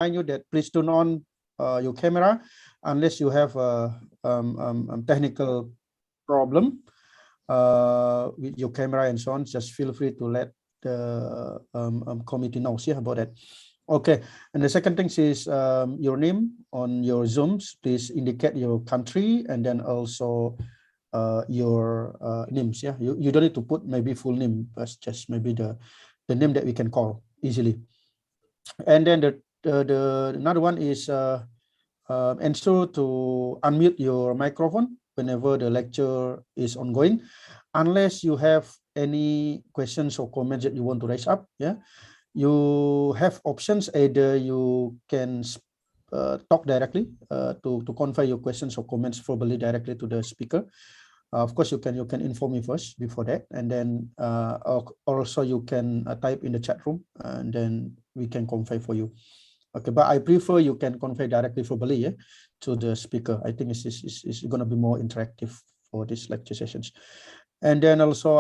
you that please turn on your camera unless you have a technical problem with your camera and so on. Just feel free to let the committee know about that. Okay, and the second thing is your name on your Zooms. Please indicate your country and then also your names. Yeah, you don't need to put maybe full name, but just maybe the name that we can call easily. And then the another one is ensure to unmute your microphone whenever the lecture is ongoing, unless you have any questions or comments that you want to raise up. Yeah, you have options. Either you can talk directly to convey your questions or comments verbally directly to the speaker. Of course, you can inform me first before that, and then also you can type in the chat room, and then we can convey for you. Okay, but I prefer you can convey directly verbally, yeah, to the speaker. I think it's going to be more interactive for these lecture sessions. And then also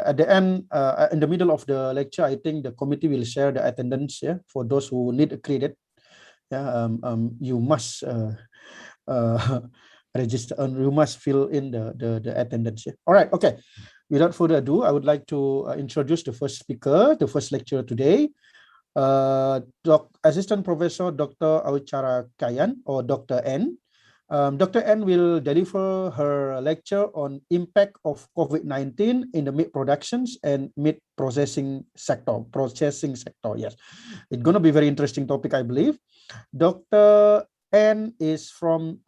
at the end, in the middle of the lecture, I think the committee will share the attendance. Yeah, for those who need a credit, yeah, you must register and you must fill in the attendance. Yeah. All right. Okay. Without further ado, I would like to introduce the first speaker, the first lecturer today. Assistant Professor Dr. Awichara Kayan, or Dr. N. Dr. N will deliver her lecture on impact of COVID-19 in the meat productions and meat processing sector. Yes, it's going to be a very interesting topic, I believe. Dr. N is from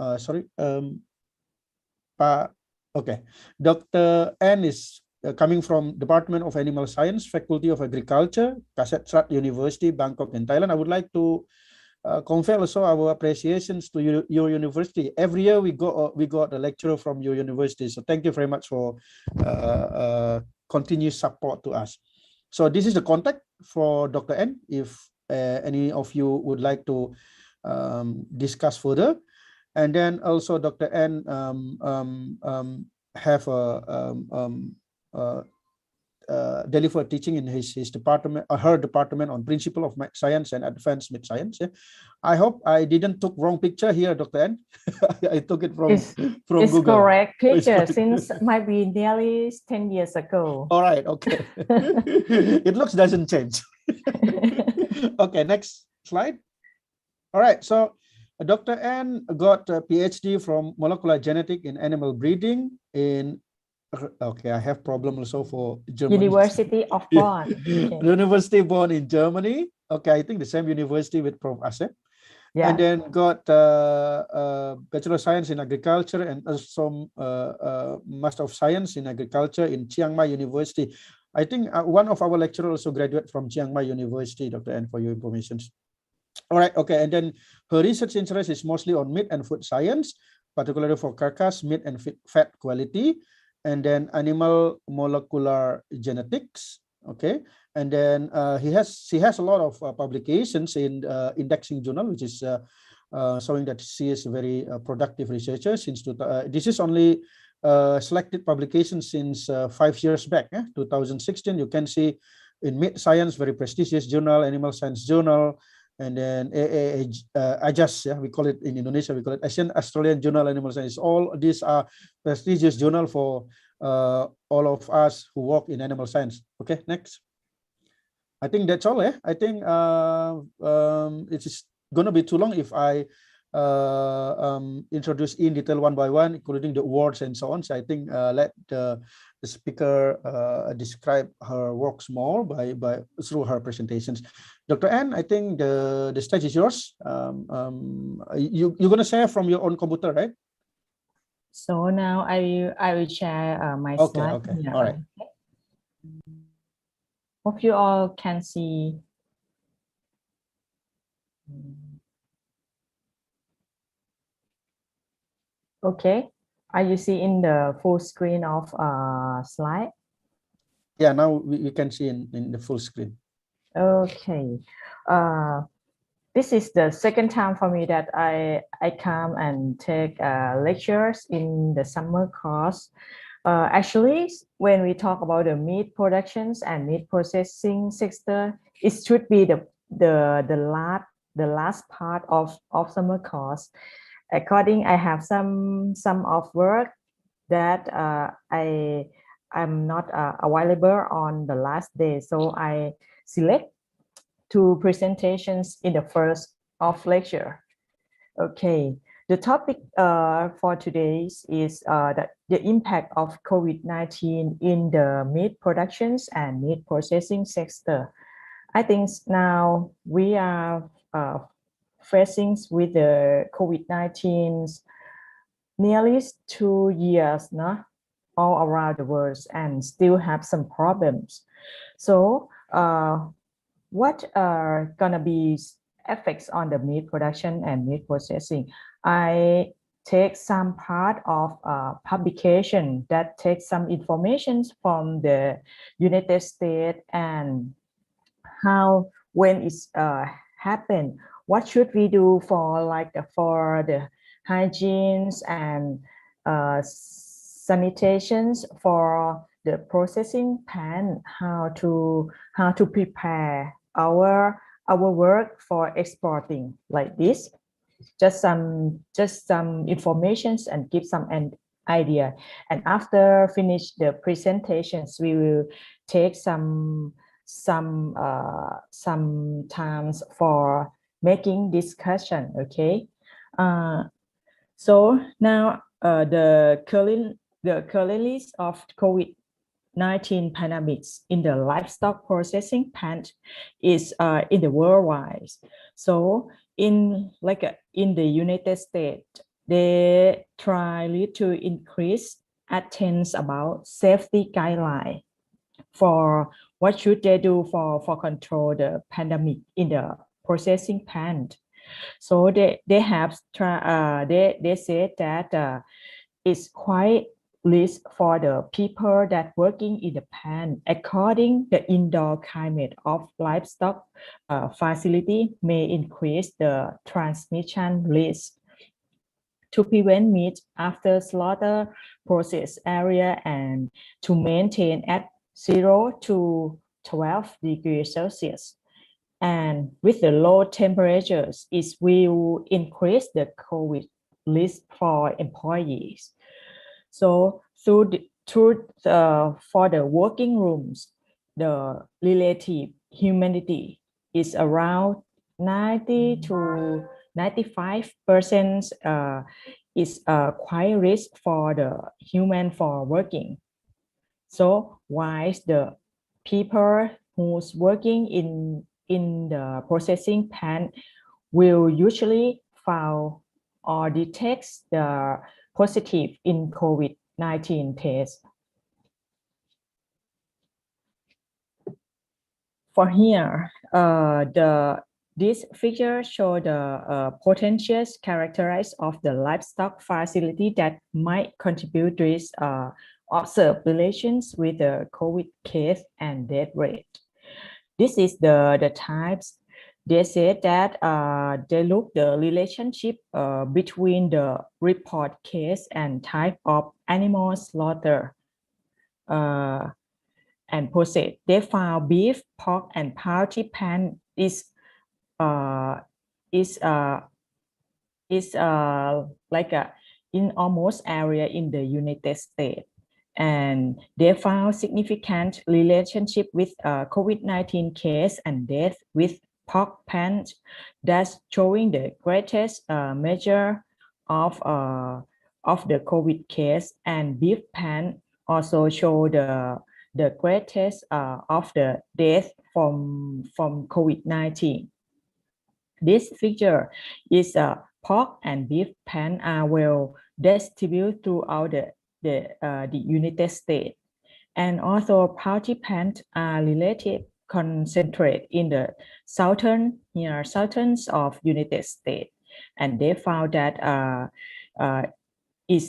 okay. Dr. N is coming from Department of Animal Science, Faculty of Agriculture, Kasetsart University, Bangkok in Thailand. I would like to convey also our appreciations to your university. Every year we got a lecturer from your university, so thank you very much for continuous support to us. So this is the contact for Dr. N. If any of you would like to discuss further, and then also Dr. N have a deliver teaching in his department, her department, on principle of math science and advanced math science. Yeah. I hope I didn't took wrong picture here, Dr. N. I took it from Google. Correct picture since might be nearly 10 years ago. All right, okay. It looks doesn't change. Okay, next slide. All right, so Dr. N got a PhD from molecular genetics in animal breeding in okay, I have problem also for Germany. University of Bonn. Okay. University Bonn in Germany. Okay, I think the same university with Prof. Asep. Yeah. And then got Bachelor of Science in Agriculture and also Master of Science in Agriculture in Chiang Mai University. I think one of our lecturers also graduated from Chiang Mai University, Dr. N, for your information. All right, okay, and then her research interest is mostly on meat and food science, particularly for carcass, meat and fat quality, and then animal molecular genetics. Okay, and then she has a lot of publications in indexing journal, which is showing that she is a very productive researcher. Since this is only selected publication since 5 years back, 2016. You can see in Meat Science, very prestigious journal, Animal Science Journal, and then AJAS, yeah, we call it in Indonesia, we call it Asian Australian Journal Animal Science. All these are prestigious journal for all of us who work in animal science. Okay, next. I think that's all. I think it's gonna be too long if I introduce in detail one by one, including the awards and so on. So I think let the speaker describe her works more through her presentations. Dr. N, I think the stage is yours. You're gonna share from your own computer, right? So now I will share my slide. Okay. Yeah. All right. Hope you all can see. Okay. Are you see in the full screen of slide? Yeah, now we can see in the full screen. Okay. This is the second time for me that I come and take lectures in the summer course. Actually, when we talk about the meat productions and meat processing sector, it should be the last the last part of summer course. I have some of work that I'm not available on the last day, so I select 2 presentations in the first of lecture. Okay, the topic for today is the impact of COVID-19 in the meat productions and meat processing sector. I think now we are facing with the COVID-19 nearly 2 years, no? All around the world, and still have some problems. So what are gonna be effects on the meat production and meat processing? I take some part of publication that takes some information from the United States and how, when it's happened, what should we do for for the hygienes and sanitations for the processing plant, how to prepare our work for exporting like this. Just some informations and give some an idea. And after finish the presentations, we will take some times for making discussion. Okay. So now the current list of COVID-19 pandemics in the livestock processing plant is in the worldwide. So in the United States, they try to increase attention about safety guidelines for what should they do for control the pandemic in the processing plant. So they have they said that it's quite risk for the people that working in the plant according the indoor climate of livestock facility may increase the transmission risk. To prevent meat after slaughter process area and to maintain at 0 to 12 degrees Celsius. And with the low temperatures, it will increase the COVID risk for employees. So for the working rooms, the relative humidity is around 90 to 95% is quite risk for the human for working. So why the people who's working in the processing plant will usually found or detect the positive in COVID-19 test. For here, this figure show the potential characteristics of the livestock facility that might contribute to this observed relations with the COVID case and death rate. This is the types. They said that they look the relationship between the report case and type of animal slaughter and process. They found beef, pork, and poultry pan is in almost area in the United States. And they found significant relationship with COVID-19 case and death with pork pans, that's showing the greatest measure of the COVID case, and beef pan also show the greatest of the death from COVID-19. This figure is pork and beef pan are well distributed throughout the United States, and also poultry pans are related concentrate in the southern of United States, and they found that it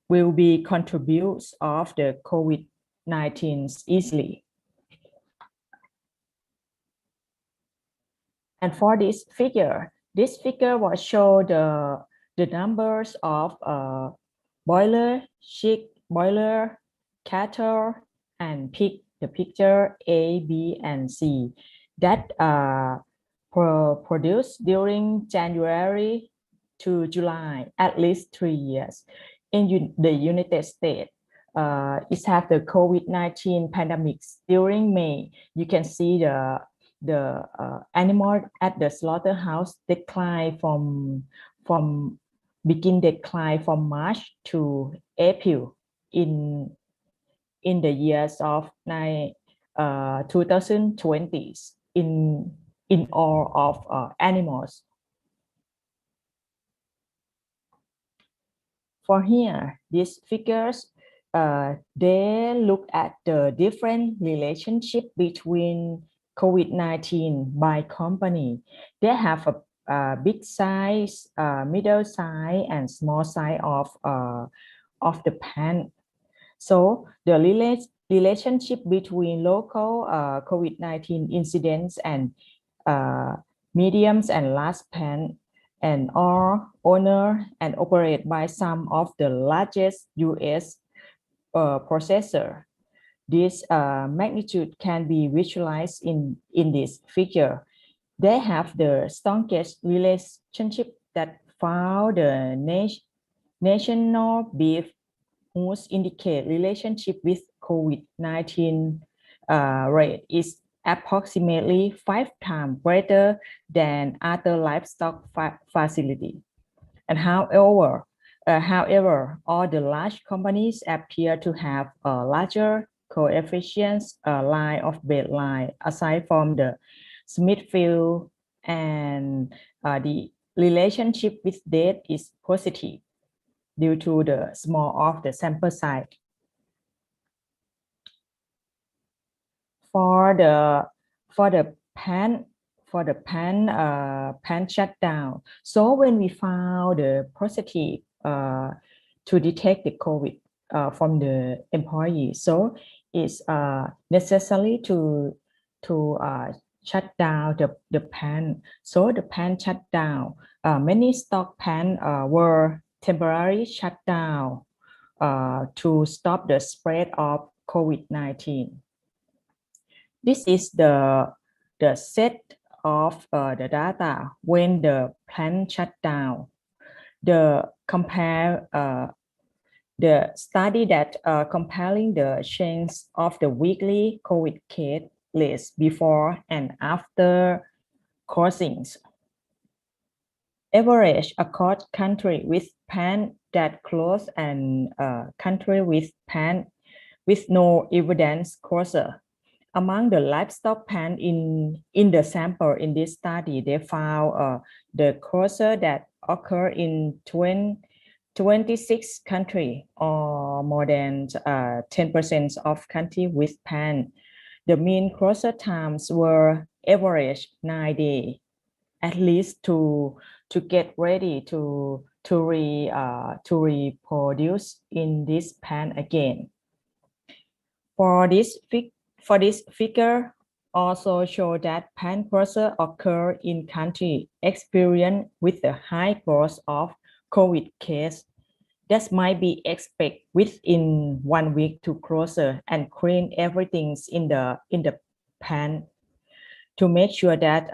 will be contributes of the COVID-19 easily. And for this figure will show the numbers of boiler, sheep, boiler, cattle, and pig. The picture A, B, and C that produced during January to July, at least 3 years. In the United States, it have the COVID-19 pandemics during May. You can see the animal at the slaughterhouse decline begin decline from March to April in the years of 2020s in all of animals. For here, these figures, they look at the different relationship between COVID-19 by company. They have a big size, middle size, and small size of the pen. So the relationship between local COVID-19 incidents and mediums and large pen and are owned and operated by some of the largest U.S. processor. This magnitude can be visualized in this figure. They have the strongest relationship that found the national beef whose indicate relationship with COVID-19 rate is approximately 5 times greater than other livestock facility. And however, all the large companies appear to have a larger coefficients line of baseline aside from the Smithfield, and the relationship with death is positive due to the small of the sample size. For the pan shutdown. So when we found the positive to detect the COVID from the employee, so it's necessary to shut down the pan. So the pan shut down. Many stock pan were temporarily shut down to stop the spread of COVID-19. This is the set of the data when the plant shut down. The study that comparing the change of the weekly COVID case list before and after closings. Average across country with plant that close and country with plant with no evidence closure. Among the livestock pen in the sample in this study, they found the closure that occur in 26 countries or more than 10% of countries with pen. The mean closure times were average 9 days, at least to get ready to reproduce in this pen again. For this figure also show that pan closure occur in country experience with the high growth of COVID case. That might be expected within 1 week to closure and clean everything in the pan to make sure that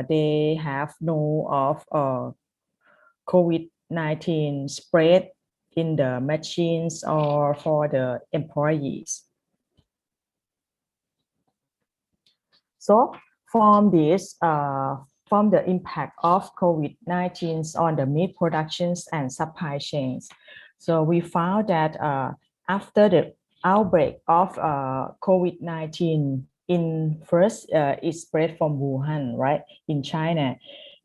they have no of COVID-19 spread in the machines or for the employees. So from this, from the impact of COVID-19 on the meat productions and supply chains, so we found that after the outbreak of COVID-19 in first, it spread from Wuhan, right, in China.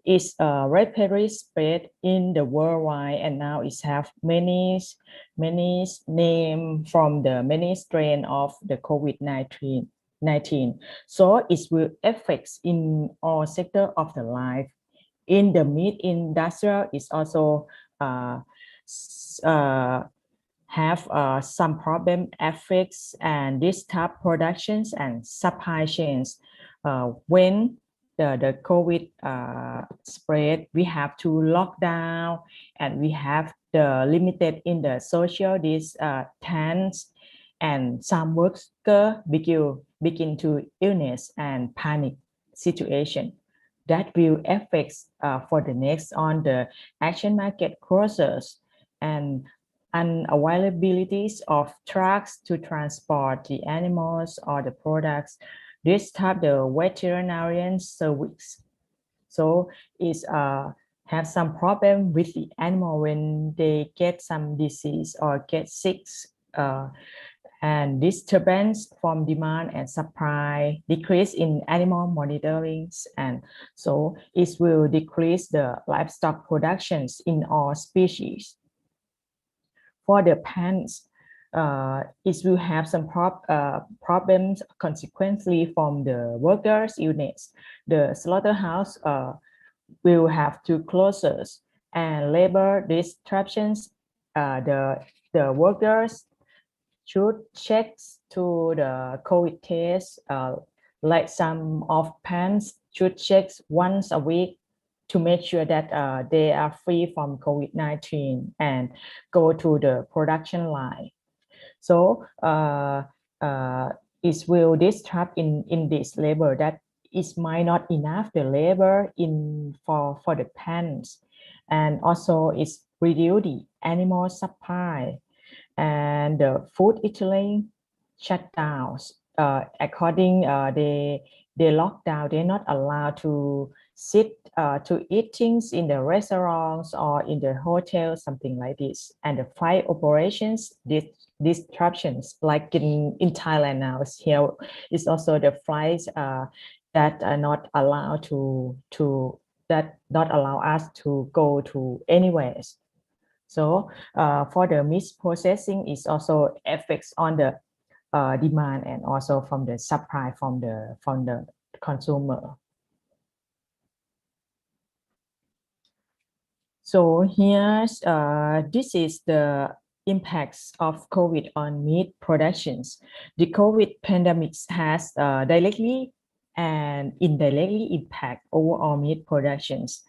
It's rapidly spread in the worldwide, and now it have many name from the many strain of the COVID-19. So it will affect in all sector of the life. In the meat industry, it's also have some problem affects and disturb productions and supply chains. When the COVID spread, we have to lock down and we have the limited in the social distance, and some workers begin to illness and panic situation. that will affect for the next on the Asian market closures and unavailabilities of trucks to transport the animals or the products. This type the veterinarian service. So it's have some problem with the animal when they get some disease or get sick, and disturbance from demand and supply, decrease in animal monitoring, and so it will decrease the livestock productions in all species. For the pens, it will have some problems consequently from the workers' units. The slaughterhouse will have to closures and labor disruptions. The workers should check to the COVID test, like some of pens should check once a week to make sure that they are free from COVID-19 and go to the production line. So it will disrupt in this labor that is might not enough the labor in for the pens, and also it's reduce the animal supply and the food Italy shutdowns. According they lock down, they're not allowed to sit to eat things in the restaurants or in the hotel, something like this. And the flight operations disruptions, like in Thailand now, here is also the flights that are not allowed to that not allow us to go to anywhere. So for the meat processing, is also affects on the demand and also from the supply from the consumer. So here's this is the impacts of COVID on meat productions. The COVID pandemic has directly and indirectly impact overall meat productions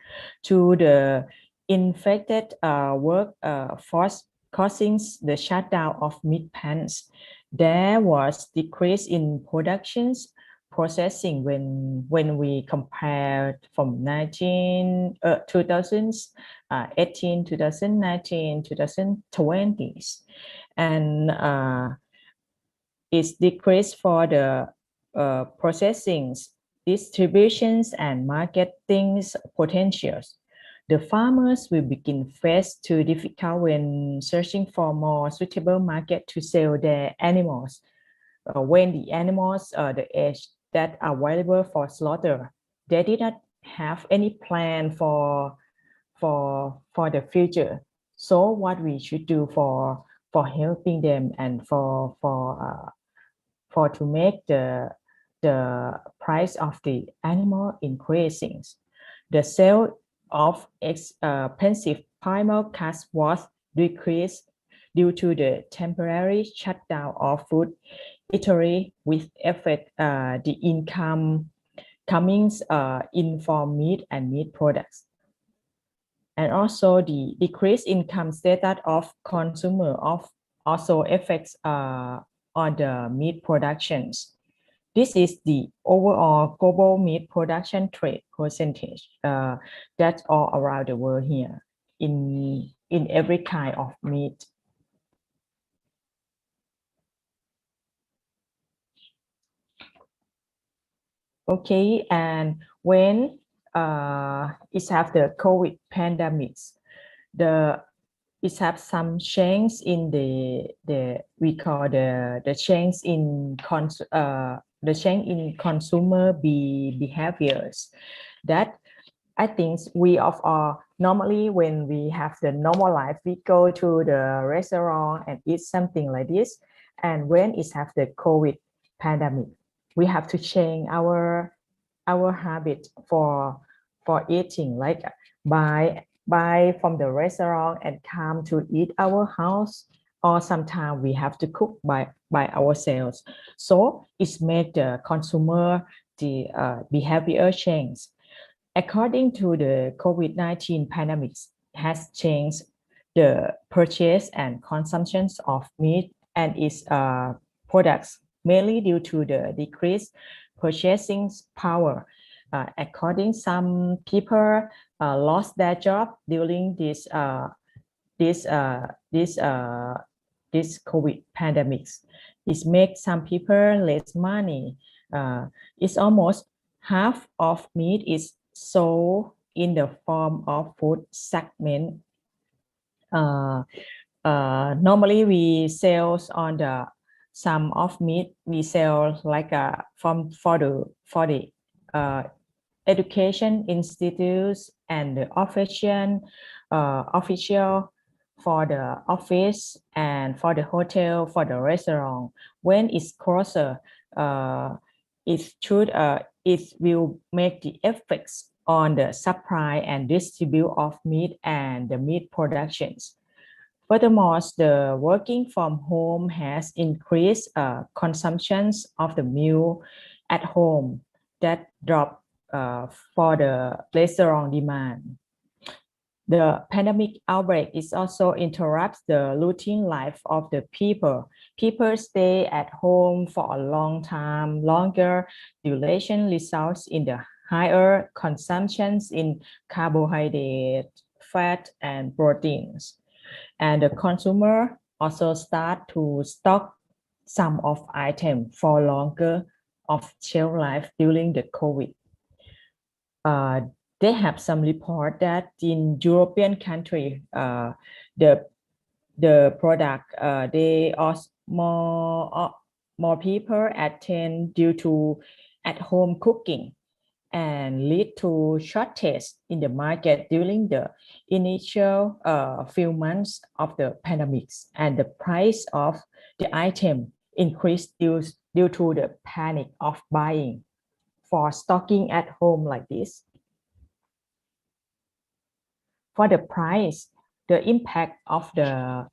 to the infected workforce, causing the shutdown of meat pens. There was decrease in productions processing when we compare from 2018, 2019, 2020s, and it's decreased for the processing, distributions, and marketing potentials. The farmers will begin face to difficult when searching for more suitable market to sell their animals. When the animals, the age that are available for slaughter, they did not have any plan for the future. So what we should do for helping them and for to make the price of the animal increasing. The sale of expensive primal cuts was decreased due to the temporary shutdown of food eatery, with affect the income comings in from meat and meat products. And also the decreased income status of consumer also affects on the meat productions. This is the overall global meat production trade percentage. That's all around the world here in every kind of meat. Okay, and when it have the COVID pandemics, it have some change in the we call the change in the change in consumer behaviors. That I think we of normally when we have the normal life, we go to the restaurant and eat something like this, and when it have the COVID pandemic, we have to change our habit for eating, like buy from the restaurant and come to eat our house, or sometimes we have to cook by ourselves. So it's made the consumer the behavior change. According to the COVID-19 pandemic has changed the purchase and consumptions of meat and its products, mainly due to the decreased purchasing power. according some people lost their job during this COVID pandemics. It makes some people less money. It's almost half of meat is sold in the form of food segment. Normally we sell on the some of meat we sell like for the education institutes and the official for the office and for the hotel, for the restaurant. When it's closer, it will make the effects on the supply and distribute of meat and the meat productions. Furthermore, the working from home has increased consumptions of the meal at home that drop for the restaurant demand. The pandemic outbreak is also interrupts the routine life of the people. People stay at home for a long time. Longer duration results in the higher consumptions in carbohydrate, fat, and proteins. And the consumer also start to stock some of items for longer of shelf life during the COVID. They have some report that in European country, the product they are more people attend due to at home cooking and lead to shortage in the market during the initial few months of the pandemics, and the price of the item increased due to the panic of buying for stocking at home like this. For the price, the impact of the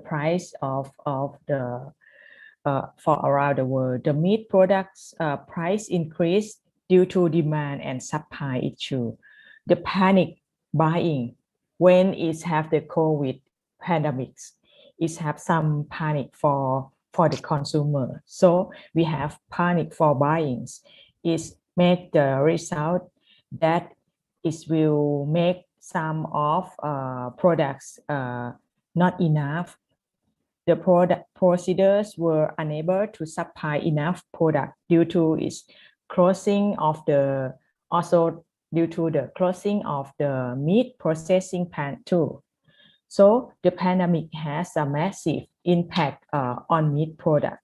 price of the for around the world, the meat products price increase due to demand and supply issue. The panic buying when it have the COVID pandemics, it have some panic for the consumer. So we have panic for buying. It make the result that it will make some of products not enough. The procedures were unable to supply enough product due to its closing of the meat processing plant too. So the pandemic has a massive impact on meat product.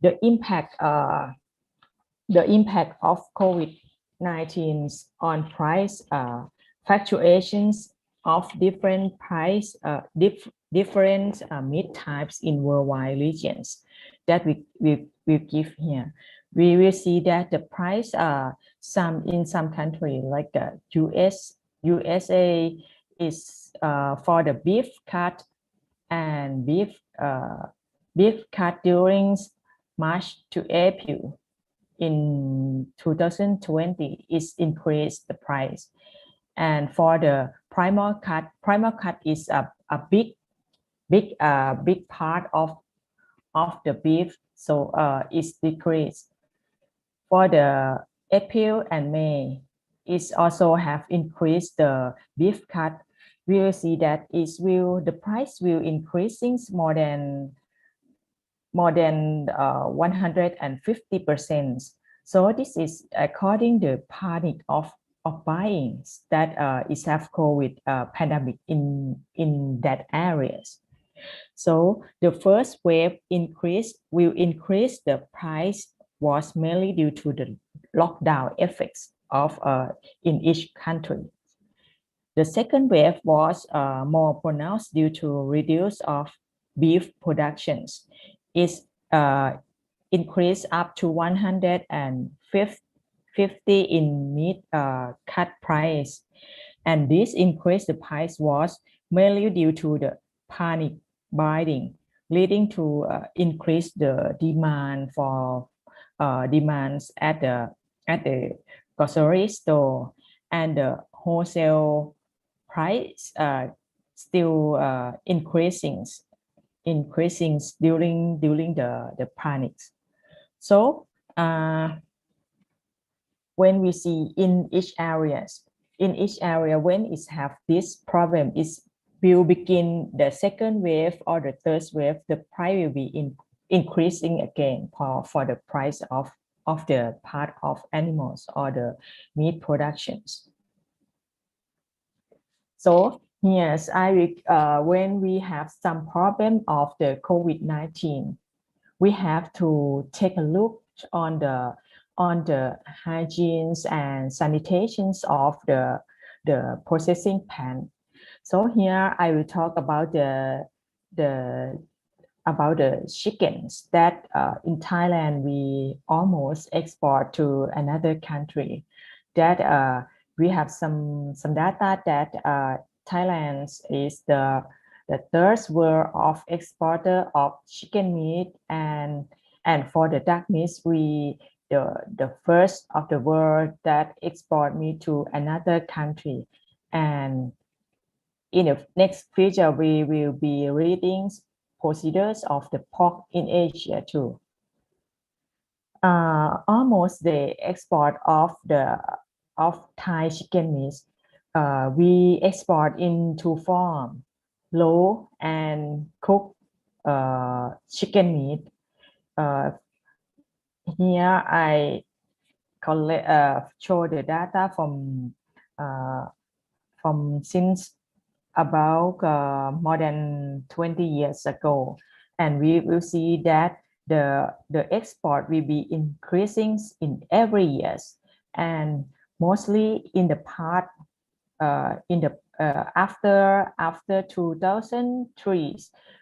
The impact of COVID-19 on price fluctuations of different price different meat types in worldwide regions that we give here. We will see that the price in some country like the USA is for the beef cut and beef cut during March to April in 2020 is increased the price. And for the primal cut is a big part of the beef, so it's decreased. For the April and May, it also have increased the beef cut. We will see that the price will increasing more than 150%. So this is according to the panic of buying that is have COVID pandemic in that areas. So the first wave will increase the price was mainly due to the lockdown effects of in each country. The second wave was more pronounced due to reduce of beef productions. It's increased up to 150 in meat cut price, and this increase the price was mainly due to the panic buying, leading to increase the demand for demands at the grocery store, and the wholesale price still increasing during the panics. So when we see in each area, when it have this problem, it will begin the second wave or the third wave, the price will be increasing again for the price of the part of animals or the meat productions. So yes, when we have some problem of the COVID-19, we have to take a look on the hygienes and sanitations of the processing plant. So here I will talk about the chickens that in Thailand we almost export to another country. That we have some data that Thailand is the third world of exporter of chicken meat, and for the duck meat we the first of the world that export meat to another country. And in the next future we will be reading procedures of the pork in Asia too. Almost the export of Thai chicken meat, we export in two forms, raw and cooked chicken meat. Here I show the data from since about more than 20 years ago, and we will see that the export will be increasing in every years, and mostly in the part after 2003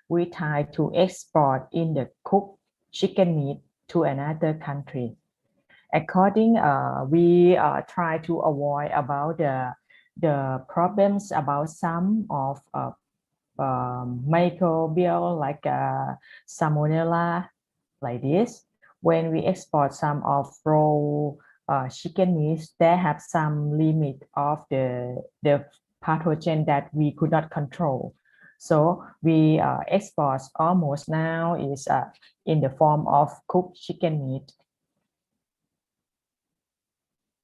we try to export in the cooked chicken meat to another country. According we try to avoid about the problems about some of microbial like salmonella like this. When we export some of raw chicken meat, they have some limit of the pathogen that we could not control. So we export almost now is in the form of cooked chicken meat.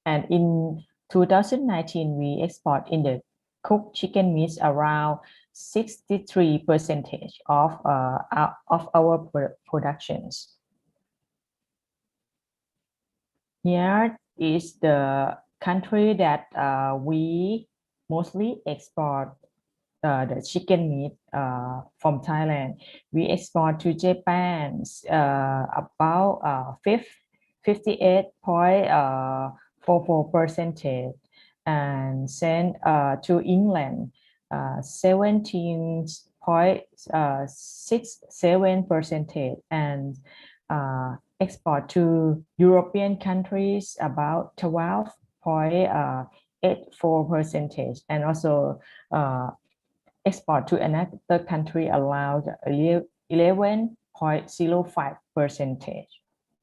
And in 2019, we export in the cooked chicken meat around 63% of our productions. Here is the country that we mostly export the chicken meat from Thailand. We export to Japan about 58.44%, and send to England 17.67%, and export to European countries about 12.84%, and also export to another country allowed 11.05%.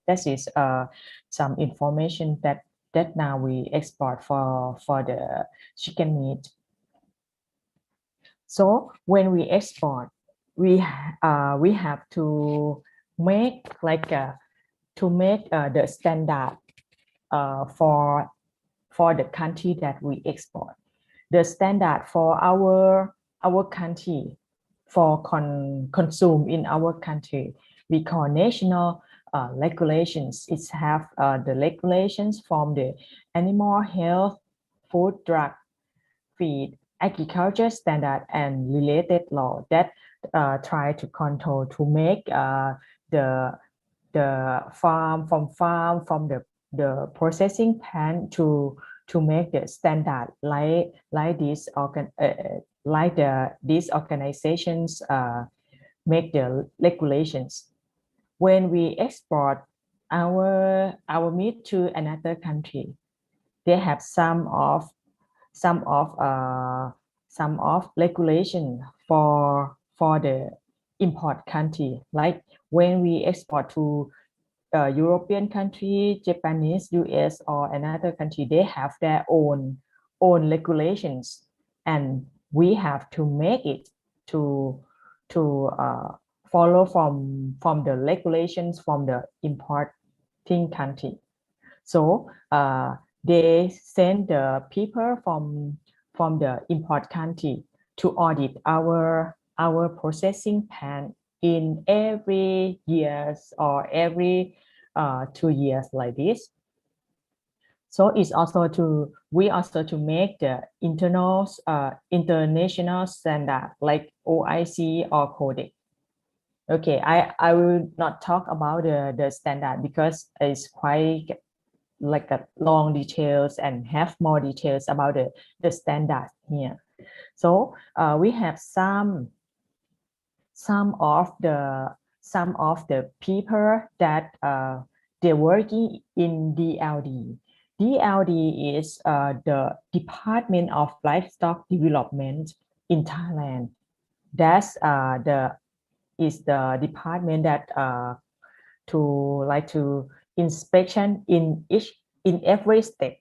That is some information that now we export for the chicken meat. So when we export, we have to make like the standard for the country that we export. The standard for our country for consume in our country, we call national regulations. It have the regulations from the Animal Health, Food, Drug, Feed, Agriculture Standard and related law that try to control to make the farm from the processing plant to make the standard like these organizations make the regulations. When we export our meat to another country, they have some of regulation for the import country. Like when we export to European country, Japanese, US, or another country, they have their own regulations, and we have to make it to follow from the regulations from the import country. So they send the people from the import country to audit our processing plant in every years or every 2 years like this. So it's also we also to make the international standard like OIC or Codec. Okay, I will not talk about the standard because it's quite like a long details and have more details about the standard here. So we have some of the people that they're working in DLD. DLD is the Department of Livestock Development in Thailand. That's the department that to inspection in every step,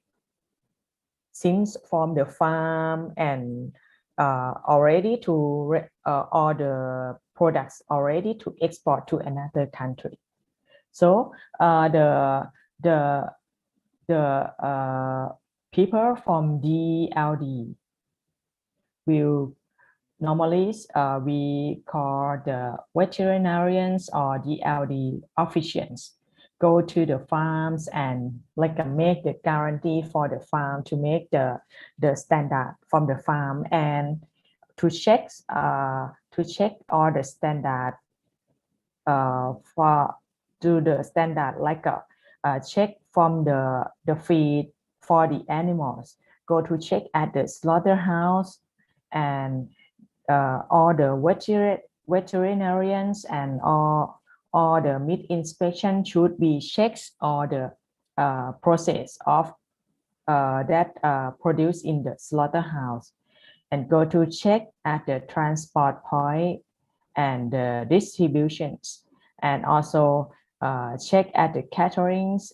since from the farm and already to all the products already to export to another country. So the people from DLD will normally we call the veterinarians or DLD officials go to the farms and make the guarantee for the farm to make the standard from the farm and to check all the standard for do the standard like a check from the feed for the animals, go to check at the slaughterhouse, and all the veterinarians and all the meat inspection should be checked or the process of that produced in the slaughterhouse, and go to check at the transport point and the distributions, and also check at the caterings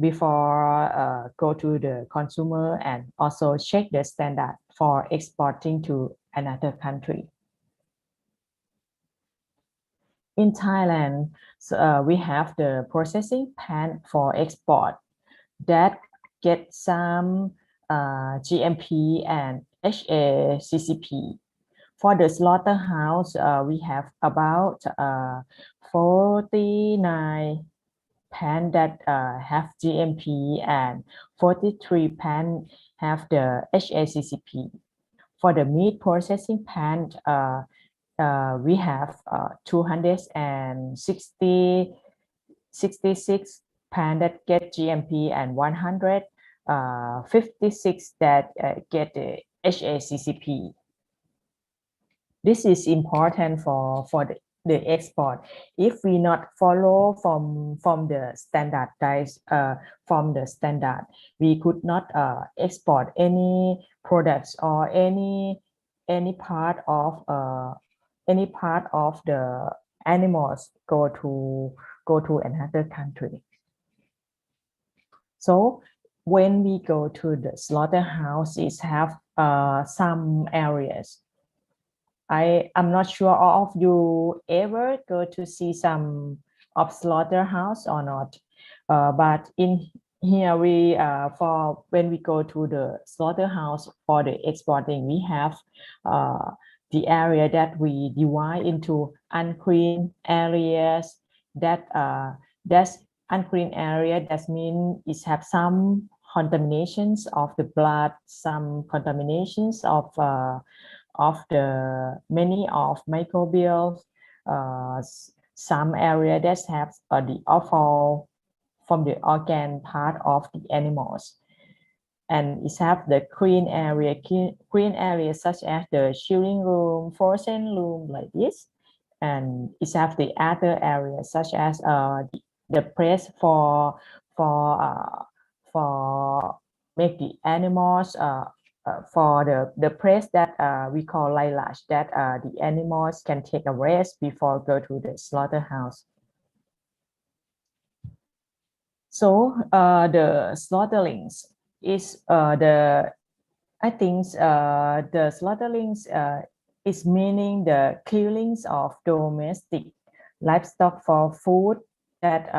before go to the consumer, and also check the standard for exporting to another country. In Thailand, we have the processing plant for export that get some GMP and HACCP. For the slaughterhouse, we have about 49 pen that have GMP and 43 pen have the HACCP. For the meat processing plant, we have 266 pen that get GMP and 156 that get the HACCP. This is important for the export. If we not follow from the standardized we could not export any products or any part of the animals go to another country. So when we go to the slaughterhouses, have some areas. I'm not sure all of you ever go to see some of slaughterhouse or not, but in here we for when we go to the slaughterhouse for the exporting, we have the area that we divide into unclean areas. That's unclean area. That means it have some contaminations of the blood, some contaminations of the many of microbials, some area that have the offal from the organ part of the animals, and it have the clean area such as the chilling room, frozen room like this, and it have the other areas such as the press for make the animals for the press that we call laylage, that the animals can take a rest before go to the slaughterhouse. So the slaughterlings is the slaughterlings is meaning the killings of domestic livestock for food that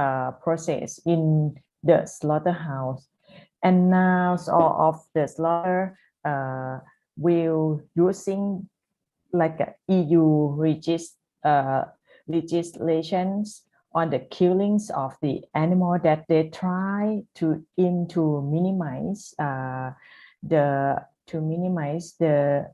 process in the slaughterhouse. And now all of the slaughter will using like a EU legislations on the killings of the animal that they try to minimize the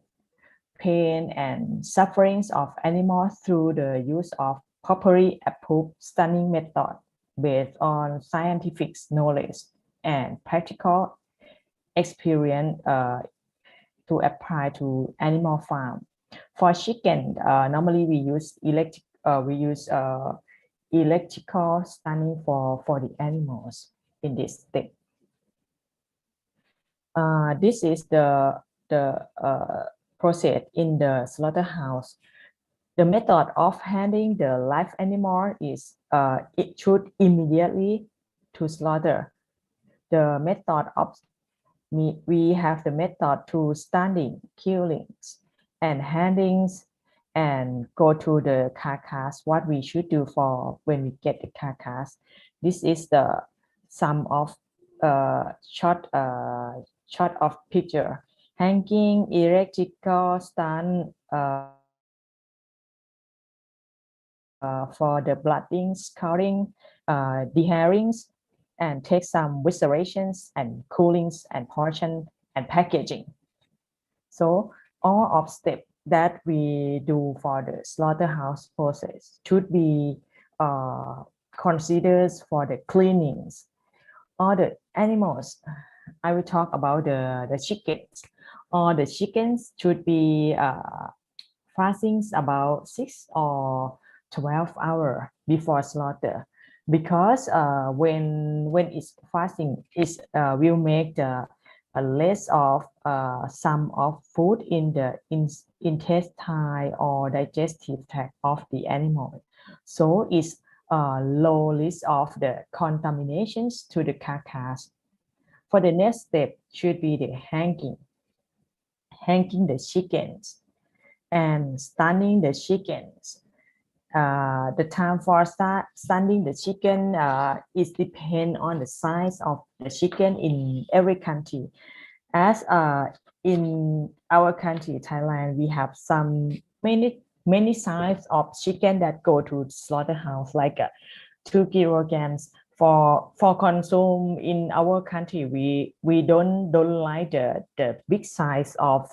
pain and sufferings of animals through the use of properly approved stunning method based on scientific knowledge and practical experience to apply to animal farm. For chicken, normally we use electrical stunning for the animals in this step. This is the process in the slaughterhouse. The method of handling the live animal is it should immediately to slaughter. The method of we have the method to stunning, killings, and handlings, and go to the carcass. What we should do for when we get the carcass. This is the sum of shot of picture. Hanging, electrical stun for the blooding, scouring, dehairings, and take some viscerations and coolings and portion and packaging. So all of steps that we do for the slaughterhouse process should be considered for the cleanings. All the animals, I will talk about the chickens. All the chickens should be fasting about 6 or 12 hours before slaughter, because when it's fasting, it will make the less of some of food in the intestine or digestive tract of the animal. So it's low list of the contaminations to the carcass. For the next step should be the hanging the chickens and stunning the chickens. The time for stunning the chicken is depend on the size of the chicken in every country. As in our country, Thailand, we have many size of chicken that go to slaughterhouse, like 2 kilograms. For consume in our country, we don't like the big size of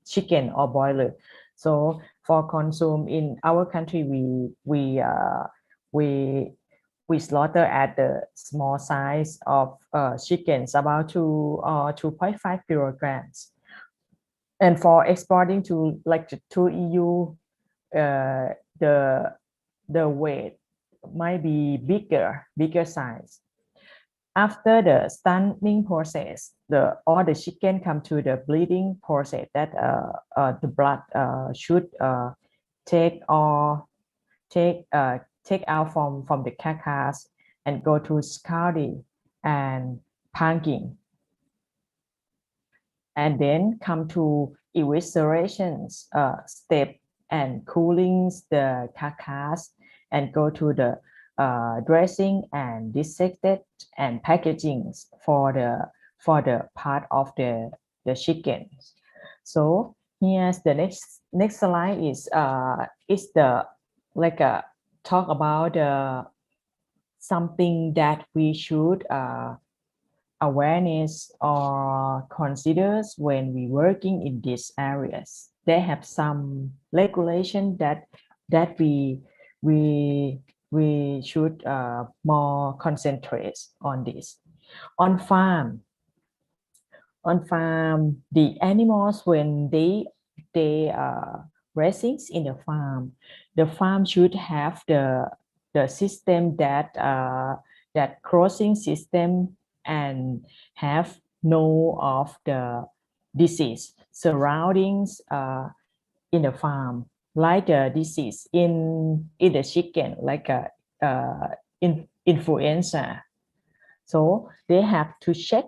chicken or broiler. So for consume in our country, we slaughter at the small size of chickens, about 2.5 kilograms. And for exporting to EU, the weight might be bigger size. After the stunning process, all the chicken come to the bleeding process that the blood should take out from the carcass and go to scalding and panking, and then come to eviscerations step and cooling the carcass and go to the dressing and dissected and packaging for the part of the chicken. So here's the next slide is the talk about something that we should awareness or considers when we working in these areas. They have some regulation that we should more concentrate on this. On farm, the animals, when they raising in the farm should have the system that crossing system and have no of the disease surroundings in the farm, like a disease in the chicken, like influenza. So they have to check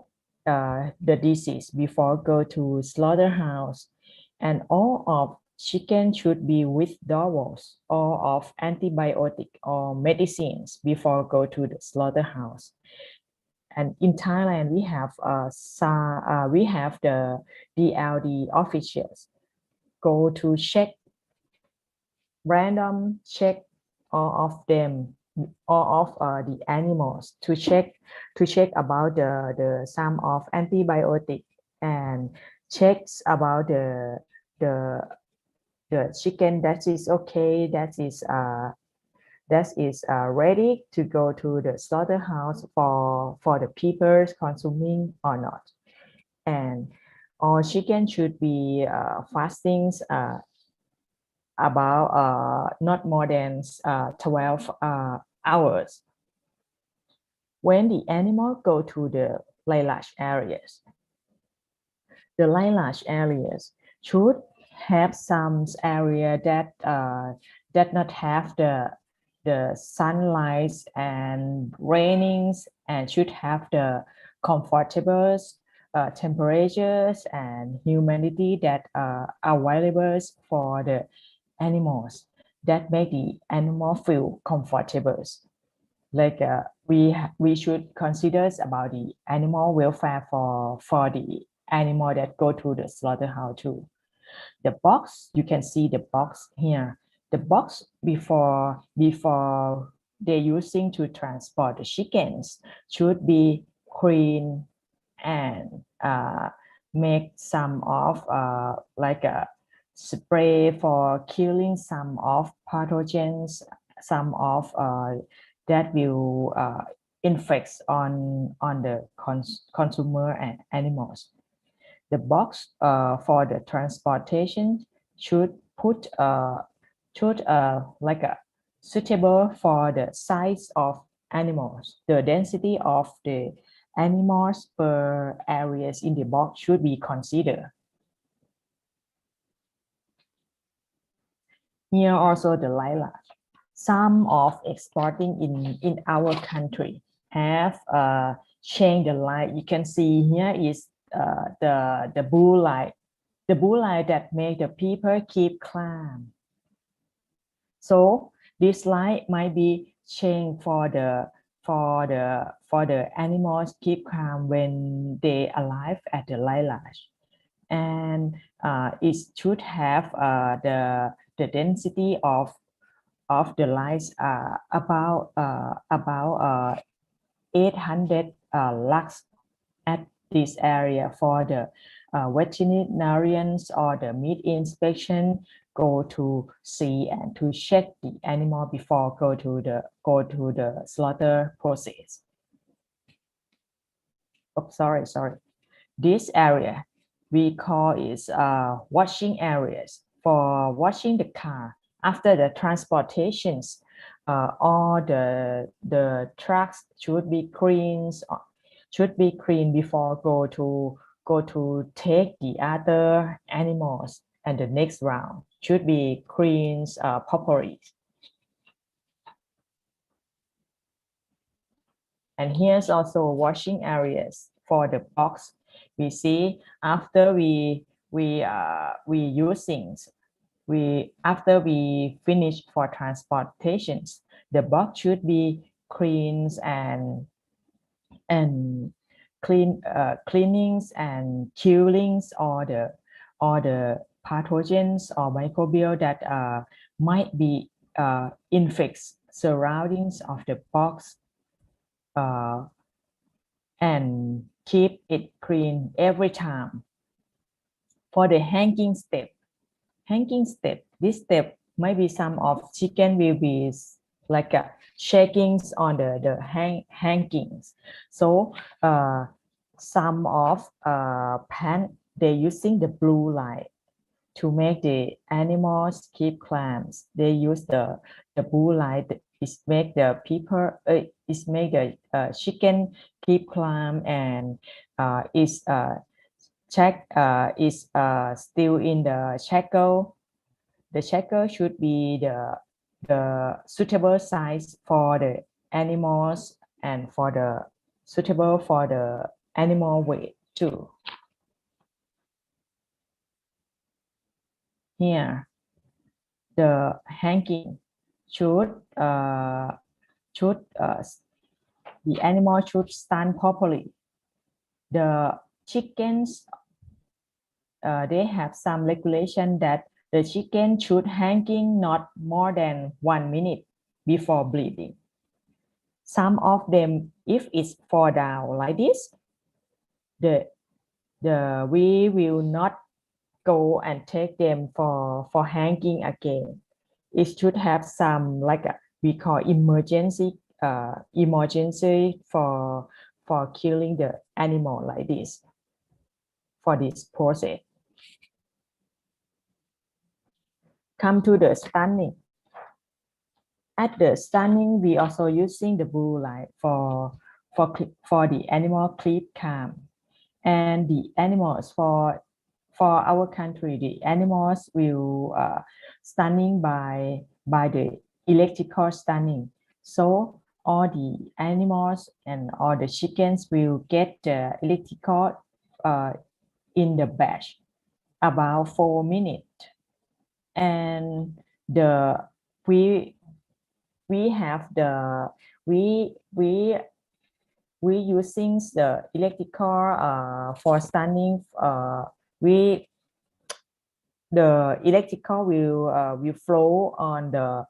the disease before go to slaughterhouse, and all of chicken should be withdrawals or of antibiotic or medicines before go to the slaughterhouse. And in Thailand, we have the DLD officials go to check, random check all of them, all of the animals to check about the some of antibiotic and checks about the chicken that is okay, that is ready to go to the slaughterhouse for the people consuming or not. And all chicken should be fasting about not more than 12 hours. When the animal go to the lilac areas, the lilac areas should have some area that not have the sunlight and rainings, and should have the comfortable temperatures and humidity that are available for the animals, that make the animal feel comfortable. Like we should consider about the animal welfare for the animal that go to the slaughterhouse too. The box, you can see the box here. The box before they're using to transport the chickens should be clean and make some of like a spray for killing some of pathogens, some of that will infect on the consumer and animals. The box for the transportation should put like a suitable for the size of animals. The density of the animals per areas in the box should be considered. Here also the lilac. Some of exporting in our country have changed the light. You can see here is the blue light. The blue light that make the people keep calm. So this light might be changed for the animals keep calm when they alive at the lilac, and it should have the density of the lights about 800 lux at this area for the veterinarians or the meat inspection go to see and to check the animal before go to the slaughter process. Oh, sorry. This area we call is washing areas for washing the car after the transportations. All the trucks should be cleaned before go to take the other animals, and the next round should be cleaned properly. And here's also washing areas for the box. We see after after we finish for transportations, the box should be cleaned and cleanings and killings all the pathogens or microbial that might be infect surroundings of the box, and keep it clean every time. For the hanging step, this step maybe some of chicken will be like shakings on the hangings. So some of pan they using the blue light to make the animals keep calm. They use the blue light is make the people is make the chicken keep calm, and is check is still in the shackle. The shackle should be the suitable size for the animals and for the suitable for the animal weight too. Here the hanging should the animal should stand properly. The chickens, they have some regulation that the chicken should hanging not more than 1 minute before bleeding. Some of them, if it's fall down like this, we will not go and take them for hanging again. It should have some like we call emergency for killing the animal like this for this process. Come to the stunning. At the stunning, we also using the blue light for the animal keep calm. And the animals for our country, the animals will stunning by the electrical stunning. So all the animals and all the chickens will get the electrical in the batch about 4 minutes. And we have the we using the electrical for stunning. The electrical will flow on the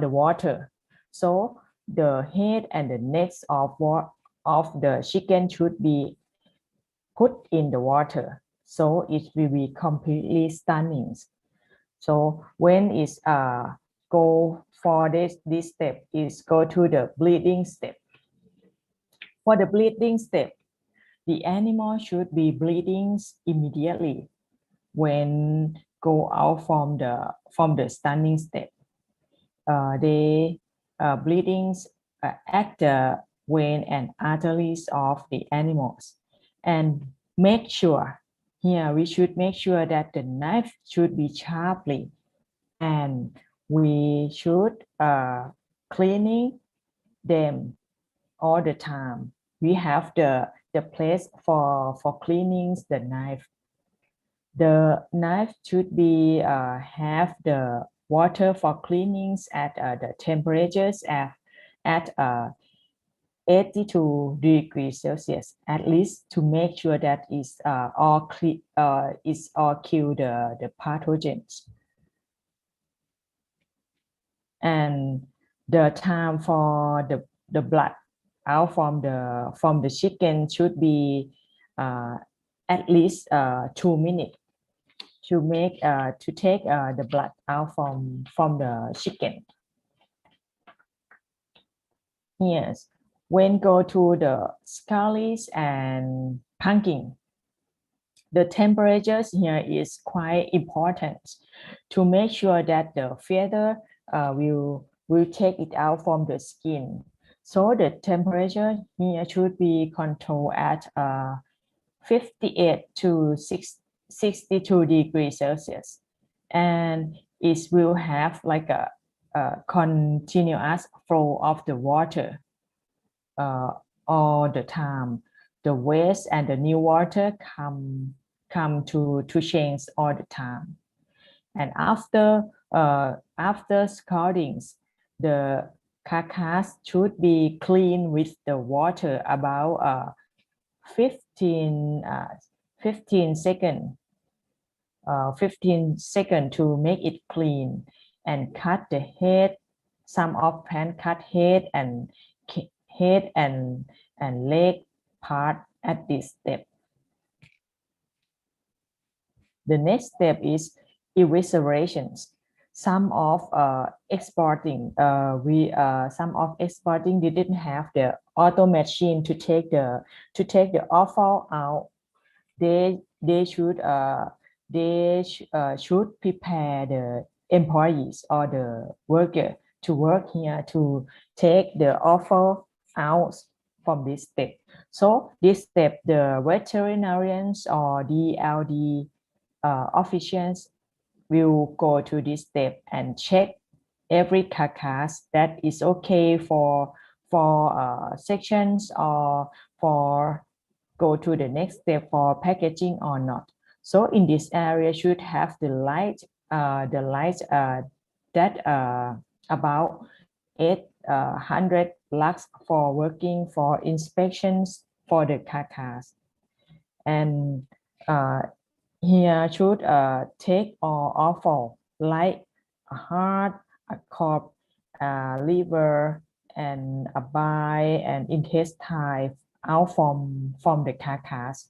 water. So the head and the necks of the chicken should be put in the water. So it will be completely stunning. So when it's go for this step is go to the bleeding step. For the bleeding step, the animal should be bleeding immediately when go out from the stunning step. They bleeding at the vein and arteries of the animals, and make sure here we should make sure that the knife should be sharply, and we should cleaning them all the time. We have the place for cleaning the knife. The knife should be have the water for cleanings at the temperatures at 82 degrees Celsius, at least to make sure that it's all kill the pathogens. And the time for the blood out from the chicken should be at least 2 minutes to make to take the blood out from the chicken. Yes, when go to the scullies and pumpkin, the temperatures here is quite important to make sure that the feather will take it out from the skin. So the temperature here should be controlled at 58 to 62 degrees Celsius, and it will have like a continuous flow of the water all the time. The waste and the new water come to change all the time. And after scalding, the carcass should be cleaned with the water about 15 seconds. 15 seconds to make it clean, and cut the head. Some of pan cut head and leg part at this step. The next step is eviscerations. Some of exporting didn't have the auto machine to take the offal out. They should prepare the employees or the worker to work here to take the offal out from this step. So this step, the veterinarians or DLD officials will go to this step and check every carcass that is okay for sections or for go to the next step for packaging or not. So in this area should have the light that about 800 lux for working for inspections for the carcass. And here should take all offal like a heart, a corp, liver, and a bile and intestine out from the carcass,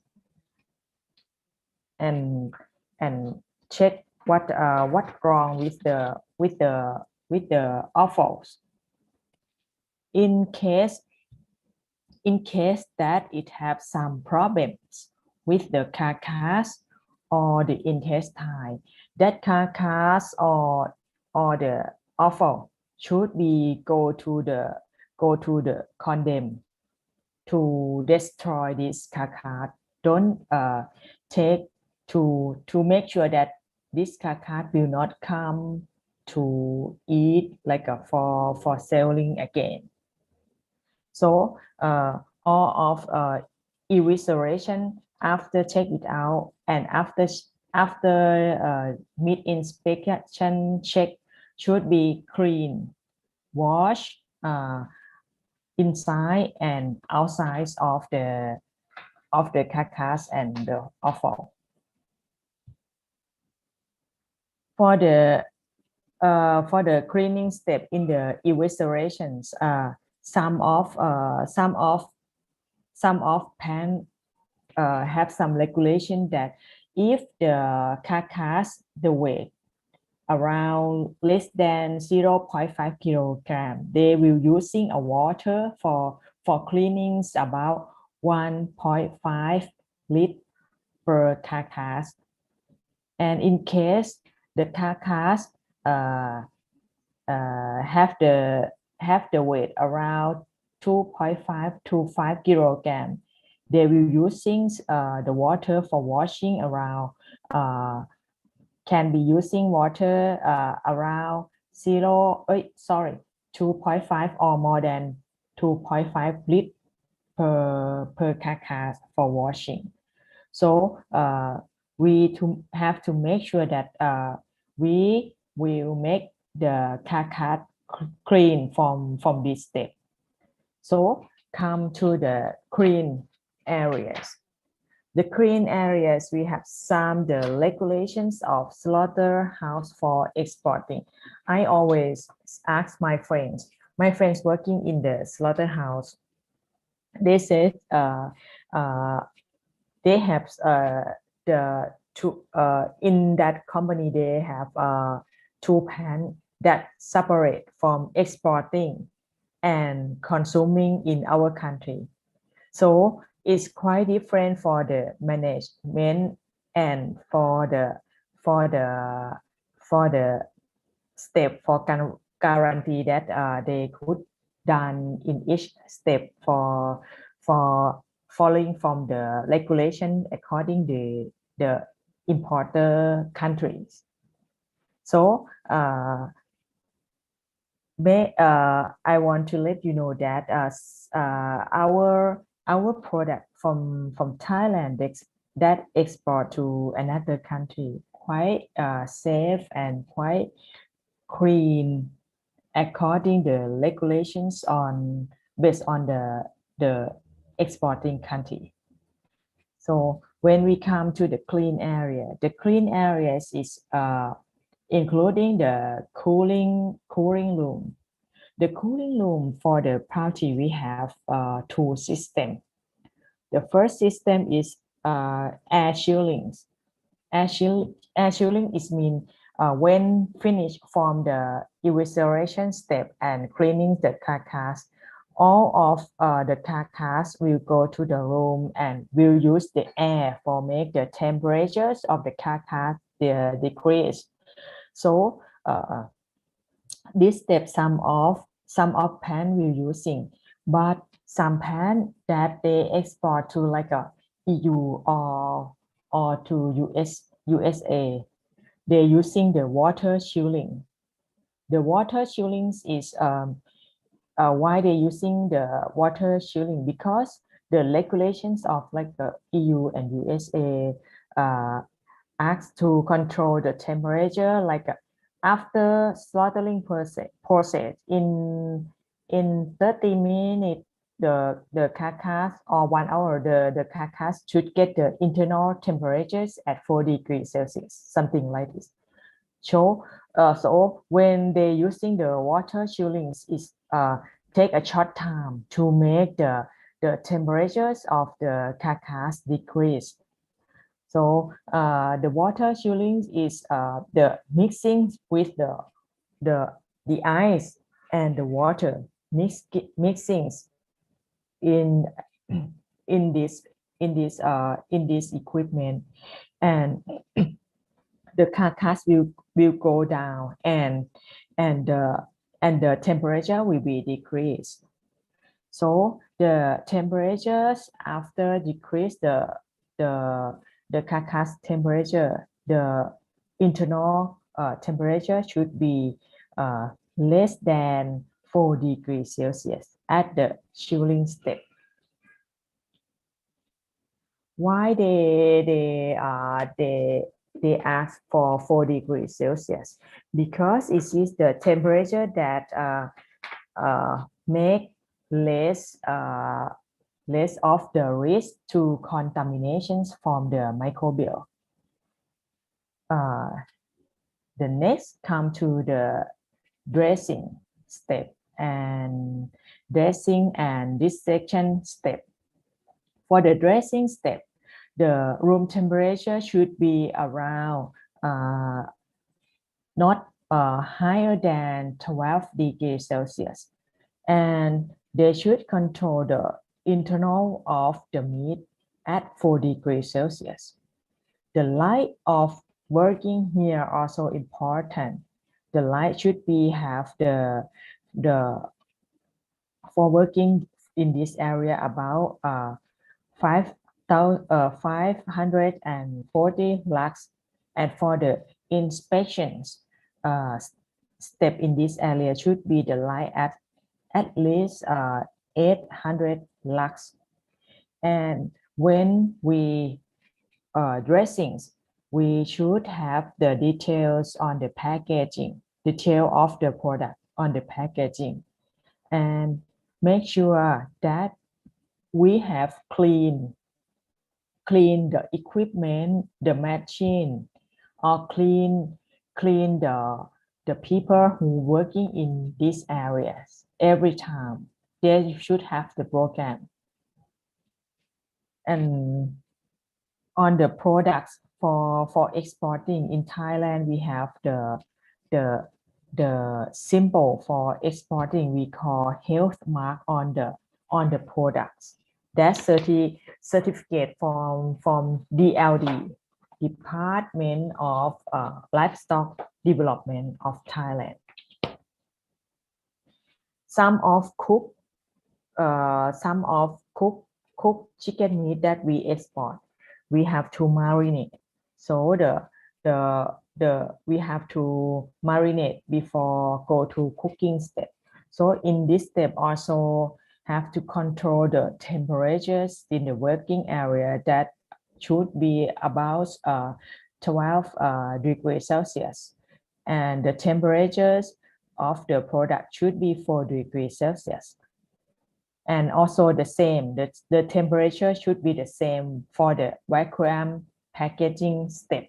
and check what wrong with the offals. In case that it have some problems with the carcass or the intestine, that carcass or the offal should be go to the condemn to destroy this carcass. Don't take to make sure that this carcass will not come to eat like for selling again. So all of evisceration after check it out and after meat inspection check should be clean, wash inside and outside of the carcass and the offal. For the cleaning step in the eviscerations, some of pan have some regulation that if the carcass, the weight around less than 0.5 kilogram, they will using a water for cleanings about 1.5 liter per carcass. And in case the carcass have the weight around 2.5 to 5 kilogram, they will using the water for washing around can be using water around 2.5 or more than 2.5 liter per carcass for washing. So we have to make sure that we will make the carcass clean from this step. So come to the clean areas. The clean areas, we have the regulations of slaughterhouse for exporting. I always ask my friends working in the slaughterhouse, they say they have in that company they have two pan that separate from exporting and consuming in our country. So it's quite different for the management and for the step for guarantee that they could done in each step for following from the regulation according to the importer countries. So I want to let you know that our product from Thailand that export to another country quite safe and quite clean according the regulations based on the exporting country. So when we come to the clean area, the clean areas is including the cooling room. The cooling room for the poultry, we have two systems. The first system is air chilling. Air chilling is mean when finished from the evisceration step and cleaning the carcass, all of the carcass will go to the room and will use the air for make the temperatures of the carcass decrease. So this step some of pan will using, but some pan that they export to like a EU or to USA, they're using the water chilling. The water chilling is why they're using the water chilling, because the regulations of like the EU and USA ask to control the temperature like after slaughtering process in 30 minutes, the carcass, or 1 hour, the carcass should get the internal temperatures at 4 degrees Celsius, something like this. So when they using the water chilling, is take a short time to make the temperatures of the carcass decrease. So the water chilling is the mixing with the ice and the water mixing in in this equipment, and the carcass will go down, and the temperature will be decreased. So the temperatures after decrease the carcass temperature, the internal temperature should be less than 4 degrees Celsius at the chilling step. Why they ask for 4 degrees Celsius? Because it is the temperature that make less of the risk to contaminations from the microbial. The next come to the dressing step and dissection step. For the dressing step, the room temperature should be around not higher than 12 degrees Celsius, and they should control the internal of the meat at 4 degrees Celsius. The light of working here also important. The light should be have the for working in this area about 540 lux, and for the inspections step in this area should be the light at least 800 lux. And when we dressings, we should have the details on the packaging, detail of the product on the packaging, and make sure that we have clean the equipment, the machine, or clean the people who working in these areas every time. They should have the program. And on the products for exporting in Thailand, we have the symbol for exporting we call health mark on the products. That certificate from DLD, Department of Livestock Development of Thailand. Some of cooked chicken meat that we export, we have to marinate. So we have to marinate before go to cooking step. So in this step also have to control the temperatures in the working area that should be about 12 degrees Celsius, and the temperatures of the product should be 4 degrees Celsius. And also the same, the temperature should be the same for the vacuum packaging step.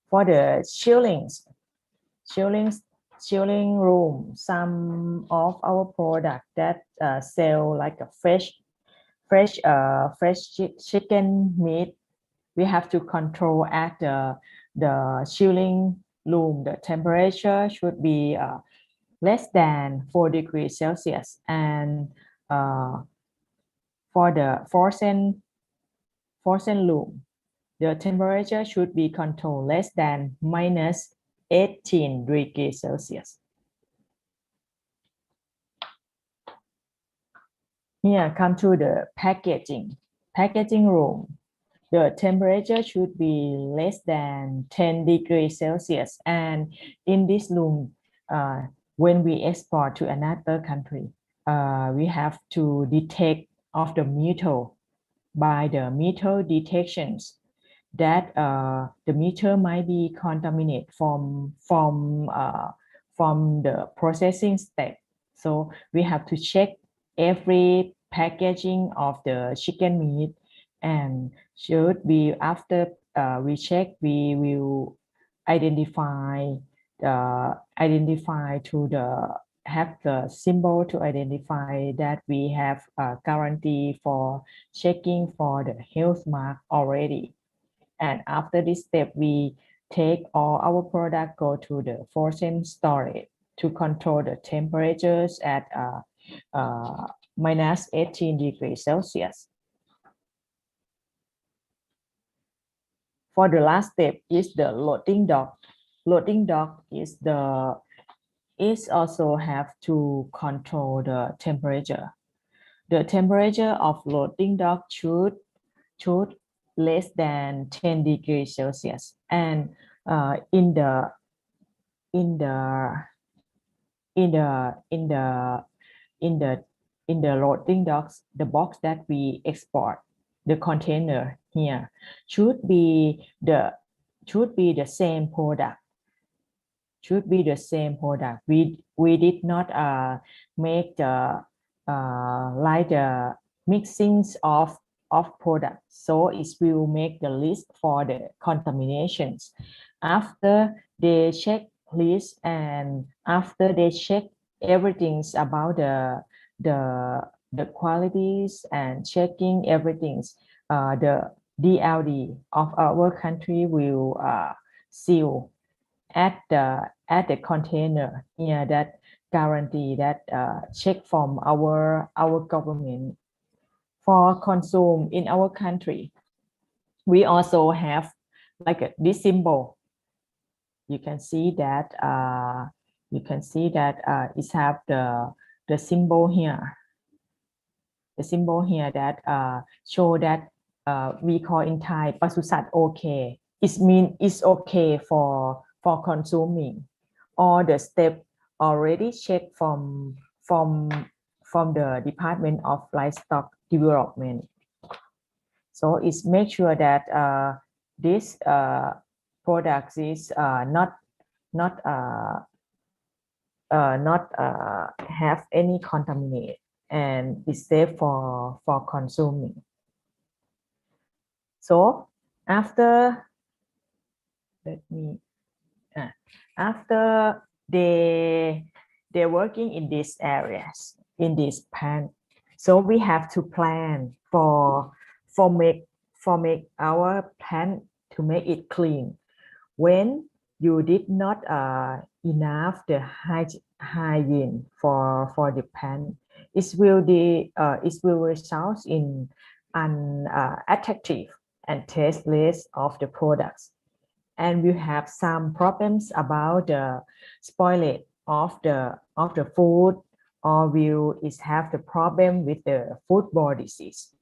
For the chilling room, some of our product that sell like a fresh chicken meat, we have to control at the chilling room. The temperature should be less than 4 degrees Celsius, and for the frozen room, the temperature should be controlled less than minus 18 degrees Celsius. Here come to the packaging room. The temperature should be less than 10 degrees Celsius, and in this room, when we export to another country, we have to detect of the metal by the metal detections. that the meter might be contaminated from the processing step. So we have to check every packaging of the chicken meat, and should be after we check, we will identify to the have the symbol to identify that we have a guarantee for checking for the health mark already. And after this step, we take all our product go to the frozen storage to control the temperatures at minus 18 degrees Celsius. For the last step is the loading dock. Loading dock is also have to control the temperature. The temperature of loading dock should less than 10 degrees Celsius, and in the loading docks, the box that we export, the container here should be the same product. Should be the same product. We did not make the like the mixings of products, so it will make the list for the contaminations. After they check list and after they check everything about the qualities and checking everything, the DLD of our country will seal at the container here that guarantee that check from our government. For consume in our country, we also have like this symbol. You can see that it have the symbol here. The symbol here that show that we call in Thai Pasusat okay. It means it's okay for consuming. All the step already checked from the Department of Livestock Development. So it's make sure that this product is not have any contaminate and is safe for consuming. So after after they're working in these areas, in this pen, so we have to plan for make our pen to make it clean. When you did not enough the hygiene for the pen, it will result in unattractive and tasteless of the products, and we have some problems about the spoilage of the food, or will is have the problem with the foodborne disease.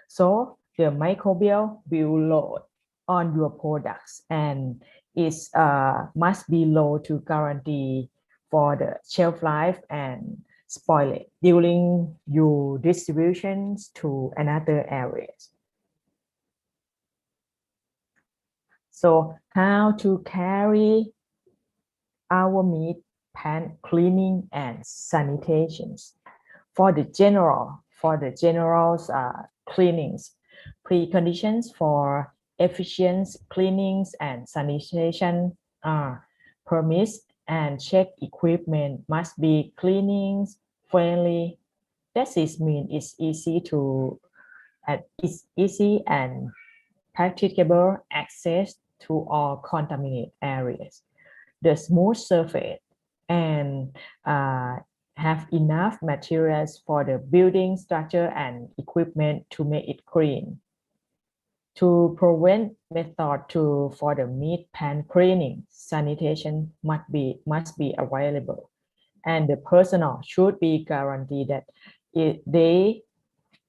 So the microbial will load on your products, and it must be low to guarantee for the shelf life and spoilage during your distributions to another areas. So how to carry our meat pan cleaning and sanitations? For the general cleanings, preconditions for efficient cleanings and sanitation are permits and check equipment must be cleanings friendly. That is mean it's easy and practicable access to all contaminated areas. The smooth surface and have enough materials for the building structure and equipment to make it clean. To prevent method for the meat pan cleaning, sanitation must be available, and the personnel should be guaranteed that they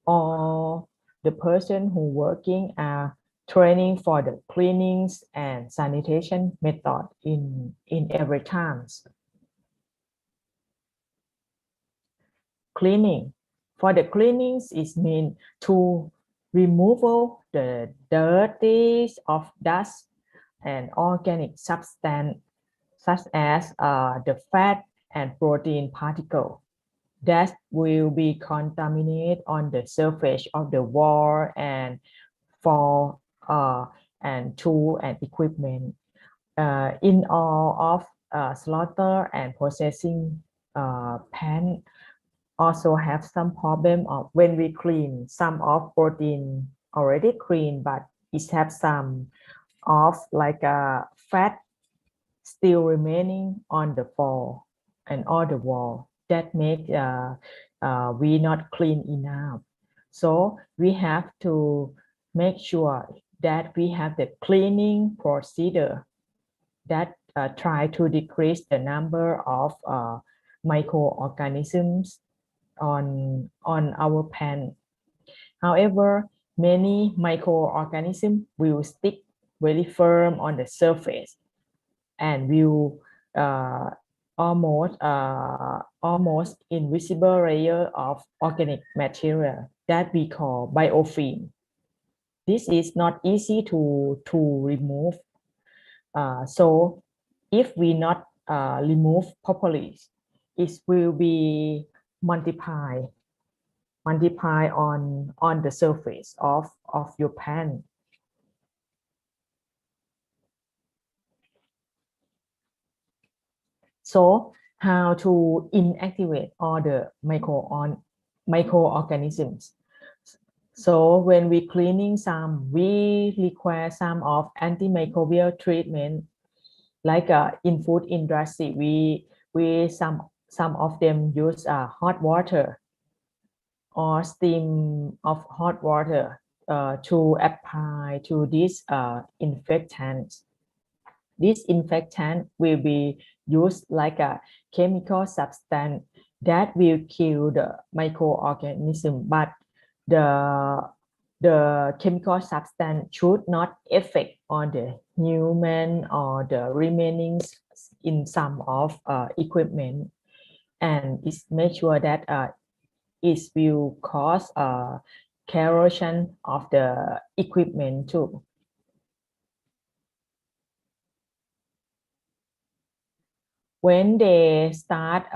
or the person who working are training for the cleanings and sanitation method in every times. Cleaning. For the cleanings is mean to removal the dirty of dust and organic substance such as the fat and protein particle that will be contaminated on the surface of the wall and for and tool and equipment. In all of slaughter and processing pan also have some problem of when we clean some of protein already clean, but it have some of like a fat still remaining on the floor and on the wall that make we not clean enough. So we have to make sure that we have the cleaning procedure that try to decrease the number of microorganisms on our pan. However, many microorganisms will stick very firm on the surface and will almost invisible layer of organic material that we call biofilm. This is not easy to remove. So if we not remove properly, it will be multiply on the surface of your pan. So how to inactivate all the microorganisms? So when we cleaning some, we require some of antimicrobial treatment, like in food industry, we some of them use hot water or steam of hot water to apply to these infectants. This infectant will be used like a chemical substance that will kill the microorganism, but the chemical substance should not affect on the human or the remaining in some of equipment, and it make sure that it will cause corrosion of the equipment too. When they start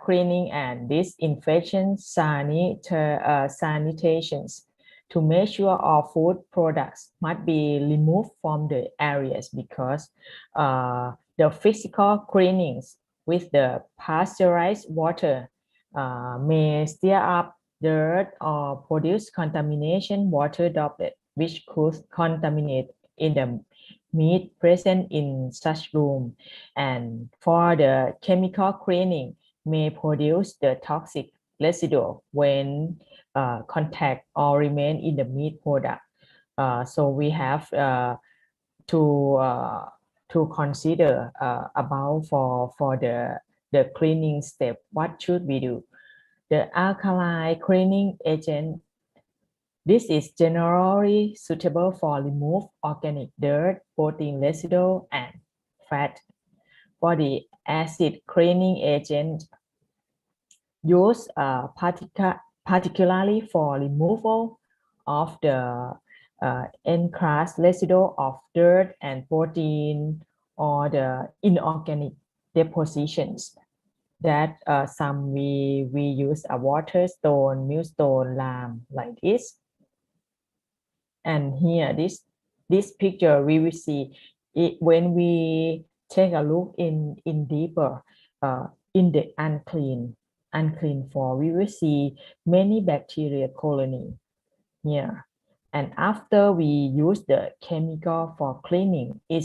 cleaning and disinfection sanitations, to make sure all food products must be removed from the areas, because the physical cleanings with the pasteurized water may stir up dirt or produce contamination water droplet, which could contaminate in the meat present in such room, and for the chemical cleaning may produce the toxic residue when contact or remain in the meat product. So we have to consider about for the cleaning step. What should we do? The alkali cleaning agent, this is generally suitable for remove organic dirt, protein residue, and fat. For the acid cleaning agent, used particularly for removal of the N-class residue of dirt and protein or the inorganic depositions. That some we use a water stone, millstone, lime like this. And here, this picture, we will see it when we take a look in deeper in the unclean floor. We will see many bacteria colony here. And after we use the chemical for cleaning, it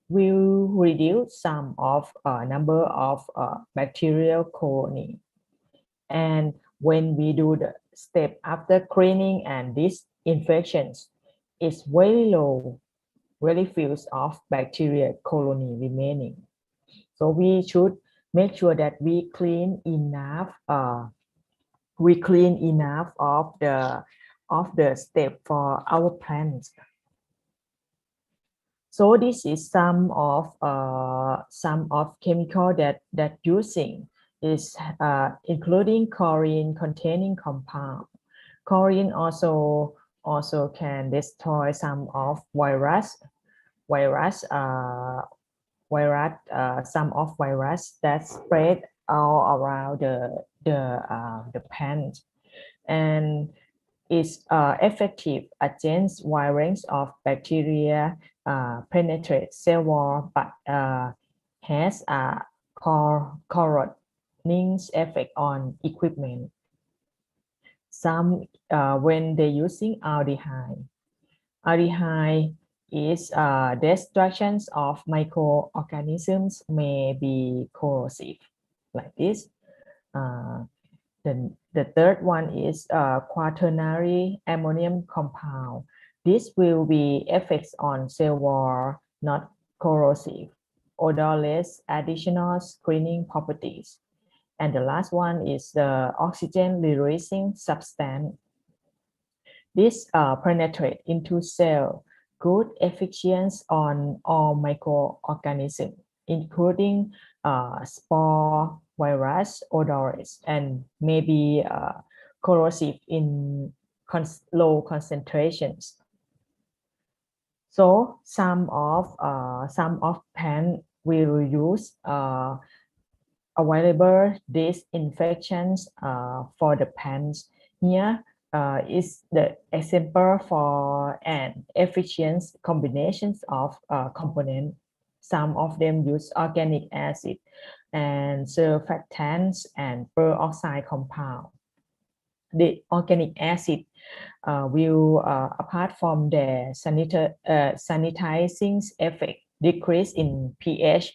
will reduce some of number of bacterial colony. And when we do the step after cleaning and disinfections, it's very low, very few of bacteria colony remaining. So we should make sure that we clean enough. Of the step for our plants. So this is some of chemical that using is including chlorine containing compound. Chlorine also can destroy some of some of virus that spread all around the plant, and is effective against wide range of bacteria, penetrate cell wall, but has a corroding effect on equipment. Some when they're using aldehyde. Aldehyde is destructions of microorganisms may be corrosive, like this. The third one is quaternary ammonium compound. This will be effects on cell wall, not corrosive, odorless, additional screening properties. And the last one is the oxygen releasing substance. This penetrate into cell, good efficiency on all microorganisms, including spore, virus, odorous, and maybe corrosive in low concentrations. So some of pen will use available disinfectants for the pens. Here is the example for an efficient combinations of components. Some of them use organic acid and surfactants and peroxide compound. The organic acid will, apart from the sanitizing effect, decrease in pH,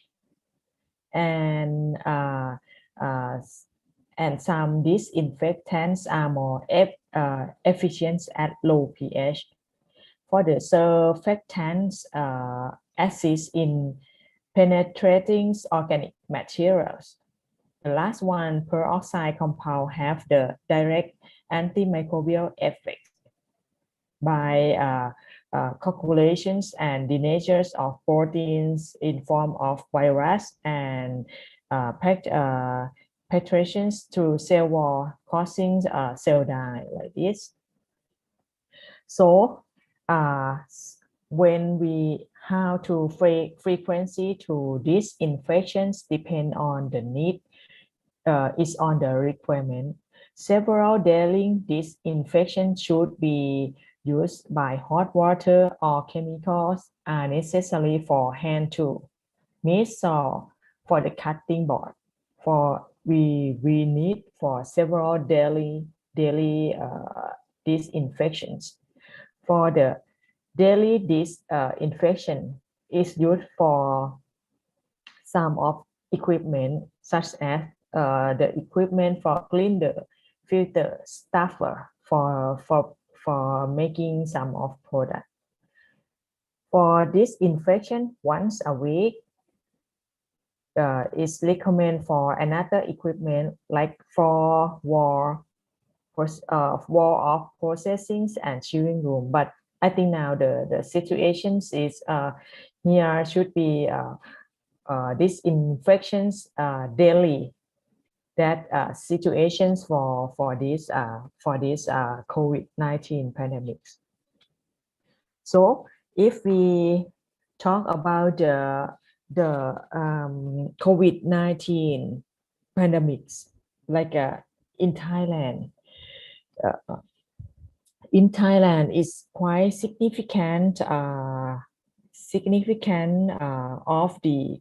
and some disinfectants are more efficient at low pH. For the surfactants, acids in penetrating organic materials. The last one, peroxide compound, have the direct antimicrobial effect by calculations and denatures of proteins in form of virus and penetrations through cell wall, causing cell die, like this. So when we how to frequency to these infections depend on the need, is on the requirement. Several daily disinfection should be used by hot water or chemicals are necessary for hand tool, mist saw for the cutting board. For we need for several daily disinfections. For the daily disinfection is used for some of equipment such as the equipment for clean the filter stuffer for making some of product. For disinfection once a week is recommended for another equipment like for wall of processing and chilling room. But I think now the situations is here should be disinfections daily. That situations for this COVID-19 pandemics. So if we talk about the COVID-19 pandemics, like in Thailand. In Thailand, is quite significant. Of the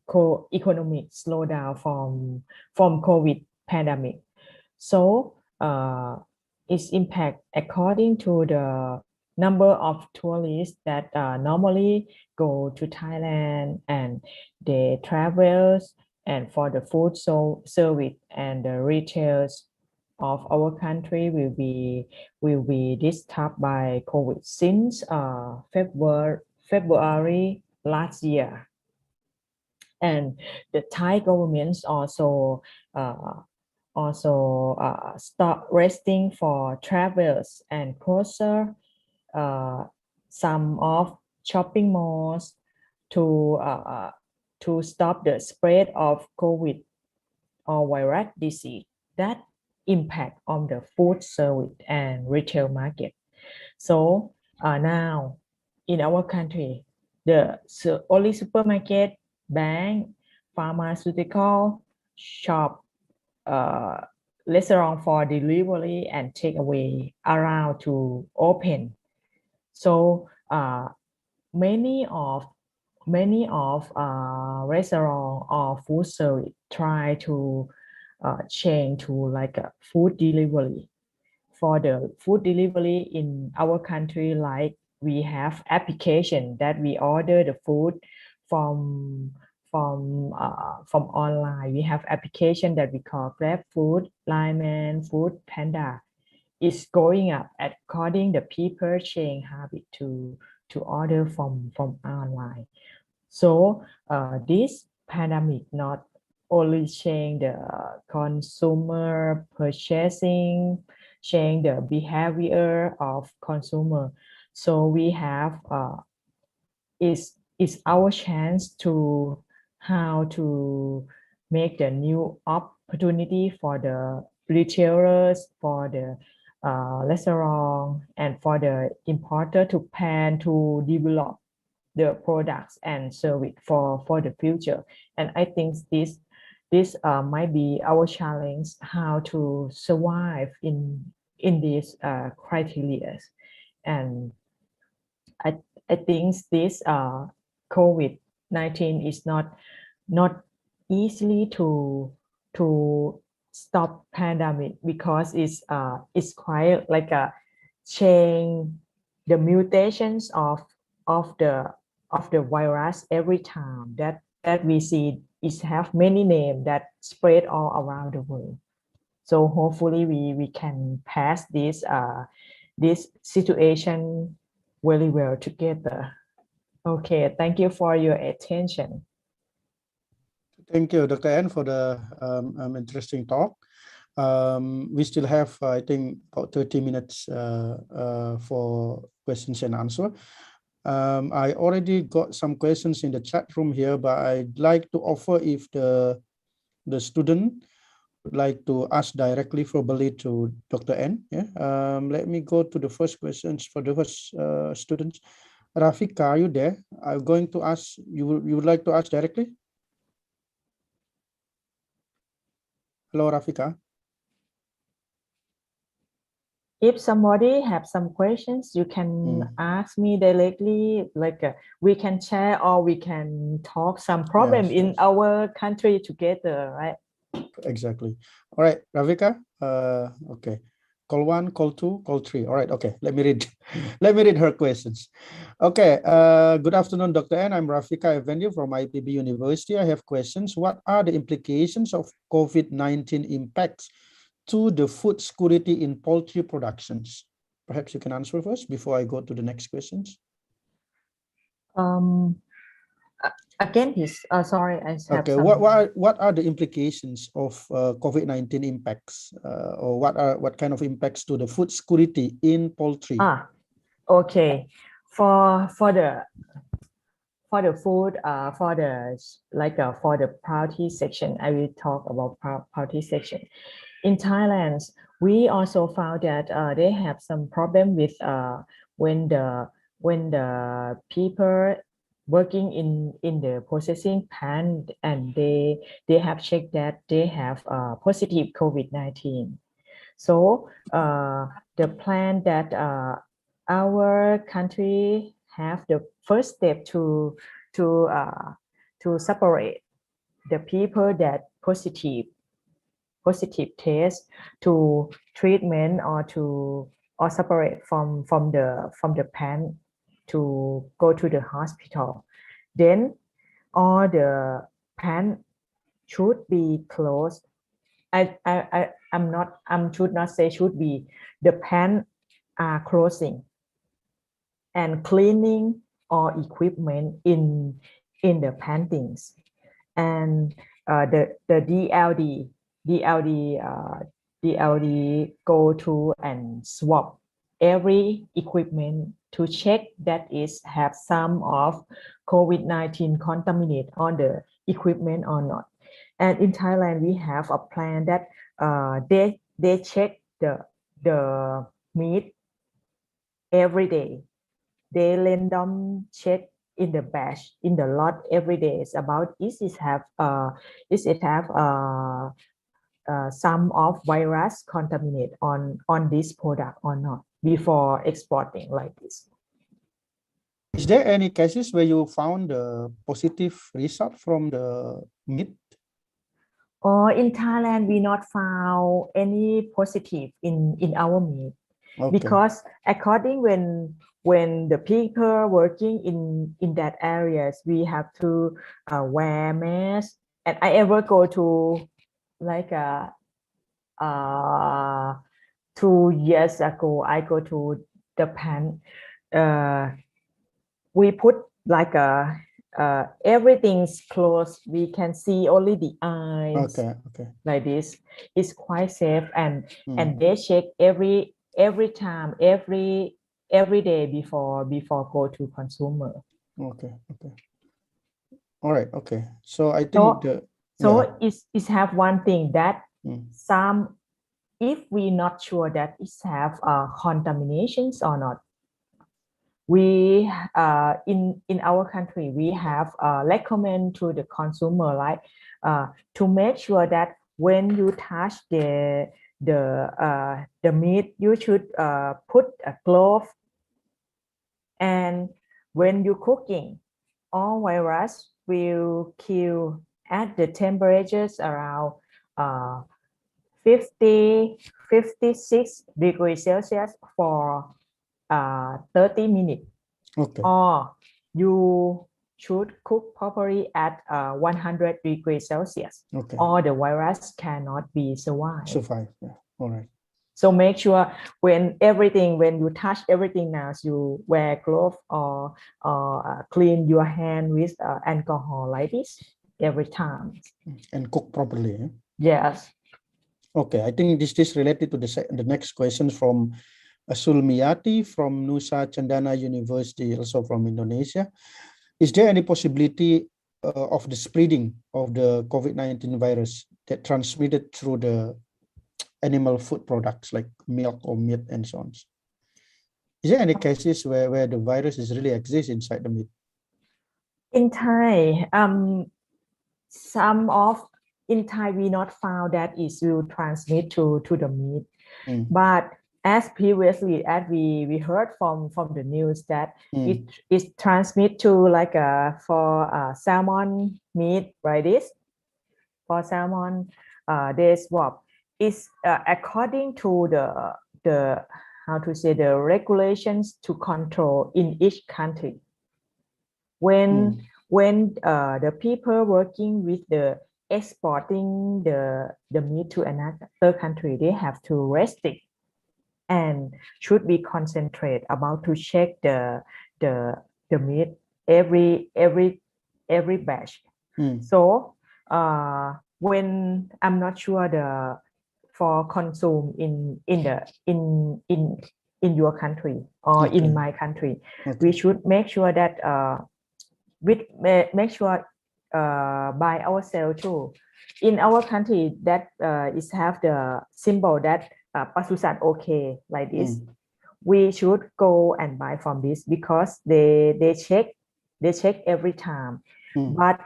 economic slowdown from COVID pandemic. So its impact according to the number of tourists that normally go to Thailand and they travels, and for the food service and the retails of our country will be disturbed by COVID since February last year. And the Thai government also stop resting for travelers and closer some of shopping malls to stop the spread of COVID or virus disease. That impact on the food service and retail market. So now in our country, only supermarket, bank, pharmaceutical, shop, uh, restaurant for delivery and takeaway around to open. So many of restaurant or food service try to change to like a food delivery. For the food delivery in our country, like we have application that we order the food from from online. We have application that we call Grab Food, Lineman, Food Panda. Is going up according the people change habit to order from online. So this pandemic not only change the consumer purchasing, change the behavior of consumer. So we have is our chance to how to make the new opportunity for the retailers, for the restaurant, and for the importer to plan to develop the products and service for the future. And I think this might be our challenge how to survive in these criteria. And I think this COVID-19 is not easily to stop pandemic because it's quite like a change the mutations of the virus every time that we see is have many names that spread all around the world. So hopefully we can pass this situation very well together. Okay, thank you for your attention. Thank you, Dr. N, for the interesting talk. We still have, I think, about 30 minutes for questions and answer. I already got some questions in the chat room here, but I'd like to offer if the student would like to ask directly verbally to Dr. N. Yeah. Let me go to the first questions for the first students. Rafika, are you there? I'm going to ask, you would like to ask directly? Hello, Rafika. If somebody have some questions, you can ask me directly, like we can share or we can talk some problem in our country together, right? Exactly. All right, Rafika. Okay. Call 1, call 2, call 3. All right. Okay. Let me read her questions. Okay. Good afternoon, Dr. N. I'm Rafika Effendi from IPB University. I have questions. What are the implications of COVID-19 impacts to the food security in poultry productions? Perhaps you can answer first before I go to the next questions. Again, sorry, I have okay. What are the implications of COVID-19 impacts, or what kind of impacts to the food security in poultry? Okay. For the food, for the poultry section, I will talk about poultry section. In Thailand, we also found that they have some problem with when the people working in the processing plant and they have checked that they have positive COVID-19. So the plan that our country have the first step to separate the people that positive test to treatment or separate from the plant to go to the hospital. Then all the plant should be closed. I should not say should be. The plant are closing and cleaning all equipment in the plantings, and the DLD go to and swap every equipment to check that is have some of COVID-19 contaminate on the equipment or not. And in Thailand, we have a plan that they check the meat every day. They random check in the batch in the lot every day. It's about is it have some of virus contaminate on this product or not before exporting like this. Is there any cases where you found a positive result from the meat? Or in Thailand, we not found any positive in our meat. Okay. Because according when the people working in that areas, we have to wear mask. And I ever go to like 2 years ago, I go to Japan. We put like everything's closed. We can see only the eyes. Okay. Like this. It's quite safe, and they check every time, every day before go to consumer. Okay. All right. Okay. So I think it's have one thing that some, if we not sure that it's have contaminations or not, we in our country we have recommend to the consumer like to make sure that when you touch the meat, you should put a glove, and when you cooking, all virus will kill at the temperatures around 56 degrees Celsius for 30 minutes. Okay. Or you should cook properly at 100 degrees Celsius. Okay. Or the virus cannot be survived. Yeah. All right. So make sure when you touch everything now, you wear gloves or clean your hand with alcohol like this every time. And cook properly. Eh? Yes. Okay, I think this is related to the next question from Sulmiati from Nusa Cendana University, also from Indonesia. Is there any possibility of the spreading of the COVID-19 virus that transmitted through the animal food products like milk or meat and so on? Is there any cases where the virus is really exists inside the meat? In Thai, in Thai we not found that it will transmit to the meat, but as previously as we heard from the news that it transmit to like for salmon meat, right? This for salmon they swap is according to the how to say the regulations to control in each country. When the people working with the exporting the meat to another country, they have to restrict and should be concentrate about to check the meat every batch. So when I'm not sure for consume in your country or in my country, we should make sure that by ourselves too. In our country, that is have the symbol that Pasusat okay like this. We should go and buy from this because they check every time. But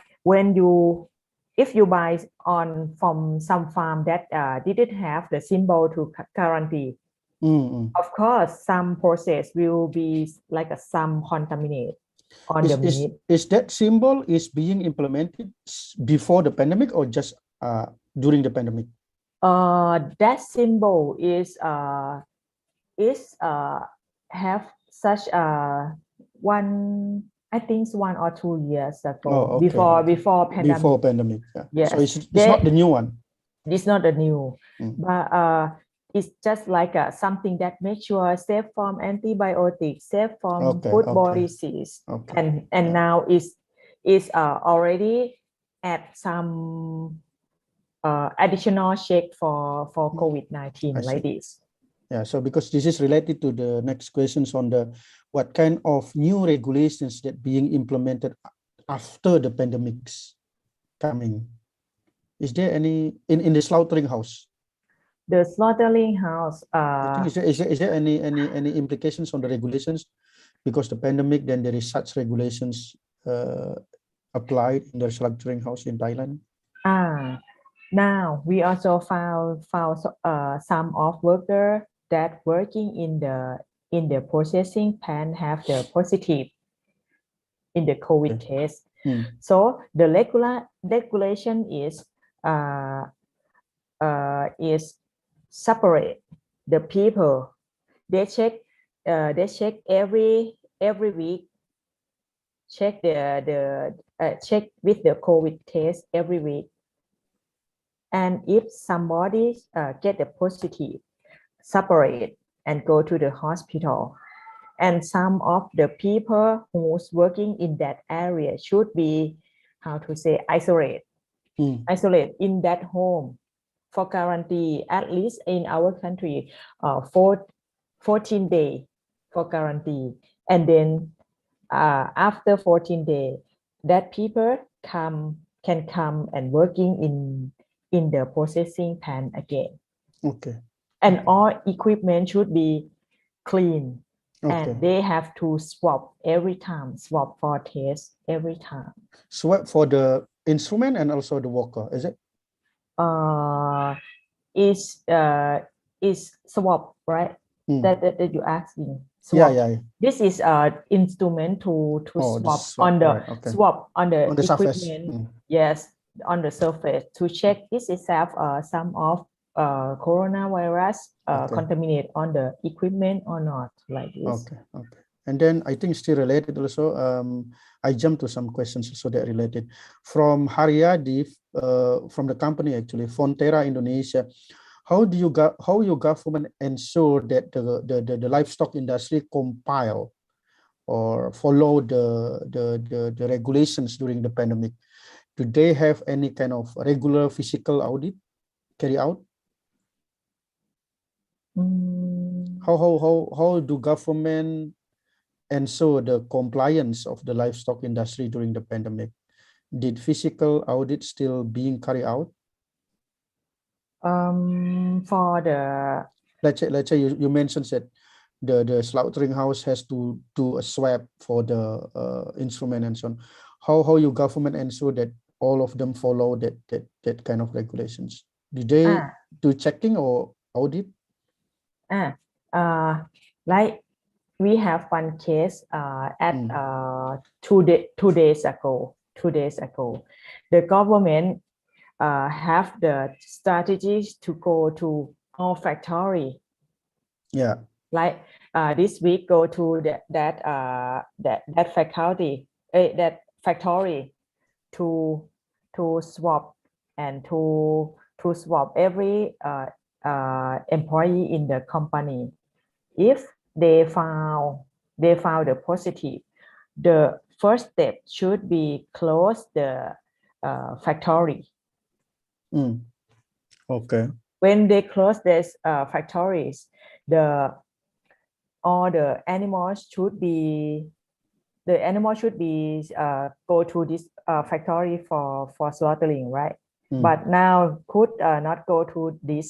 if you buy from some farm that didn't have the symbol to guarantee, of course some process will be like some contaminate on the meat. Is that symbol is being implemented before the pandemic or just during the pandemic? That symbol is have such one, I think 1 or 2 years ago, before pandemic. Before pandemic, yeah. Yes. So it's not the new one. It's not the new, but it's just like something that makes sure safe from antibiotics, safe from foodborne disease, and now is already at some additional check for COVID-19 like this. Yeah, so because this is related to the next questions on the what kind of new regulations that being implemented after the pandemics coming. Is there any in the slaughtering house? the slaughtering house. I think is there any implications on the regulations because the pandemic? Then there is such regulations applied in the slaughtering house in Thailand. Now we also found some of workers that working in the processing plant have the positive in the COVID test. So the regulation is separate the people. They check every week. Check check with the COVID test every week. And if somebody get the positive, separate and go to the hospital. And some of the people who's working in that area should be, isolate in that home for quarantine, at least in our country, 14 days for quarantine. And then after 14 days, that people can come and working in the processing plant again. Okay. And all equipment should be clean. Okay. And they have to swap every time, swap for test every time. Swap for the instrument and also the worker, is it? Is swap, right? That you're asking. Swap. Yeah. This is instrument to swap on the equipment. Yes, on the surface to check this itself some of coronavirus contaminate on the equipment or not, like this. Okay. And then I think still related also, I jumped to some questions so that related from Haryadi from the company actually Fonterra Indonesia. How your government ensure that the livestock industry compile or follow the regulations during the pandemic? Do they have any kind of regular physical audit carry out? How do government ensure the compliance of the livestock industry during the pandemic? Did physical audit still being carried out? For the let's say you mentioned that the slaughtering house has to do a swab for the instrument and so on. How your government ensure that all of them follow that kind of regulations? Do they do checking or audit? Like we have one case at 2 days ago. The government have the strategies to go to all factory. Yeah. Like this week, go to that factory to swap and to swap every employee in the company. If they found the positive, the first step should be close the factory. Okay. When they close these factories, all the animals should be go to this factory for slaughtering, right? But now could not go to this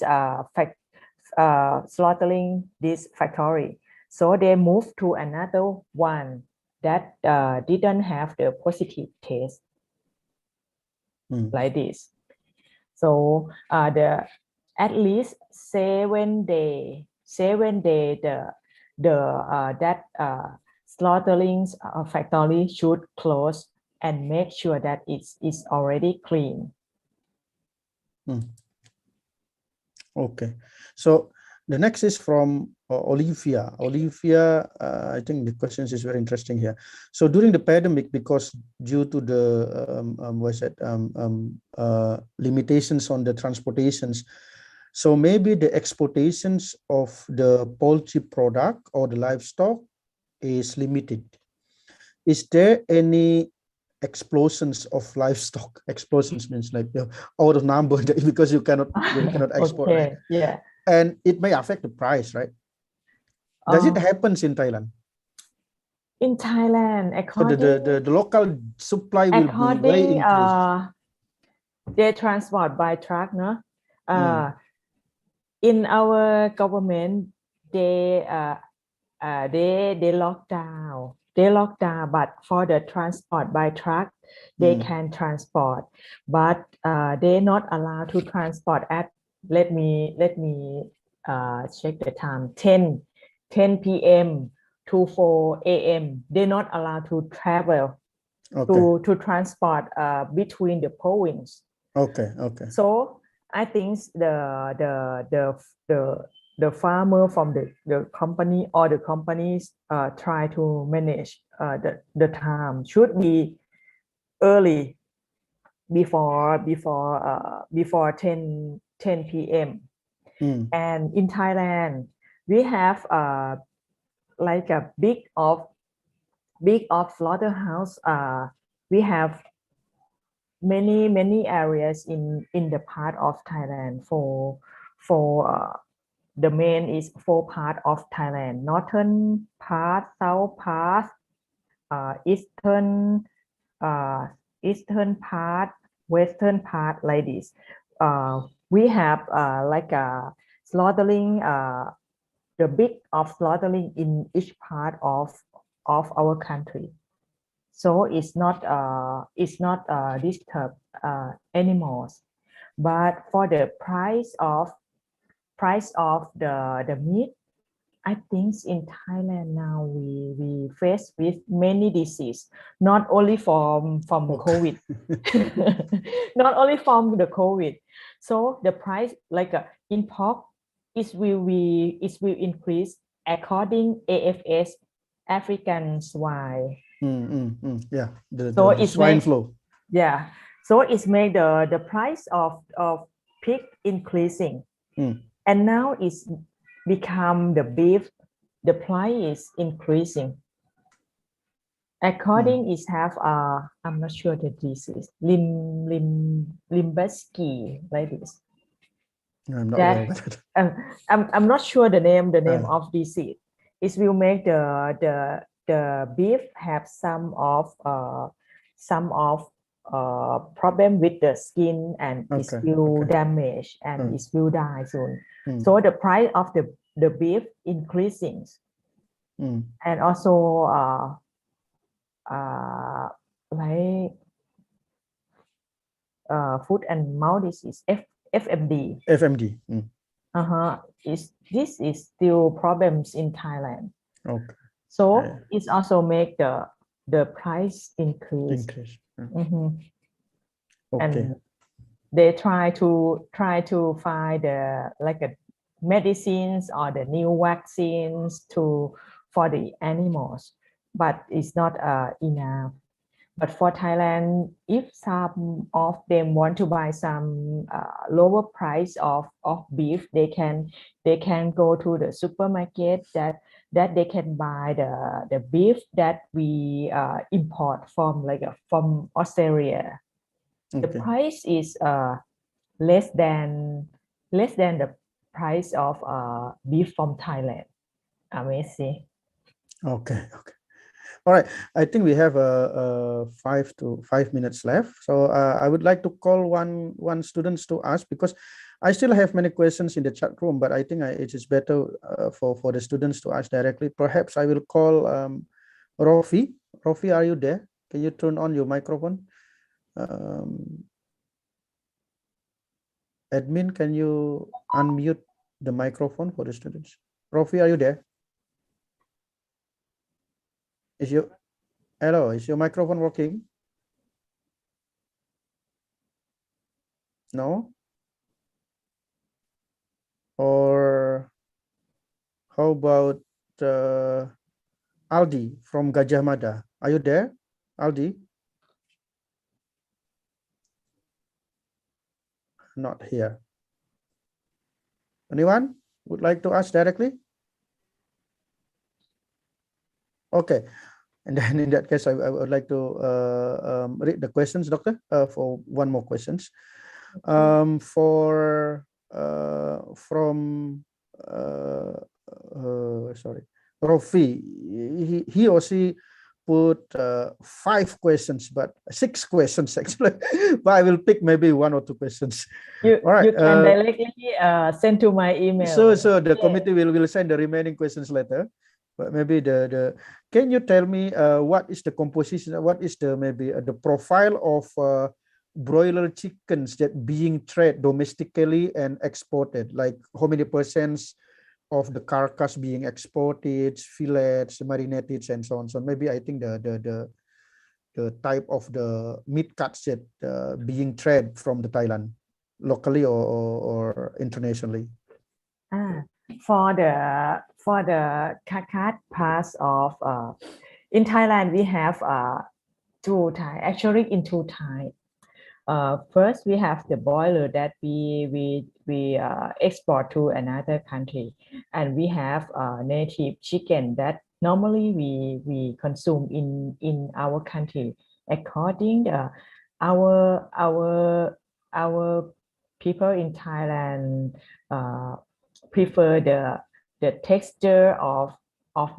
slaughtering this factory, so they move to another one that didn't have the positive test, like this. So at least 7 days that slaughtering factory should close and make sure that it's already clean. Okay, so the next is from Olivia. I think the question is very interesting here. So during the pandemic, because due to the limitations on the transportations, so maybe the exportations of the poultry product or the livestock is limited. Is there any explosions of livestock? Explosions means like out of number because you cannot export. Okay, yeah. And it may affect the price, right? Does it happen in Thailand? In Thailand, according so the local supply will be very increased. They transport by truck, no? in our government, they lock down. They lock down, but for the transport by truck, they can transport, but they're not allowed to transport at. Let me check the time. 10 p.m. to 4 a.m. They're not allowed to travel Okay. to transport between the province. Okay. Okay. So I think the farmer from the company or the companies try to manage the time should be early before 10 p.m. And in Thailand we have like a big of slaughterhouse. We have many areas in the part of Thailand for the main is 4 part of Thailand: northern part, south part, eastern uh, eastern part, western part, like this. We have like a slaughtering, the big of slaughtering in each part of our country. So it's not disturb animals. But for the price of the meat, I think in Thailand now we face with many disease, not only from COVID, not only from the COVID. So the price, like in pork, it will increase according AFS, African swine. Yeah, So the it's swine make, flu. yeah, so it's made the price of pig increasing, and now it's become the beef, the price is increasing. According is have I'm not sure the disease, Limbeski, like this. I'm not aware That of it. I'm not sure the name of disease. It will make the beef have some of problem with the skin, and it Okay. will Okay. damage and it will die soon. So the price of the beef increasing, and also like foot and mouth disease, FMD. FMD. This is still problems in Thailand. Okay. So it's also make the price increase. Okay. And they try to find the like a medicines or the new vaccines for the animals, but it's not enough. But for Thailand, if some of them want to buy some lower price of beef, they can go to the supermarket that they can buy the beef that we import from from Australia. The price is less than the price of beef from Thailand. Amazing. Okay. Okay. All right. I think we have 5 minutes left. So I would like to call one students to ask, because I still have many questions in the chat room, but I think it is better for the students to ask directly. Perhaps I will call Rofi. Rofi, are you there? Can you turn on your microphone? Admin, can you unmute the microphone for the students? Rofi, are you there? Hello, is your microphone working? No? Or how about Aldi from Gajah Mada? Are you there, Aldi? Not here. Anyone would like to ask directly? Okay. And then in that case, I would like to read the questions, Doctor, for one more questions. From sorry, Rofi, he or she put 5 questions, but 6 questions actually. But I will pick maybe 1 or 2 questions. You All right. you can directly send to my email. So the committee will send the remaining questions later. But maybe can you tell me what is the composition? What is the maybe the profile of broiler chickens that being traded domestically and exported? Like how many percents of the carcass being exported, fillets, marinated, and so on. So maybe I think the type of the meat cuts that being traded from the Thailand, locally or internationally. For the carcass parts of in Thailand we have 2 types, actually in 2 types. First, we have the broiler that we export to another country, and we have native chicken that normally we consume in our country. According our people in Thailand prefer the texture of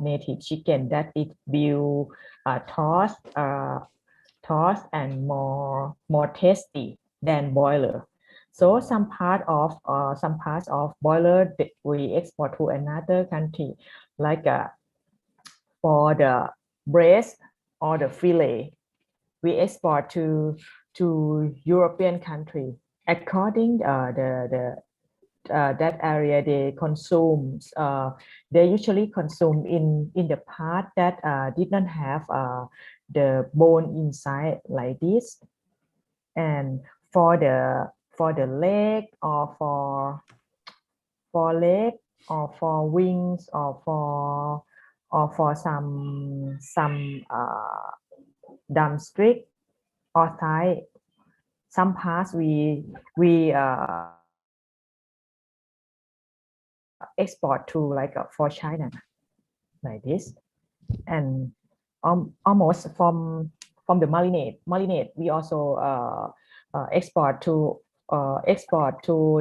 native chicken, that it will toast and more tasty than broiler. So some parts of broiler that we export to another country, like for the breast or the fillet, we export to European country. According that area they consume, they usually consume in the part that did not have the bone inside like this. And for the leg or for leg or for wings or for some drumstick or thigh, some parts we export to like for China like this. And almost from the marinade we also export to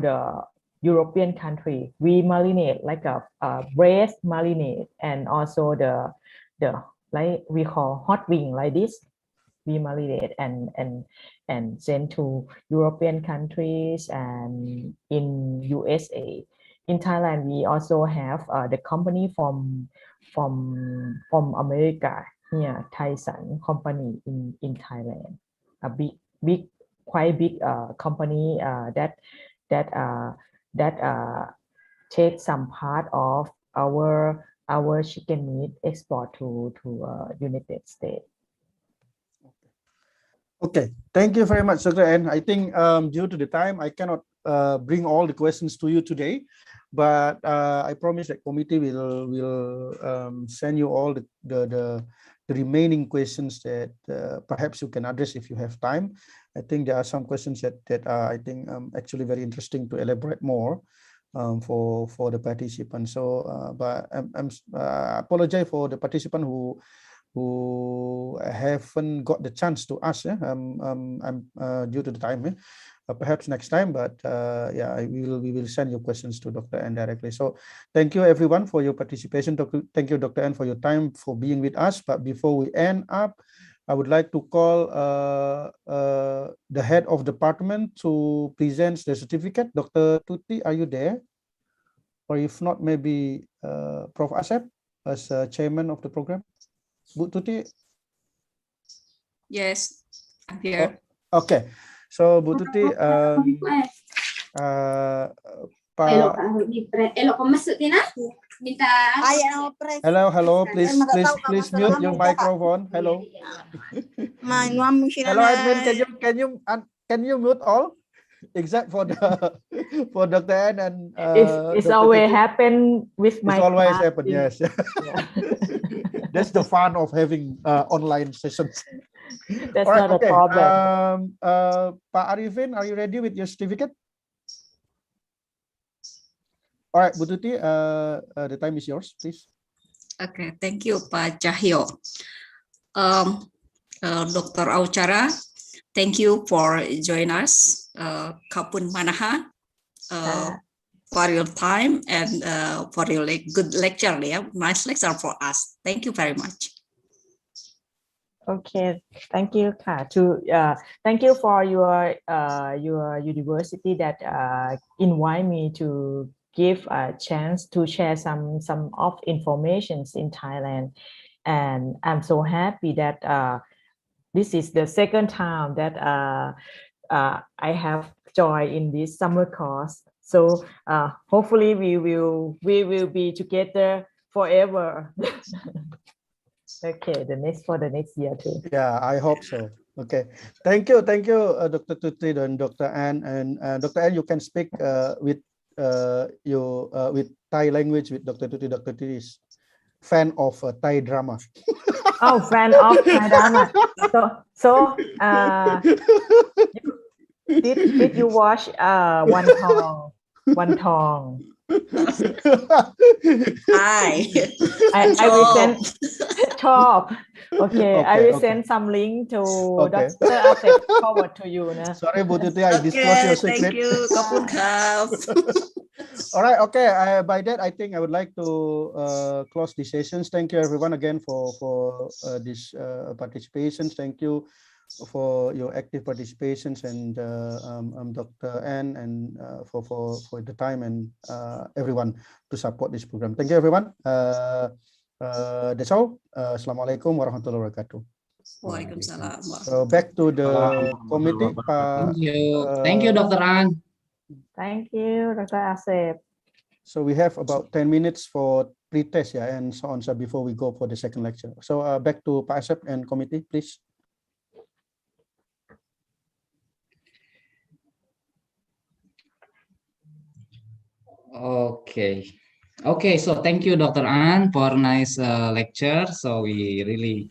the European country. We marinate like a breast marinade, and also the like we call hot wing like this. We marinate and send to European countries and in USA. In Thailand, we also have the company from America here, Thaisan company in Thailand, a big quite big company that take some part of our chicken meat export to United States. Okay, thank you very much, Dr. N. I think due to the time, I cannot bring all the questions to you today, but I promise that committee will send you all the remaining questions that perhaps you can address if you have time. I think there are some questions that are, I think, actually very interesting to elaborate more for the participants. So, but I apologize for the participant who haven't got the chance to ask. Due to the time. Perhaps next time, but yeah, we will send your questions to Dr. N directly. So thank you everyone for your participation. Thank you, Dr. N, for your time, for being with us. But before we end up, I would like to call the head of department to present the certificate. Dr. Tuti, are you there? Or if not, maybe Prof. Asep as chairman of the program. Bu Tuti? Yes, I'm here. Oh, okay. So Bu Tuti, hello, please mute your microphone. Hello. Hello, admin, can you mute all except for Dr. N and it's always happen with my it's always class. happen, yes. Yeah. That's the fun of having online sessions. That's not a problem. Pak Arifin, are you ready with your certificate? All right, Bu Tuti, the time is yours, please. Okay, thank you, Pak Cahyo. Dr. Auchara, thank you for joining us. Kapun Manaha, for your time and for your good lecture. Yeah, nice lecture for us. Thank you very much. Okay, thank you, Ka. Thank you for your university that invite me to give a chance to share some of informations in Thailand, and I'm so happy that this is the second time that I have joined in this summer course. So hopefully we will be together forever. Okay, the next year too. Yeah, I hope so. Okay, thank you, Dr. Tuti and Dr. Ann. And Dr. Ann, you can speak with with Thai language with Dr. Tuti. Dr. Tuti is fan of Thai drama. Oh, fan of Thai drama. So did you watch One Tong? Hi. I will send top. Okay, I will Okay. send some link to Okay. Dr. Asep forward to you. Nah. Sorry, Bu Tuti, I disclose your secret. Thank you. ขอบคุณครับ All right. Okay. By that, I think I would like to close the sessions. Thank you, everyone, again for this participations. Thank you for your active participations, and Dr. Ann, and for the time, and everyone to support this program. Thank you, everyone. That's all. Assalamualaikum warahmatullahi wabarakatuh. Waalaikumsalam. So back to the committee. Thank you, Dr. An. Thank you, Dr. Asep. So we have about 10 minutes for pre-test, yeah, and so on, so before we go for the second lecture. So back to Pak Asep and committee, please. Okay, so thank you, Dr. An, for nice lecture. So we really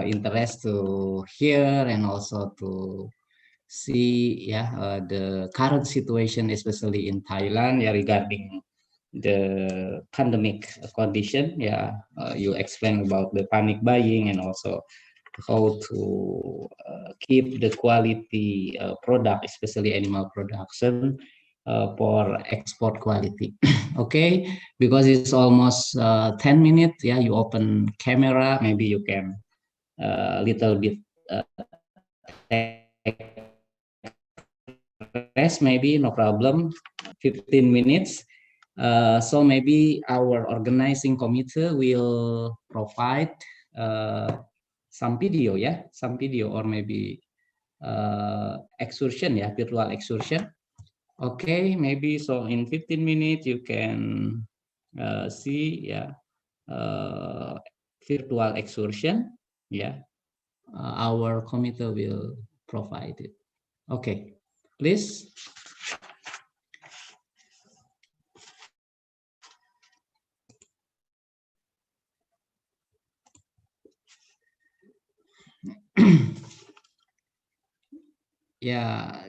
interest to hear and also to see the current situation, especially in Thailand, regarding the pandemic condition. You explained about the panic buying and also how to keep the quality product, especially animal production, for export quality. Okay, because it's almost 10 minutes. You open camera, maybe you can little bit rest, maybe no problem. 15 minutes. So maybe our organizing committee will provide some video, some video, or maybe excursion, virtual excursion. Okay, maybe so in 15 minutes you can see virtual excursion. Our committee will provide it. Okay, please.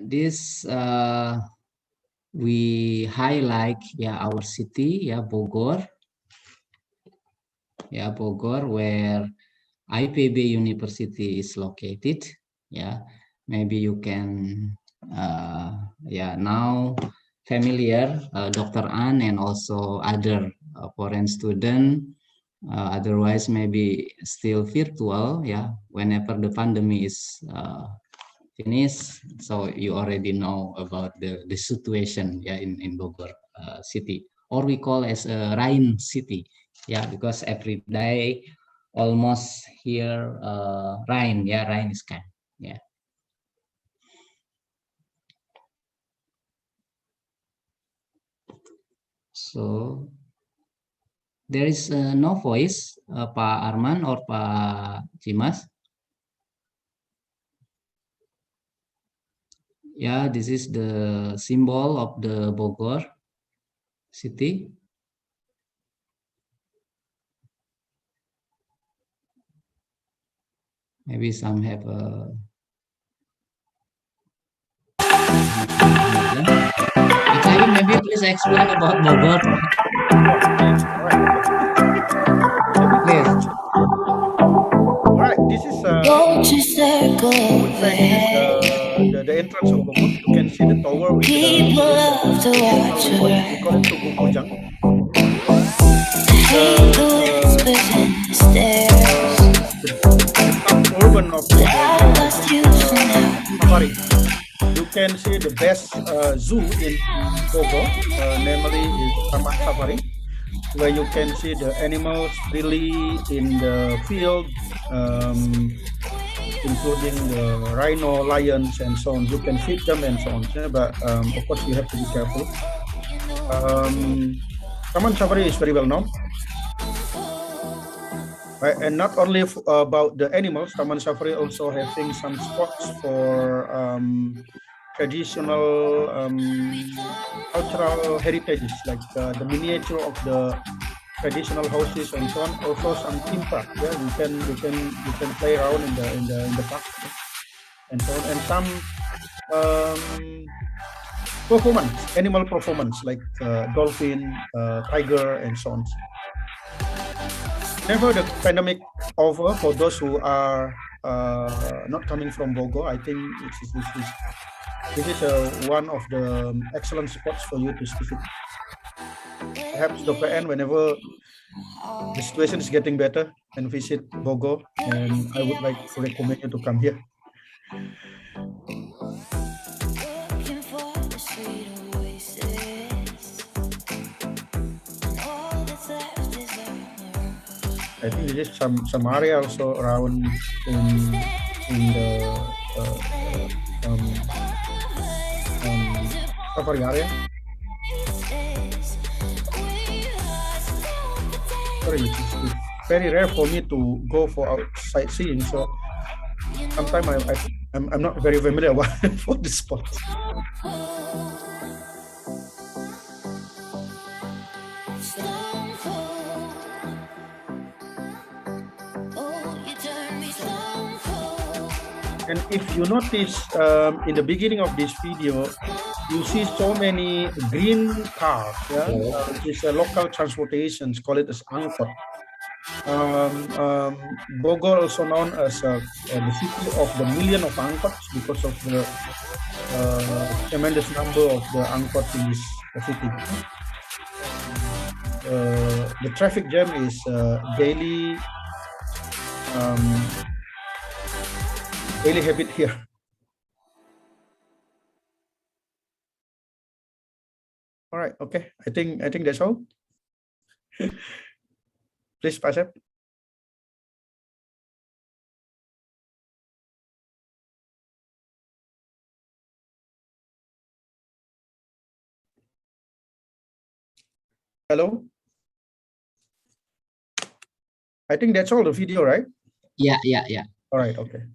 This we highlight our city, Bogor. Bogor, where IPB University is located. Maybe you can now familiar Dr. An and also other foreign student. Otherwise, maybe still virtual. Whenever the pandemic is finished, so you already know about the situation in Bogor city, or we call as a Rain city. Because every day almost here rain. Rain is kind. So there is no voice, Pak Arman or Pak Cimas. This is the symbol of the Bogor city. Maybe some have a... Maybe please explain about Bogor. Please. All right, this is the entrance of Bogor. You can see the tower with we call it Tugu Kujang. of the safari. You can see the best zoo in Bogor, namely is Taman Safari, where you can see the animals freely in the field, including the rhino, lions, and so on. You can feed them and so on. But of course, you have to be careful. Taman Safari is very well known. Right, and not only about the animals, Taman Safari also having some spots for traditional cultural heritages, like the miniature of the traditional houses and so on. Also some theme park. Yeah, you can play around in the park and so on. And some performance, animal performance, like dolphin, tiger, and so on. Whenever the pandemic over, for those who are not coming from Bogor, I think this is one of the excellent spots for you to visit. Perhaps Dr. N, whenever the situation is getting better, and visit Bogor, and I would like to recommend you to come here. I think there is some area also around in the safari area. Sorry, it's very rare for me to go for sightseeing, so sometimes I'm not very familiar for this spot. And if you notice in the beginning of this video, you see so many green cars. Yeah, it's a local transportation, call it as angkot. Bogor also known as the city of the million of angkots because of the tremendous number of the angkot in this city. The traffic jam is daily habit here. All right, okay. I think that's all. Please, Pasep. Hello. I think that's all the video, right? Yeah. All right, okay.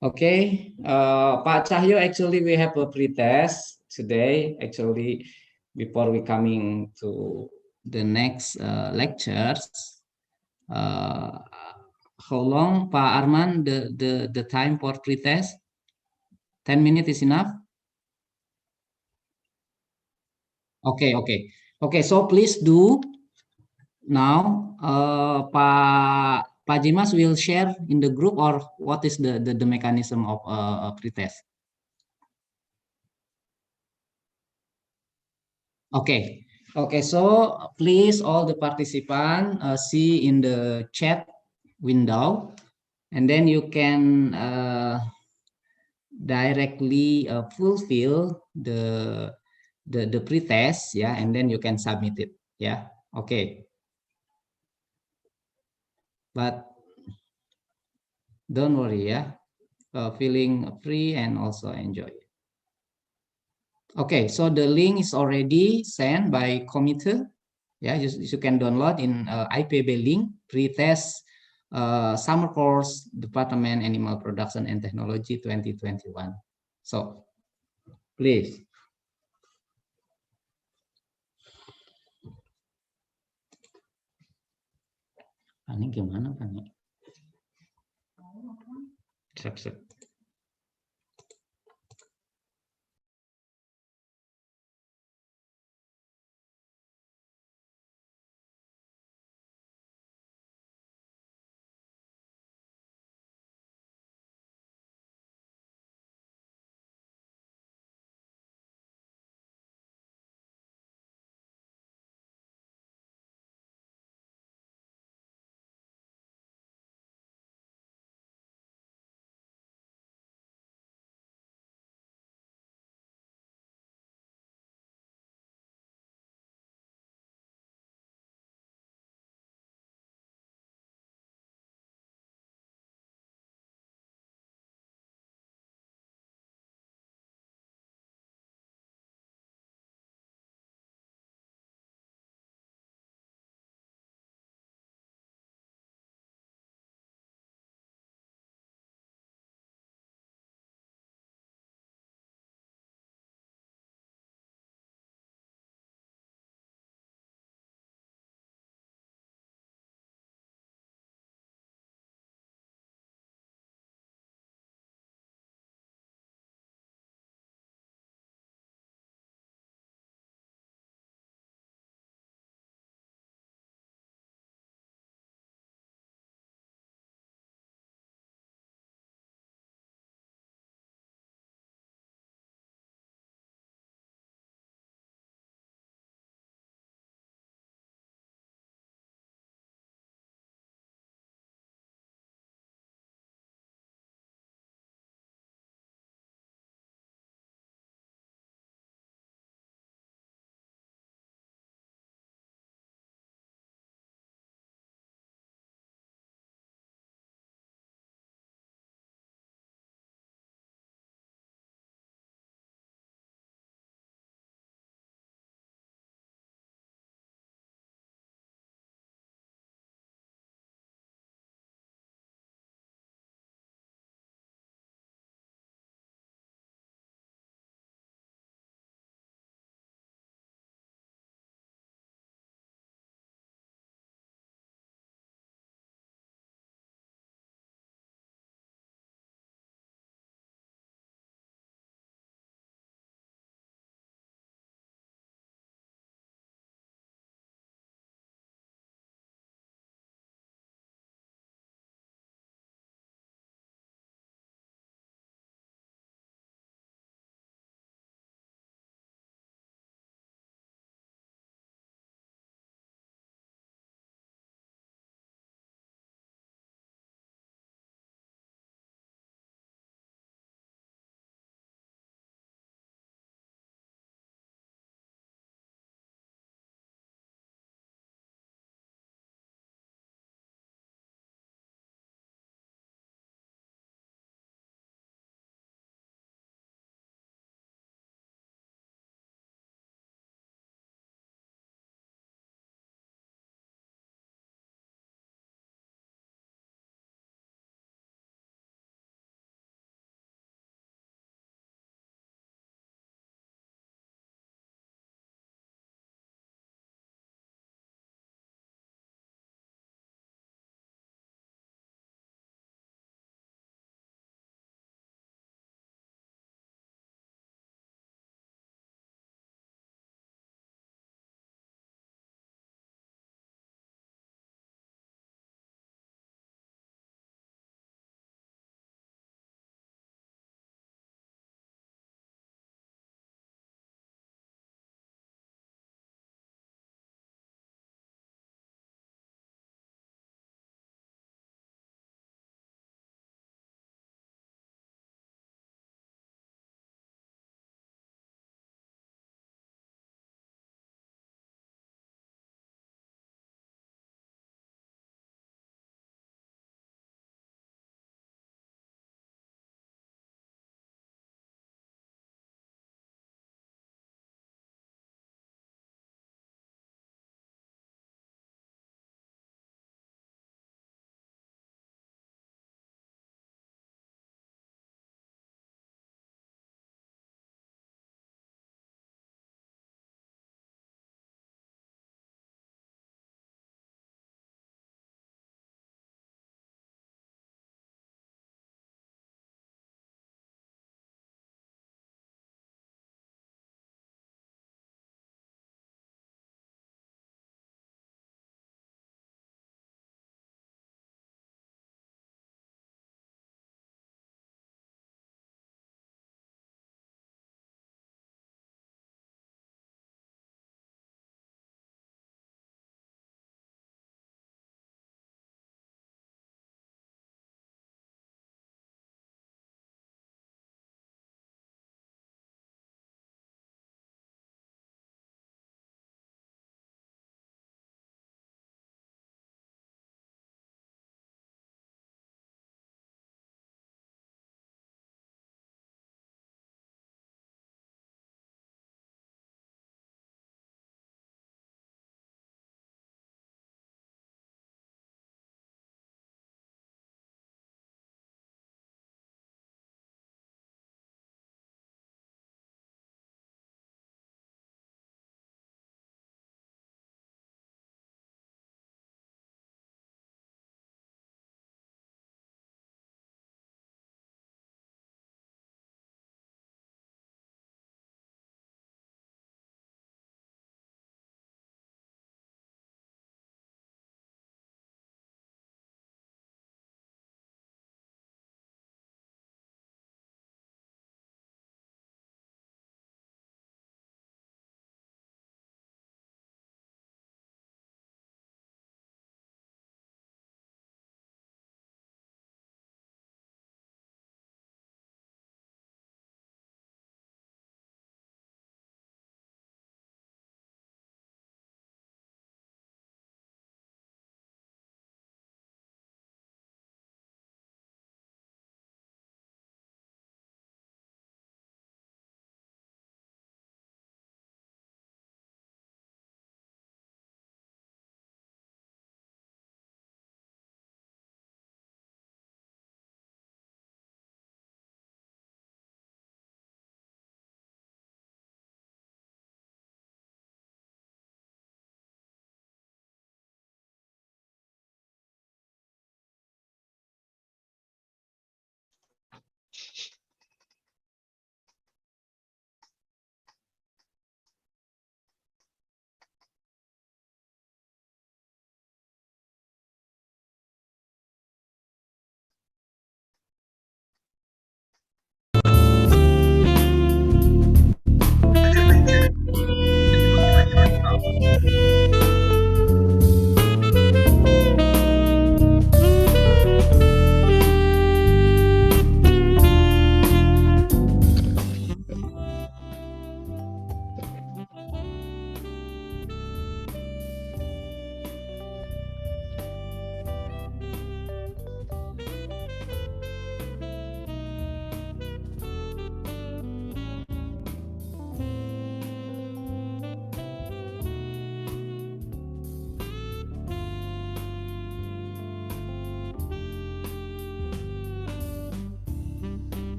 Okay. Pak Cahyo, actually we have a pre-test today. Actually, before we coming to the next lectures, how long, Pak Arman, the time for pre-test? 10 minutes is enough? Okay. So please do now. Pak Jimas will share in the group, or what is the mechanism of pre-test? Okay. So please, all the participants see in the chat window, and then you can directly fulfill the pre-test, yeah, and then you can submit it, yeah. Okay. But don't worry, yeah. Feeling free and also enjoy. Okay, so the link is already sent by committee. Yeah, you can download in IPB link pre-test summer course Department Animal Production and Technology 2021. So please. Ini gimana kan? Cek.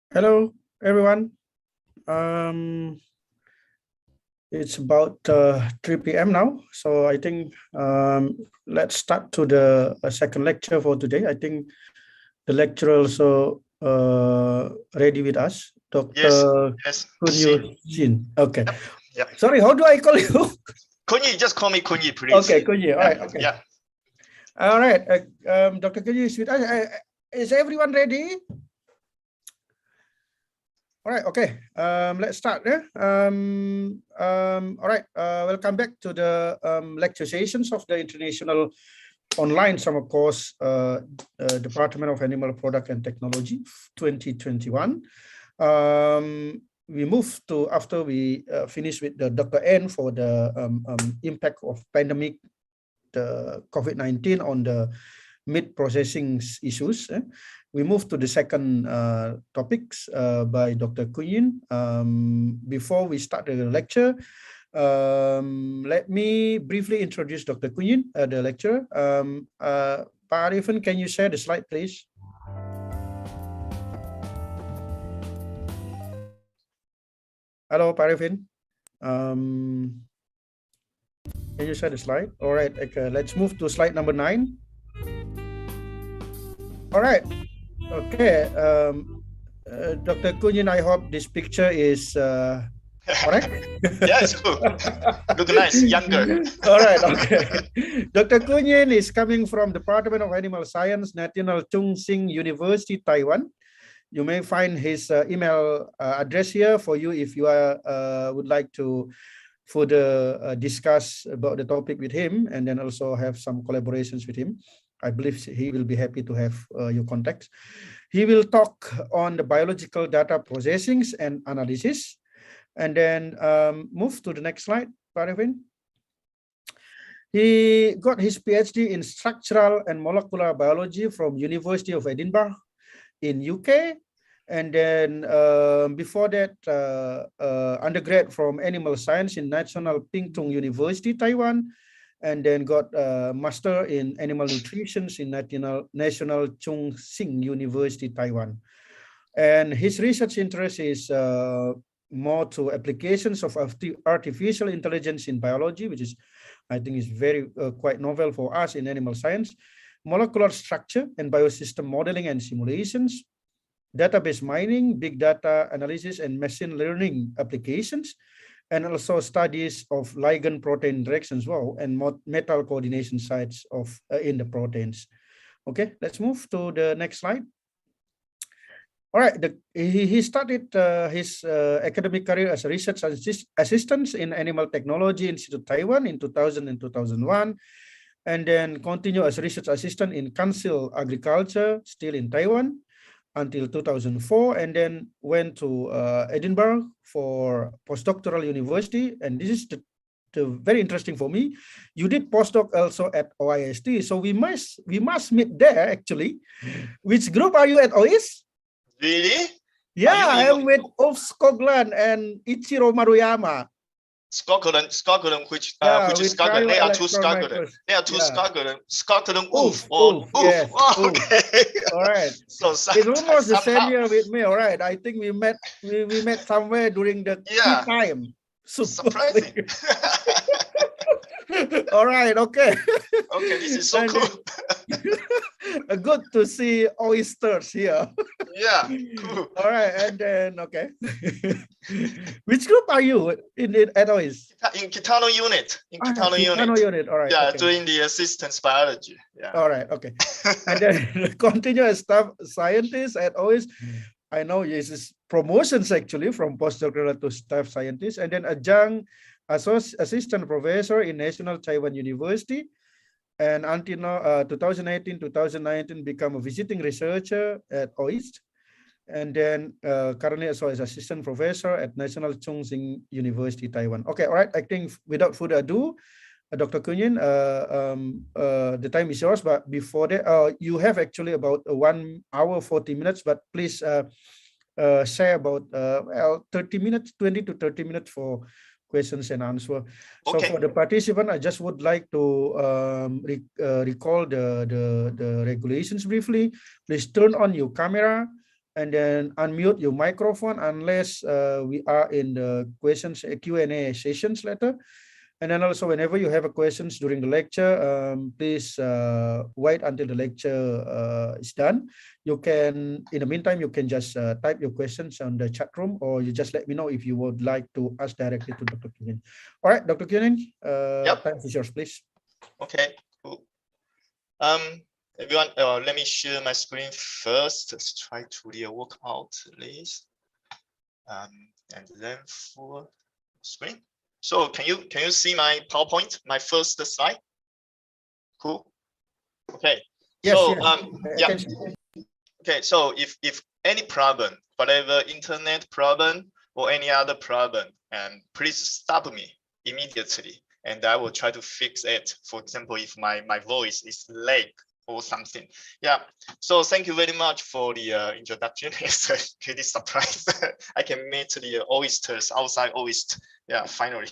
Hello, everyone. It's about 3 p.m. now, so I think let's start to the second lecture for today. I think the lecturer also ready with us, Dr. Yes. Kunyu Shin. Okay. Yep. Sorry, how do I call you? Kunyi, just call me Kunyi, please. Okay, Kunyu. All right. Okay. Yeah. All right. Dr. Kunyu is with us. Is everyone ready? All right, okay. Let's start. All right, welcome back to the lecture sessions of the International Online Summer Course, Department of Animal Product and Technology 2021. We move to, after we finish with the Dr. N for the impact of pandemic, the COVID-19 on the meat processing issues. We move to the second topics by Dr. Kunyin. Before we start the lecture, let me briefly introduce Dr. Kunyin, the lecturer. Pak Arifin, can you share the slide, please? Hello, Pak Arifin. Can you share the slide? All right, okay, let's move to slide number 9. All right. Okay, Dr. Kunyin, I hope this picture is correct. Yes, cool. Look nice, younger. All right, okay. Dr. Kunyin is coming from the Department of Animal Science, National Chung Ching University, Taiwan. You may find his email address here for you if you would like to further discuss about the topic with him, and then also have some collaborations with him. I believe he will be happy to have your contacts. He will talk on the biological data processing and analysis, and then move to the next slide, Parvin. He got his PhD in structural and molecular biology from University of Edinburgh in UK, and then before that, undergrad from animal science in National Ping Tung University, Taiwan, and then got a master in animal nutrition in National Chung Ching University, Taiwan. And his research interest is more to applications of artificial intelligence in biology, which is, I think, is very quite novel for us in animal science, molecular structure and biosystem modeling and simulations, database mining, big data analysis, and machine learning applications, and also studies of ligand protein interactions as well, and metal coordination sites of in the proteins. Okay, let's move to the next slide. All right, he started his academic career as a research assistant in Animal Technology Institute Taiwan in 2000 and 2001, and then continued as research assistant in Council Agriculture, still in Taiwan, until 2004, and then went to Edinburgh for postdoctoral university. And this is the very interesting for me. You did postdoc also at OIST, so we must meet there actually. Which group are you at OIST? Really? Yeah, I am with Ulf Skoglund and Ichiro Maruyama. Scotland, which with Scotland? They are two cryo-electron Scotland. They are two Yeah. Scotland. Ulf, Ulf. yes, Oh, Ulf. okay. All right. So It's almost the same somehow- year with me. All right. I think we met somewhere during the Yeah. tea time. Surprising. All right. Okay. Okay, this is so And cool. Good to see oysters here. Yeah, cool. All right. And then, okay. Which group are you at OIST? In Kitano unit. Kitano unit. All right. Yeah, okay. doing the assistance biology. Yeah. All right. Okay. And then continue as staff scientist at OIST. I know this is promotions actually from postdoctoral to staff scientist, and then adjunct assistant professor in National Taiwan University, and until 2018-2019 become a visiting researcher at OIST, and then currently also as assistant professor at National Chung Ching University, Taiwan. Okay, all right. I think without further ado, Dr. Kunyin, the time is yours, but before that, you have actually about 1 hour, 40 minutes, but please share about 30 minutes, 20 to 30 minutes for questions and answer. So Okay. for the participant, I just would like to recall the regulations briefly. Please turn on your camera and then unmute your microphone unless we are in the questions Q&A sessions later. And then also whenever you have a questions during the lecture, please wait until the lecture is done. You can, in the meantime, you can just type your questions on the chat room, or you just let me know if you would like to ask directly to Dr. Kunin. All right, Dr. Kunin, Yep. time is yours, please. Okay, cool. Everyone, let me share my screen first. Let's try to work out this. And then full screen. So can you see my PowerPoint, my first slide? Cool. Okay. Yes, so yes. yeah. Okay. So if any problem, whatever internet problem or any other problem, please stop me immediately, and I will try to fix it. For example, if my voice is lag or something. Yeah. So thank you very much for the introduction. It's pretty surprised I can meet the oysters outside oyster. Yeah, finally.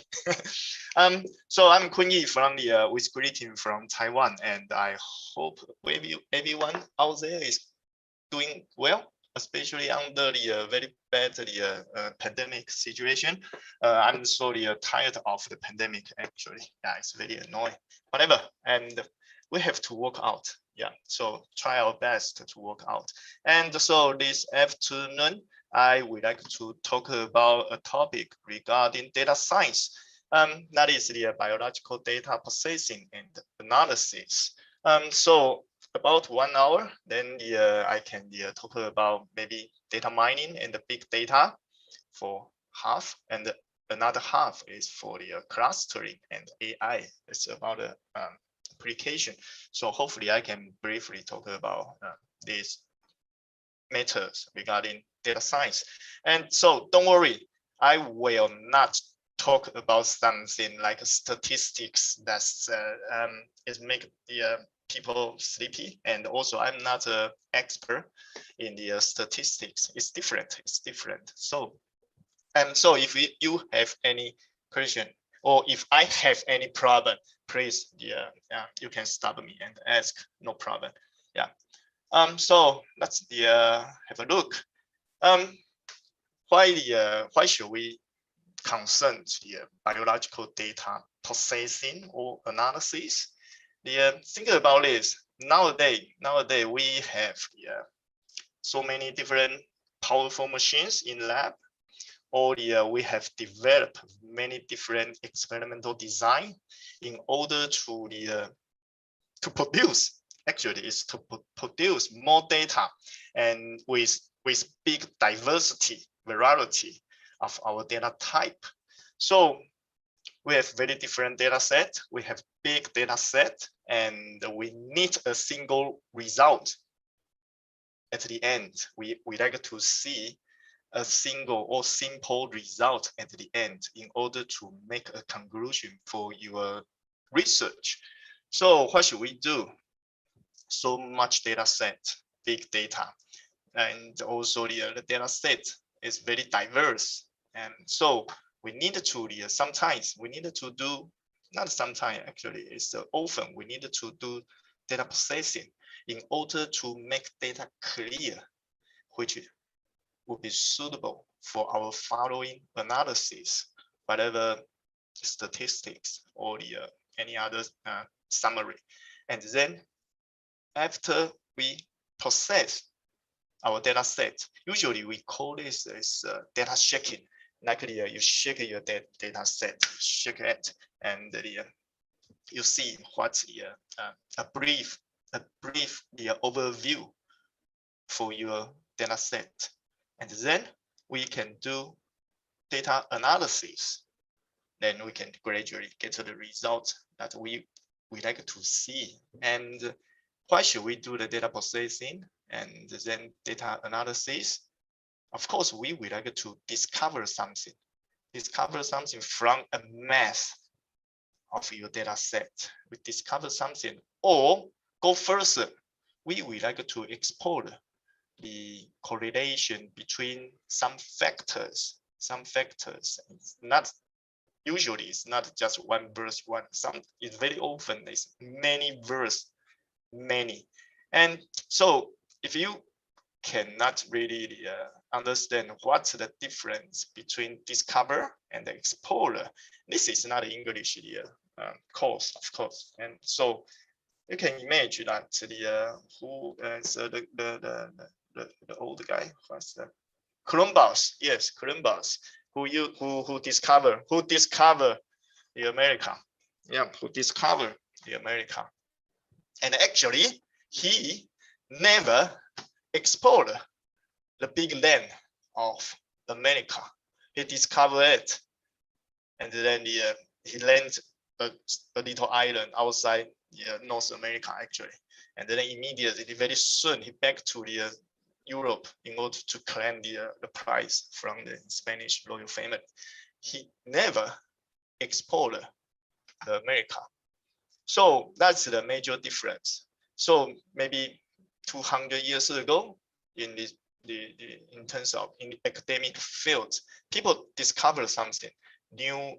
So I'm Kun Yi from the with greeting from Taiwan, and I hope maybe everyone out there is doing well, especially under the very bad pandemic situation. I'm sorry, tired of the pandemic actually. Yeah, it's very annoying. Whatever, and we have to work out. Yeah, so try our best to work out. And so this afternoon, I would like to talk about a topic regarding data science. That is the biological data processing and analysis. So about 1 hour, then I can talk about maybe data mining and the big data for half, and another half is for the clustering and AI. It's about the application. So hopefully I can briefly talk about these matters regarding data science. And so don't worry, I will not talk about something like statistics that's is make the people sleepy. And also I'm not an expert in the statistics. It's different. So if you have any question, or if I have any problem, please, you can stop me and ask, no problem. Yeah. So let's have a look. Why should we concern the biological data processing or analysis? Think about this. Nowadays we have so many different powerful machines in lab. Or we have developed many different experimental design in order to produce. Actually, is to produce more data, and with big variety of our data type. So we have very different data set. We have big data set, and we need a single result. At the end, we like to see a single or simple result at the end in order to make a conclusion for your research. So what should we do? So much data set, big data, and also the data set is very diverse. And so we need to sometimes we need to do, not sometimes actually, it's often we need to do data processing in order to make data clear, which would be suitable for our following analysis, whatever statistics or any other summary. And then after we process our data set, usually we call this as data shaking. Like you shake your data set, shake it, and you see what's a brief overview for your data set. And then we can do data analysis. Then we can gradually get to the result that we like to see. And why should we do the data processing and then data analysis? Of course, we would like to discover something from a math of your data set. We discover something, or go further. We would like to explore the correlation between some factors. It's not usually, it's not just one verse one. It's very often it's many verse many. And so if you cannot really understand what's the difference between discover and explorer. This is not English course, of course, and so you can imagine that the old guy was Columbus. Yes, Columbus, who discovered the America. Yeah, who discovered the America, and actually he never explored the big land of America. He discovered it, and then he landed a little island outside North America, actually. And then immediately, very soon, he back to Europe in order to claim the prize from the Spanish royal family. He never explored America. So that's the major difference. So maybe 200 years ago, in terms of in the academic field, people discover something, new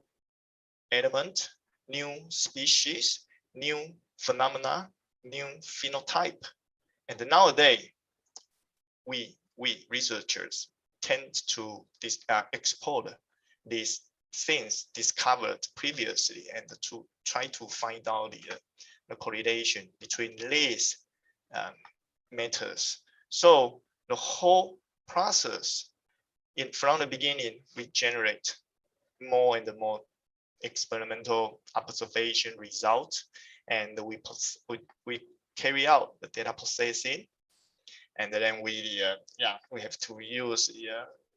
element, new species, new phenomena, new phenotype. And nowadays, we researchers tend to explore these things discovered previously and to try to find out the correlation between these matters. So the whole process, from the beginning, we generate more and more experimental observation results, and we carry out the data processing, and then we have to use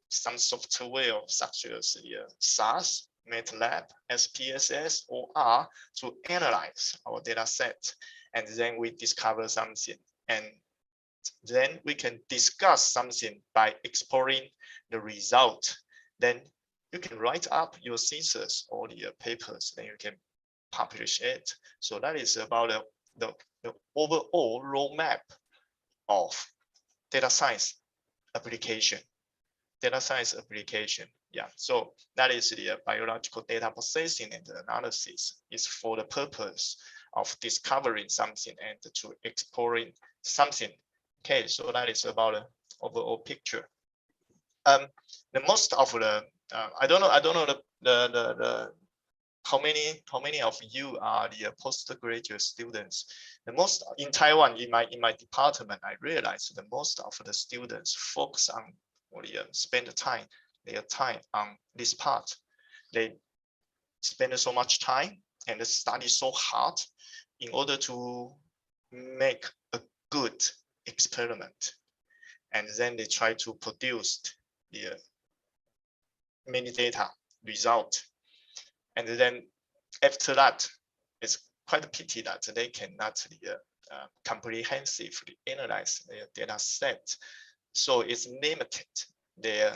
some software such as SAS, MATLAB, SPSS, or R to analyze our data set, and then we discover something, and then we can discuss something by exploring the result. Then you can write up your thesis or the papers, then you can publish it. So that is about the overall roadmap of data science application. Data science application. Yeah, so that is the biological data processing and analysis is for the purpose of discovering something and to exploring something. Okay, so that is about the overall picture. The most of the I don't know the how many of you are the postgraduate students. The most in Taiwan, in my department, I realized the most of the students focus on or spend their time on this part. They spend so much time and study so hard in order to make a good experiment, and then they try to produce the many data result, and then after that, it's quite a pity that they cannot comprehensively analyze their data set, so it's limited their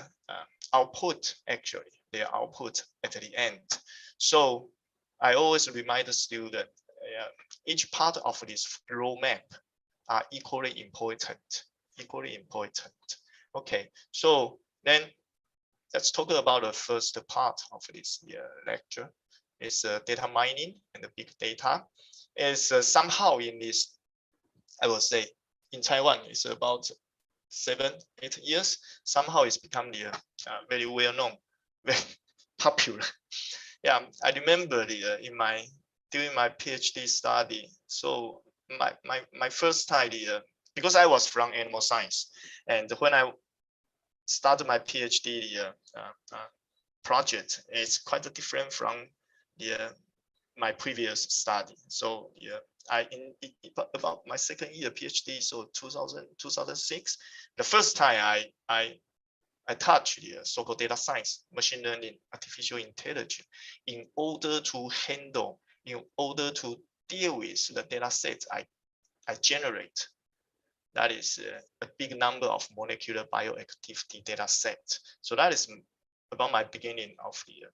output, actually their output at the end. So I always remind the student, each part of this roadmap are equally important. Okay, so then let's talk about the first part of this lecture. It's data mining and the big data. Is somehow in this, I will say, in Taiwan, it's about 7-8 years. Somehow it's become the very well known, very popular. Yeah, I remember during my PhD study. So my first time, because I was from animal science, and when I started my PhD project, it's quite different from my previous study. So about my second year PhD, so 2006, the first time I touched the so-called data science, machine learning, artificial intelligence, in order to deal with the data sets I generate. That is a big number of molecular bioactivity data set. So that is about my beginning of the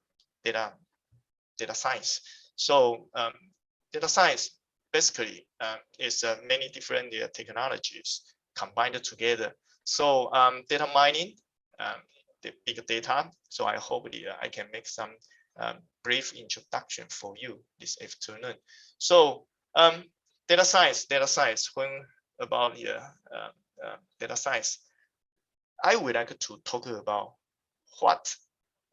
data science. So data science basically is many different technologies combined together. So data mining, the big data. So I hope I can make some brief introduction for you this afternoon. So data science. When about data science, I would like to talk about what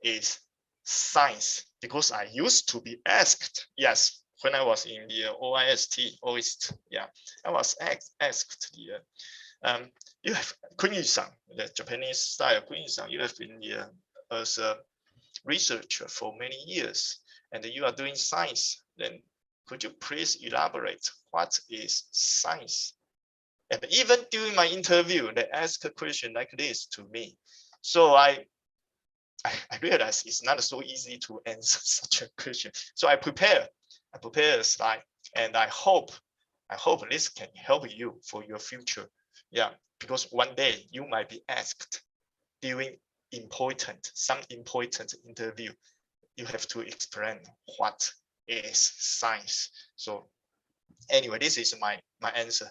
is science, because I used to be asked, yes, when I was in the OIST, yeah, I was asked the you have Kun-san, the Japanese style Kun-san, you have been here as a researcher for many years, and you are doing science. Then could you please elaborate what is science? And even during my interview, they ask a question like this to me. So I realized it's not so easy to answer such a question. So I prepare a slide, and I hope this can help you for your future. Yeah, because one day you might be asked during some important interview, you have to explain what is science. So anyway, this is my answer.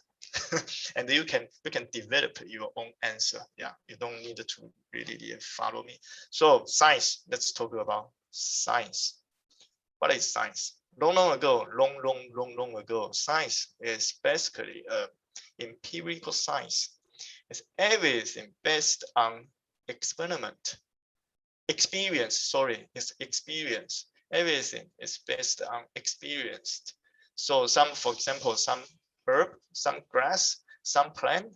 And you can develop your own answer. Yeah, you don't need to really follow me. So science, let's talk about science. What is science? Long ago, science is basically empirical science. It's everything based on experience. It's experience. Everything is based on experience. So for example, some herb, some grass, some plant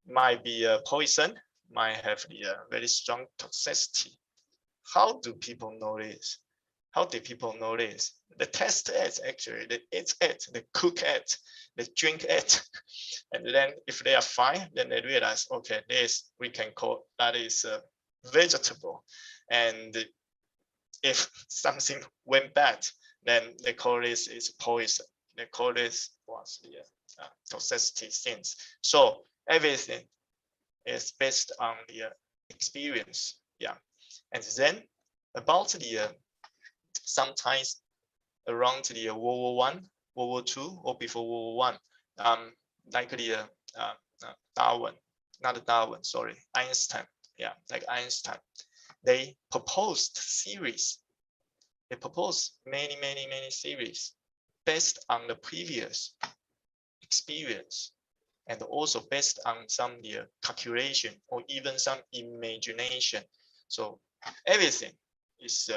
might be a poison, might have the very strong toxicity. How do people know this? How do people know this? They test it, actually. They eat it, they cook it, they drink it. And then if they are fine, then they realize, okay, this we can call that is a vegetable. And if something went bad, then they call this is poison. They call this what's the toxicity things. So everything is based on the experience. Yeah. And then about the sometimes around the World War I, World War II, or before World War I, like the Einstein. Yeah, like Einstein. They proposed series. They proposed many series based on the previous experience, and also based on some calculation or even some imagination. So everything is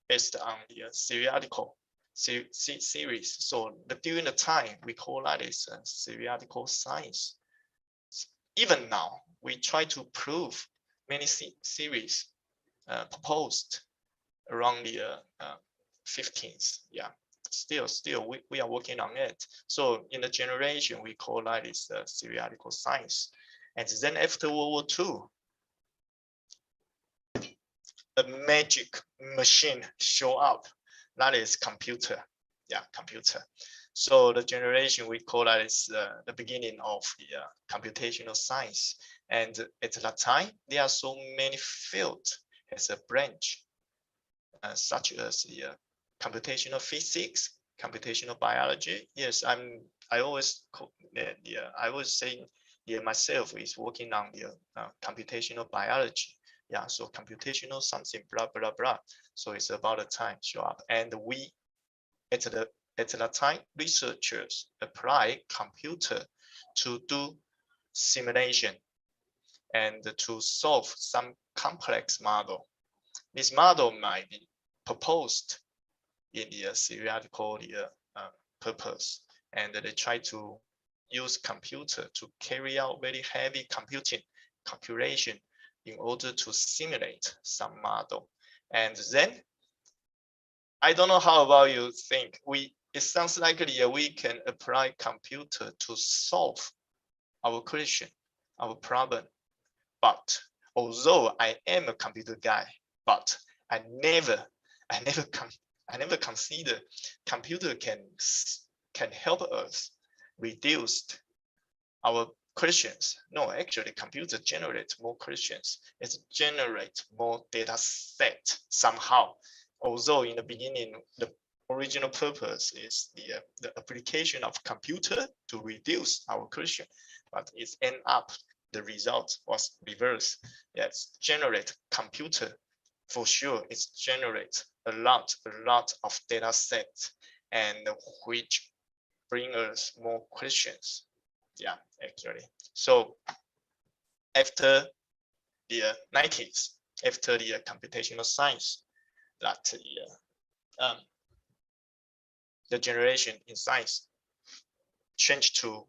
based on the seriatical series. So during the time, we call that is seriatical science. Even now, we try to prove many series proposed around the 15th. Yeah, still we are working on it. So in the generation, we call that is seriatical science. And then after World War II, a magic machine show up. That is computer. Yeah, computer. So the generation we call that is the beginning of the computational science. And at that time, there are so many fields as a branch, such as the computational physics, computational biology. Yes, I always say myself is working on the computational biology. Yeah, so computational something blah blah blah. So it's about the time show up, and we at that time researchers apply computer to do simulation and to solve some complex model. This model might be proposed in the seriatical purpose, and they try to use computer to carry out very heavy computing calculation in order to simulate some model. And then I don't know how about you think, it sounds like we can apply computer to solve our question, our problem. But although I am a computer guy, but I never consider computer can help us reduce our questions. No, actually, computer generates more questions. It generates more data set somehow. Although in the beginning, the original purpose is the application of computer to reduce our question, but it end up the result was reverse. Yes, generate computer for sure. It generates a lot of data sets, and which bring us more questions. Yeah, actually. So after the 90s, after the computational science, that the generation in science changed to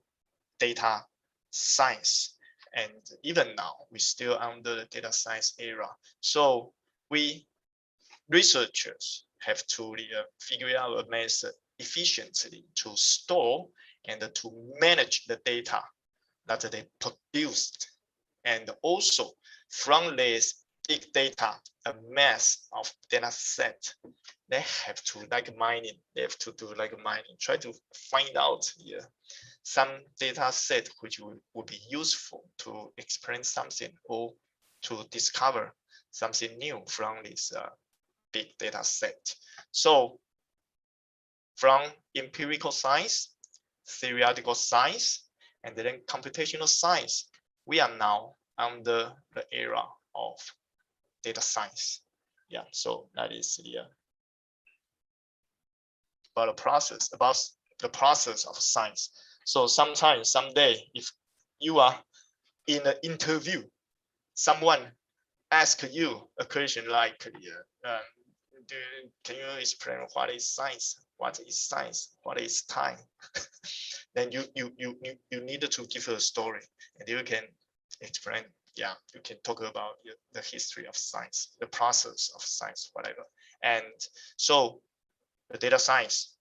data science. And even now, we're still under the data science era. So we researchers have to figure out a method efficiently to store and to manage the data that they produced. And also from this big data, a mass of data set, they have to like mining, they have to do like mining, try to find out some data set which would be useful to explain something or to discover something new from this big data set. So from empirical science, theoretical science, and then computational science, we are now under the era of data science. Yeah, so that is the about the process of science. So sometimes, someday, if you are in an interview, someone asks you a question like, can you explain what is science? What is science? What is time? Then you need to give a story, and you can explain. Yeah, you can talk about the history of science, the process of science, whatever. And so the data science,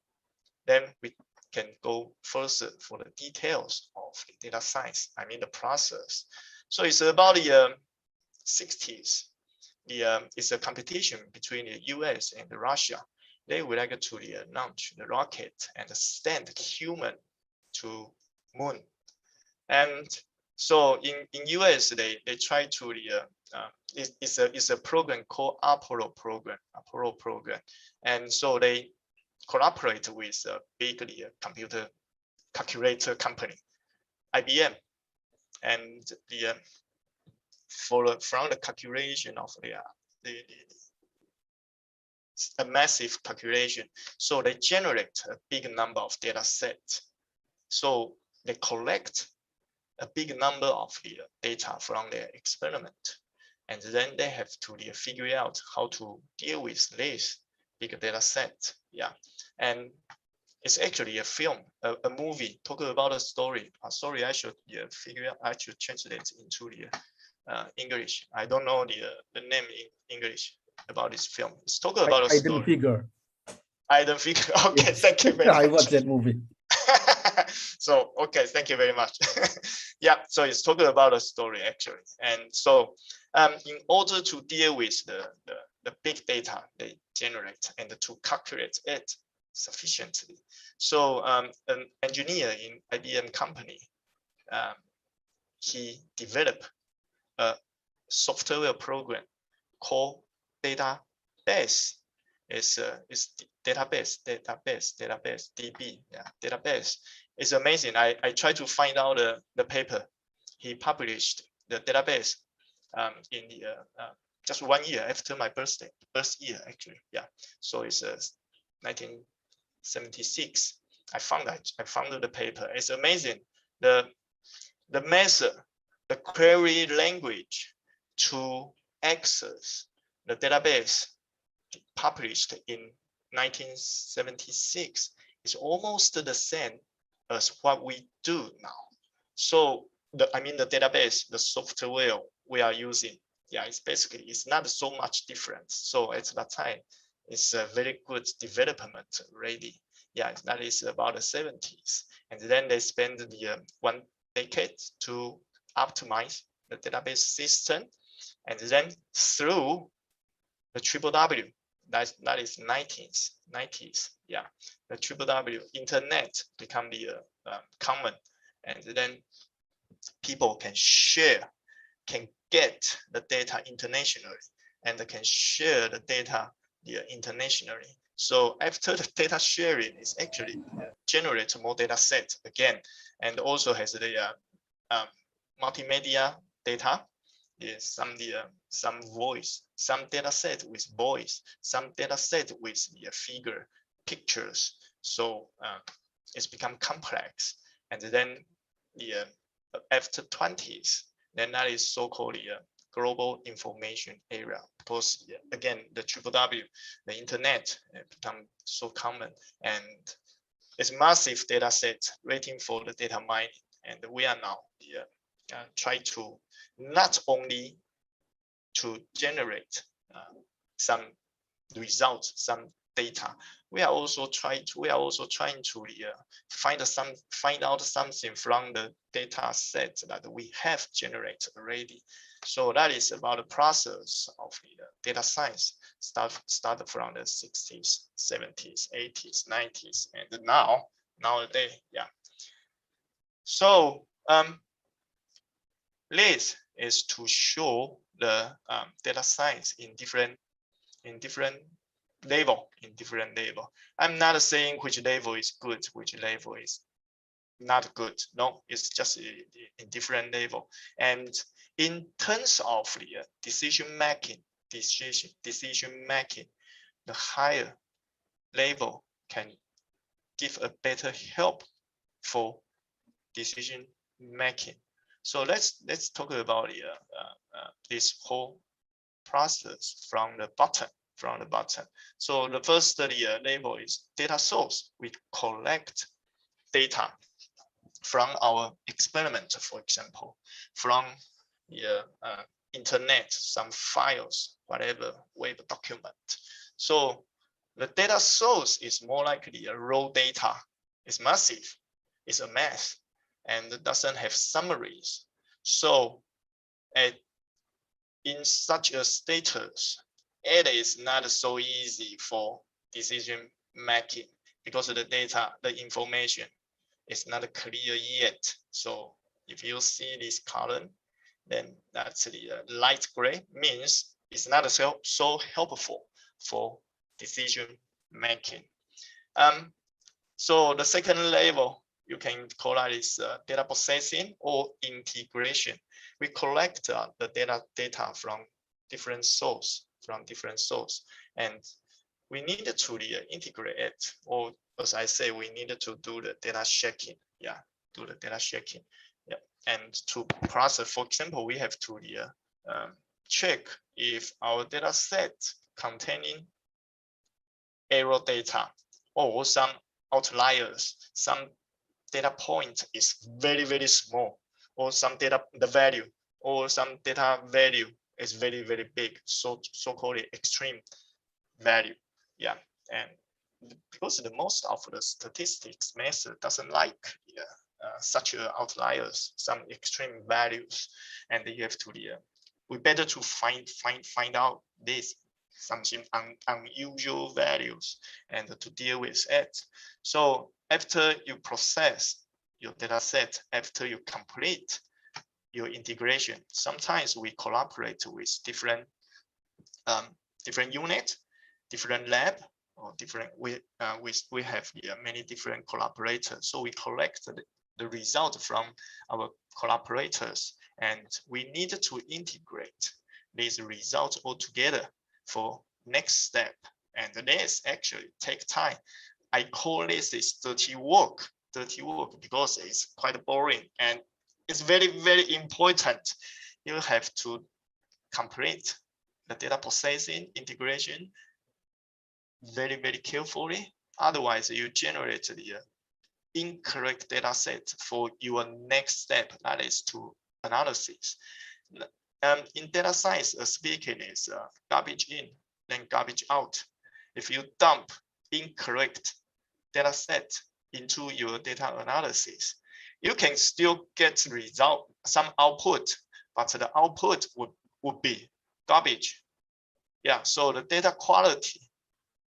then we can go further for the details of the data science. I mean the process. So it's about the 60s. It's a competition between the US and Russia. They would like to launch the rocket and send human to moon. And so in US, they try to it's a program called Apollo program. And so they cooperate with a big computer calculator company, IBM, and from the calculation of a massive calculation, so they generate a big number of data sets. So they collect a big number of the data from their experiment, and then they have to figure out how to deal with this big data set. Yeah, and it's actually a film, a movie talking about a story. Sorry, I should figure out. I should translate it into the English. I don't know the name in English about this film. It's talking about a story. Hidden Figure. Hidden Figure. Okay, Yes. thank you very much. I watched that movie. So okay, thank you very much. Yeah, so it's talking about a story actually. And so in order to deal with the big data they generate and to calculate it sufficiently, so an engineer in IBM company, he developed a software program called Database. It's database, DB, yeah, database. It's amazing. I tried to find out the paper. He published the database in the just 1 year after my birth year, actually. Yeah, so it's 1976. I found the paper. It's amazing. The method, the query language to access the database published in 1976 is almost the same as what we do now. So the database, the software we are using, yeah, it's not so much different. So at that time, it's a very good development already. Yeah, that is about the 70s. And then they spend the 1 decade to optimize the database system. And then through the WWW, that is 90s, yeah, the WWW internet become the common, and then people can get the data internationally, and they can share the data internationally. So after the data sharing, is actually generates more data set again, and also has the multimedia data. Yes, some voice, some data set with voice, some data set with the figure, pictures. So it's become complex. And then after 20s, then that is so-called global information area, because again, the www, the internet become so common, and it's massive data set waiting for the data mining. And we are now try to not only to generate some results, some data. We are also trying to find out something from the data set that we have generated already. So that is about the process of the data science. Started from the 60s, 70s, 80s, 90s, and nowadays, yeah. So this is to show the data science in different level. I'm not saying which level is good, which level is not good. No, it's just in different level. And in terms of the decision making, the higher level can give a better help for decision making. So let's talk about this whole process from the bottom. So the first level is data source. We collect data from our experiment, for example, from the internet, some files, whatever web document. So the data source is more likely a raw data. It's massive, it's a mess, and it doesn't have summaries. So in such a status, it is not so easy for decision making because the data, the information is not clear yet. So if you see this column, then that's the light gray, means it's not so helpful for decision making. So the second level, you can call that is data processing or integration. We collect the data from different source, and we needed to integrate it, or as I say, we needed to do the data shaking. Yeah, do the data shaking. Yeah, and to process, for example, we have to check if our data set containing error data or some outliers, some data point is very, very small, or some data, the value, or some data value is very, very big, so-called extreme value. Yeah, and because the most of the statistics method doesn't like such outliers, some extreme values, and you have to we better to find out this something unusual values and to deal with it. So after you process your data set, after you complete your integration, sometimes we collaborate with different unit, different lab, or different we have many different collaborators. So we collect the result from our collaborators, and we need to integrate these results all together for next step. And this actually take time. I call this is dirty work because it's quite boring, and it's very, very important. You have to complete the data processing integration very, very carefully. Otherwise, you generate the incorrect data set for your next step, that is to analysis. In data science, speaking is garbage in, then garbage out. If you dump incorrect data set into your data analysis, you can still get result, some output, but the output would be garbage. Yeah, so the data quality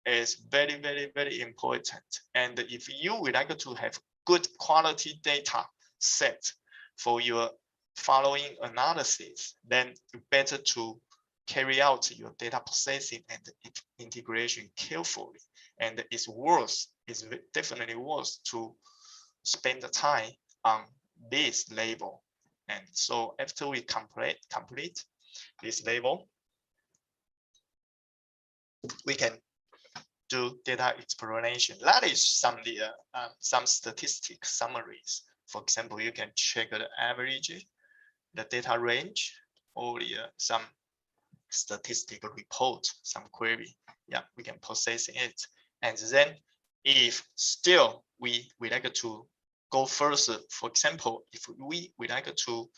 is very, very, very important. And if you would like to have good quality data set for your following analysis, then you better to carry out your data processing and integration carefully. And it's definitely worth to spend the time on this level. And so after we complete this level, we can do data exploration. That is some statistic summaries. For example, you can check the average, the data range, or some statistical report, some query. Yeah, we can process it. And then if still we like to go further, for example, if we like to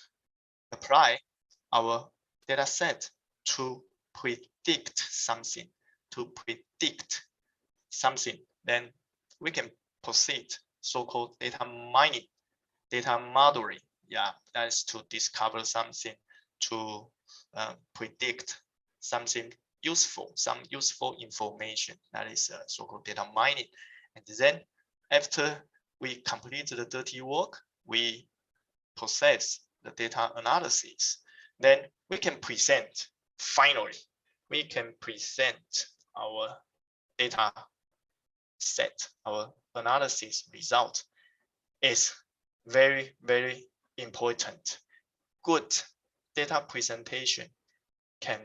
apply our data set to predict something, then we can proceed so-called data mining, data modeling. Yeah, that is to discover something, to predict something useful, some useful information. That is so-called data mining. And then after we complete the dirty work, we process the data analysis. Then we can present, finally, we can present our data set, our analysis result. Is very, very important. Good data presentation can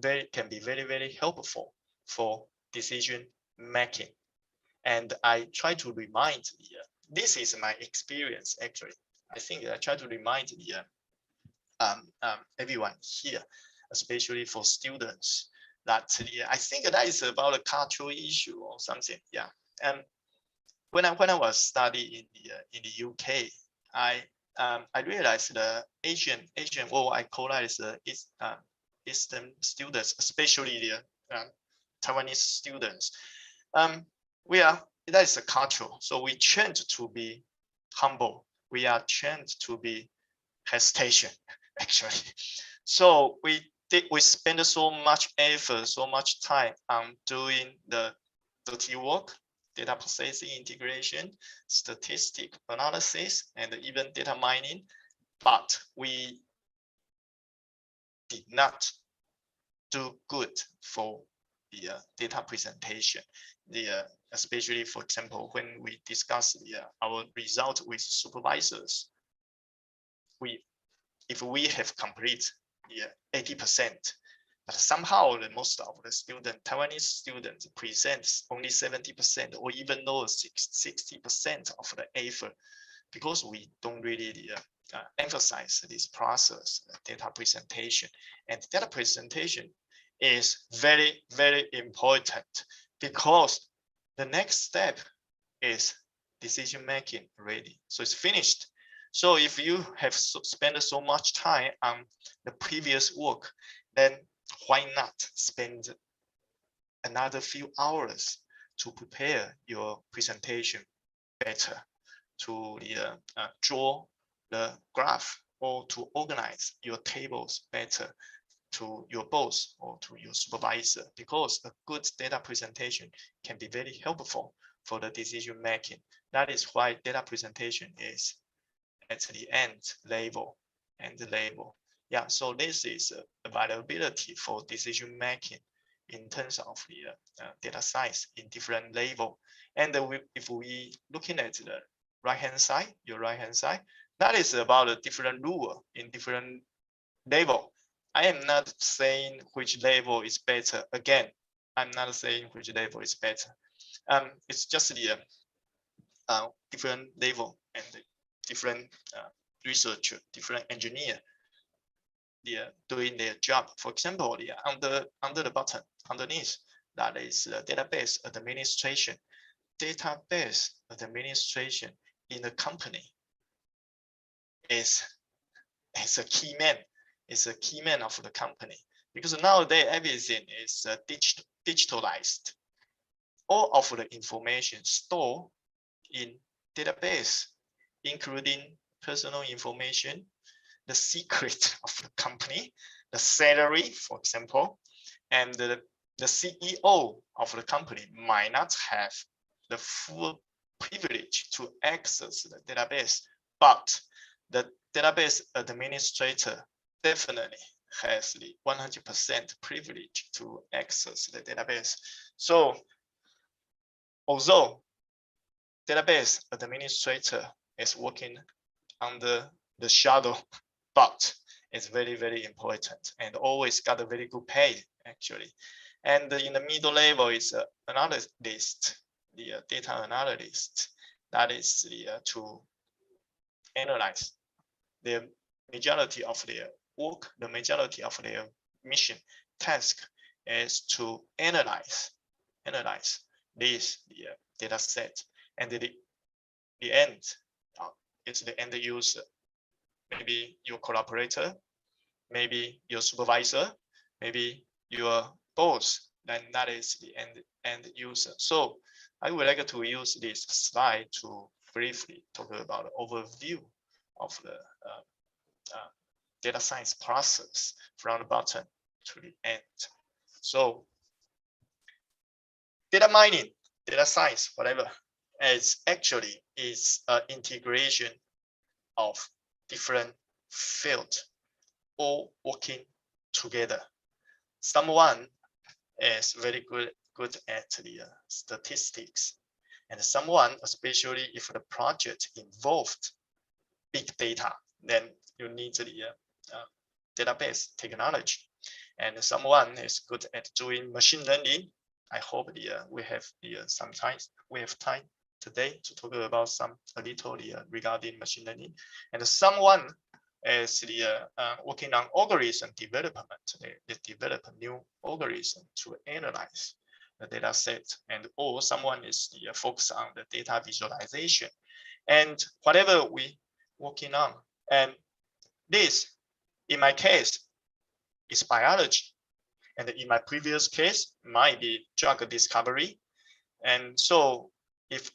be very, very helpful for decision making. And I try to remind this is my experience actually. I think I try to remind everyone here, especially for students, that I think that is about a cultural issue or something. Yeah. And when I was studying in the UK, I realized the Asian, what I call that is Eastern students, especially the Taiwanese students. That is a culture. So we trained to be humble. We are trained to be hesitation, actually. So we spend so much effort, so much time on doing the dirty work, data processing, integration, statistic analysis, and even data mining, but we did not do good for the data presentation. Especially, for example, when we discuss our result with supervisors, if we have complete 80%, but somehow most of the Taiwanese students presents only 70% or even lower 60% of the effort, because we don't really emphasize this process, data presentation. And data presentation is very, very important, because the next step is decision making already. So it's finished. So if you have spent so much time on the previous work, then why not spend another few hours to prepare your presentation better, to draw the graph, or to organize your tables better to your boss or to your supervisor, because a good data presentation can be very helpful for the decision making. That is why data presentation is at the end level. Yeah, so this is availability for decision making in terms of the data science in different level. And if we looking at the right-hand side, your right-hand side, that is about a different rule in different level. I am not saying which level is better. Again, I'm not saying which level is better. It's just the different level and different researcher, different engineer, doing their job. For example, under the button, underneath, that is the database administration. Database administration in a company is a key man. Is a key man of the company, because nowadays everything is digitalized. All of the information stored in database, including personal information, the secret of the company, the salary, for example, and the CEO of the company might not have the full privilege to access the database, but the database administrator definitely has the 100% privilege to access the database. So although database administrator is working under the shadow, but it's very, very important and always got a very good pay actually. And in the middle level is another list, the data analyst. That is to analyze the majority of the work, the majority of their mission task is to analyze this data set, and the end is the end user, maybe your collaborator, maybe your supervisor, maybe your boss, then that is the end user. So I would like to use this slide to briefly talk about the overview of the data science process from the bottom to the end. So data mining, data science, whatever, is actually an integration of different fields all working together. Someone is very good at the statistics, and someone, especially if the project involved big data, then you need the database technology. And someone is good at doing machine learning. I hope we have time today to talk about a little regarding machine learning. And someone is working on algorithm development. They develop a new algorithm to analyze the data set, or someone is focused on the data visualization, and whatever we working on. And this, in my case, is biology, and in my previous case, might be drug discovery. And so, if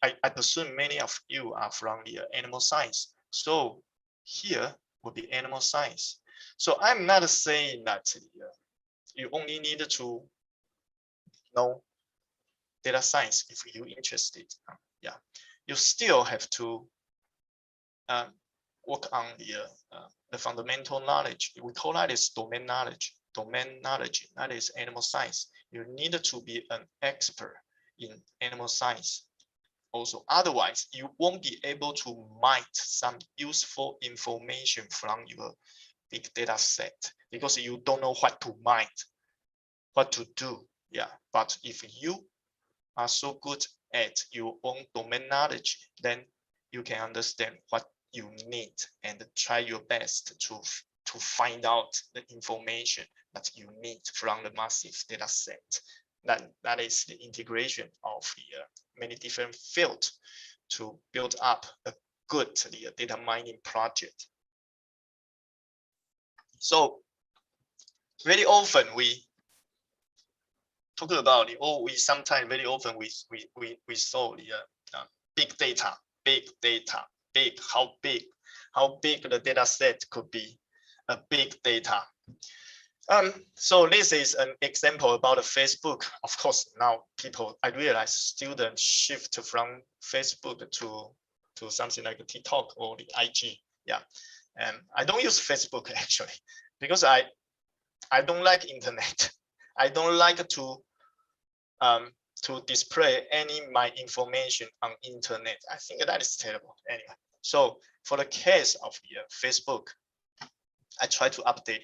I presume many of you are from the animal science, so here will be animal science. So I'm not saying that you only need to know data science if you're interested. Yeah, you still have to work on the fundamental knowledge. We call that is domain knowledge. Domain knowledge, that is animal science. You need to be an expert in animal science. Also, otherwise, you won't be able to mine some useful information from your big data set because you don't know what to mine, what to do. Yeah, but if you are so good at your own domain knowledge, then you can understand what you need and try your best to find out the information that you need from the massive data set. That is the integration of the many different fields to build up a good data mining project. So very often we talk about it, or we sometimes very often we saw the big data, how big the data set could be, a big data. So this is an example about Facebook. Of course, now I realize students shift from Facebook to something like a TikTok or the IG. Yeah, and I don't use Facebook actually because I don't like internet. I don't like to display my information on internet. I think that is terrible. Anyway, so for the case of the Facebook, I try to update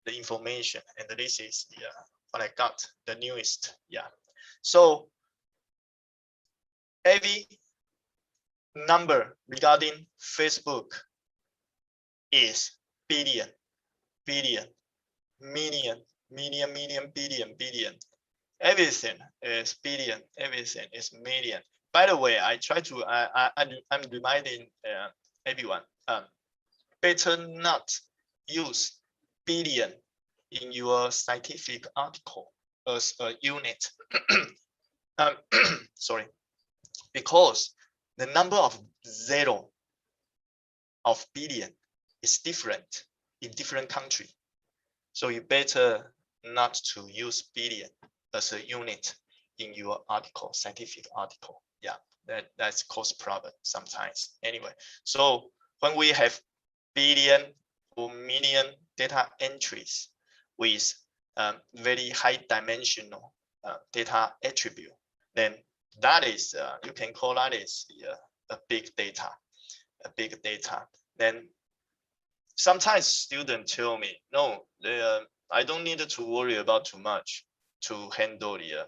the information, and this is what I got, the newest. Yeah, so every number regarding Facebook is billion, million, billion. Everything is billion, everything is million. By the way, I try to I'm reminding everyone, better not use billion in your scientific article as a unit. Sorry, because the number of zero of billion is different in different country. So you better not to use billion as a unit in your article, scientific article. Yeah, that's cause problem sometimes. Anyway, so when we have billion or million data entries with very high dimensional data attribute, then that is you can call that is a big data. Then sometimes students tell me, no, I don't need to worry about too much to handle the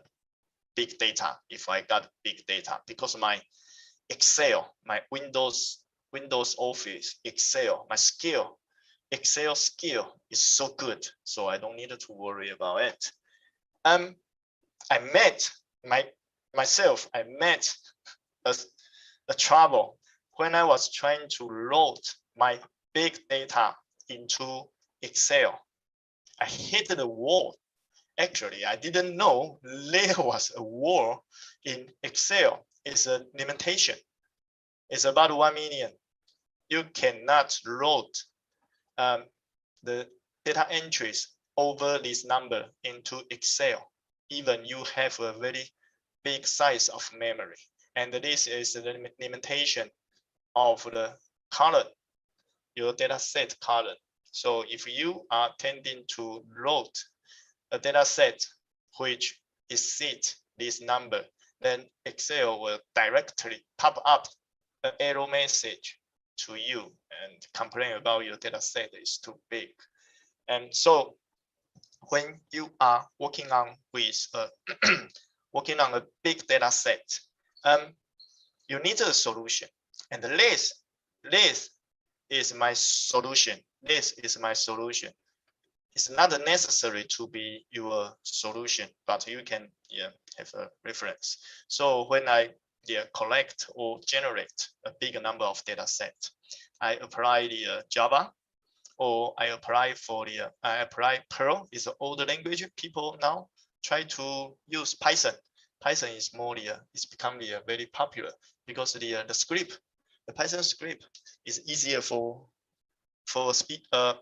big data if I got big data, because my Excel, my Windows Windows Office, Excel. My Excel skill is so good, so I don't need to worry about it. I met myself. I met a trouble when I was trying to load my big data into Excel. I hit the wall. Actually, I didn't know there was a wall in Excel. It's a limitation. It's about 1 million. You cannot load the data entries over this number into Excel, even you have a very big size of memory. And this is the limitation of the column, your data set column. So if you are tending to load a data set which exceeds this number, then Excel will directly pop up an error message to you and complain about your data set is too big. And so when you are working on with working on a big data set, you need a solution. And this is my solution. This is my solution. It's not necessary to be your solution, but you can have a reference. So when I collect or generate a big number of data sets, I apply the Java, or I apply Perl. It's an older language. People now try to use Python. Python is more it's become very popular because the script, the Python script is easier for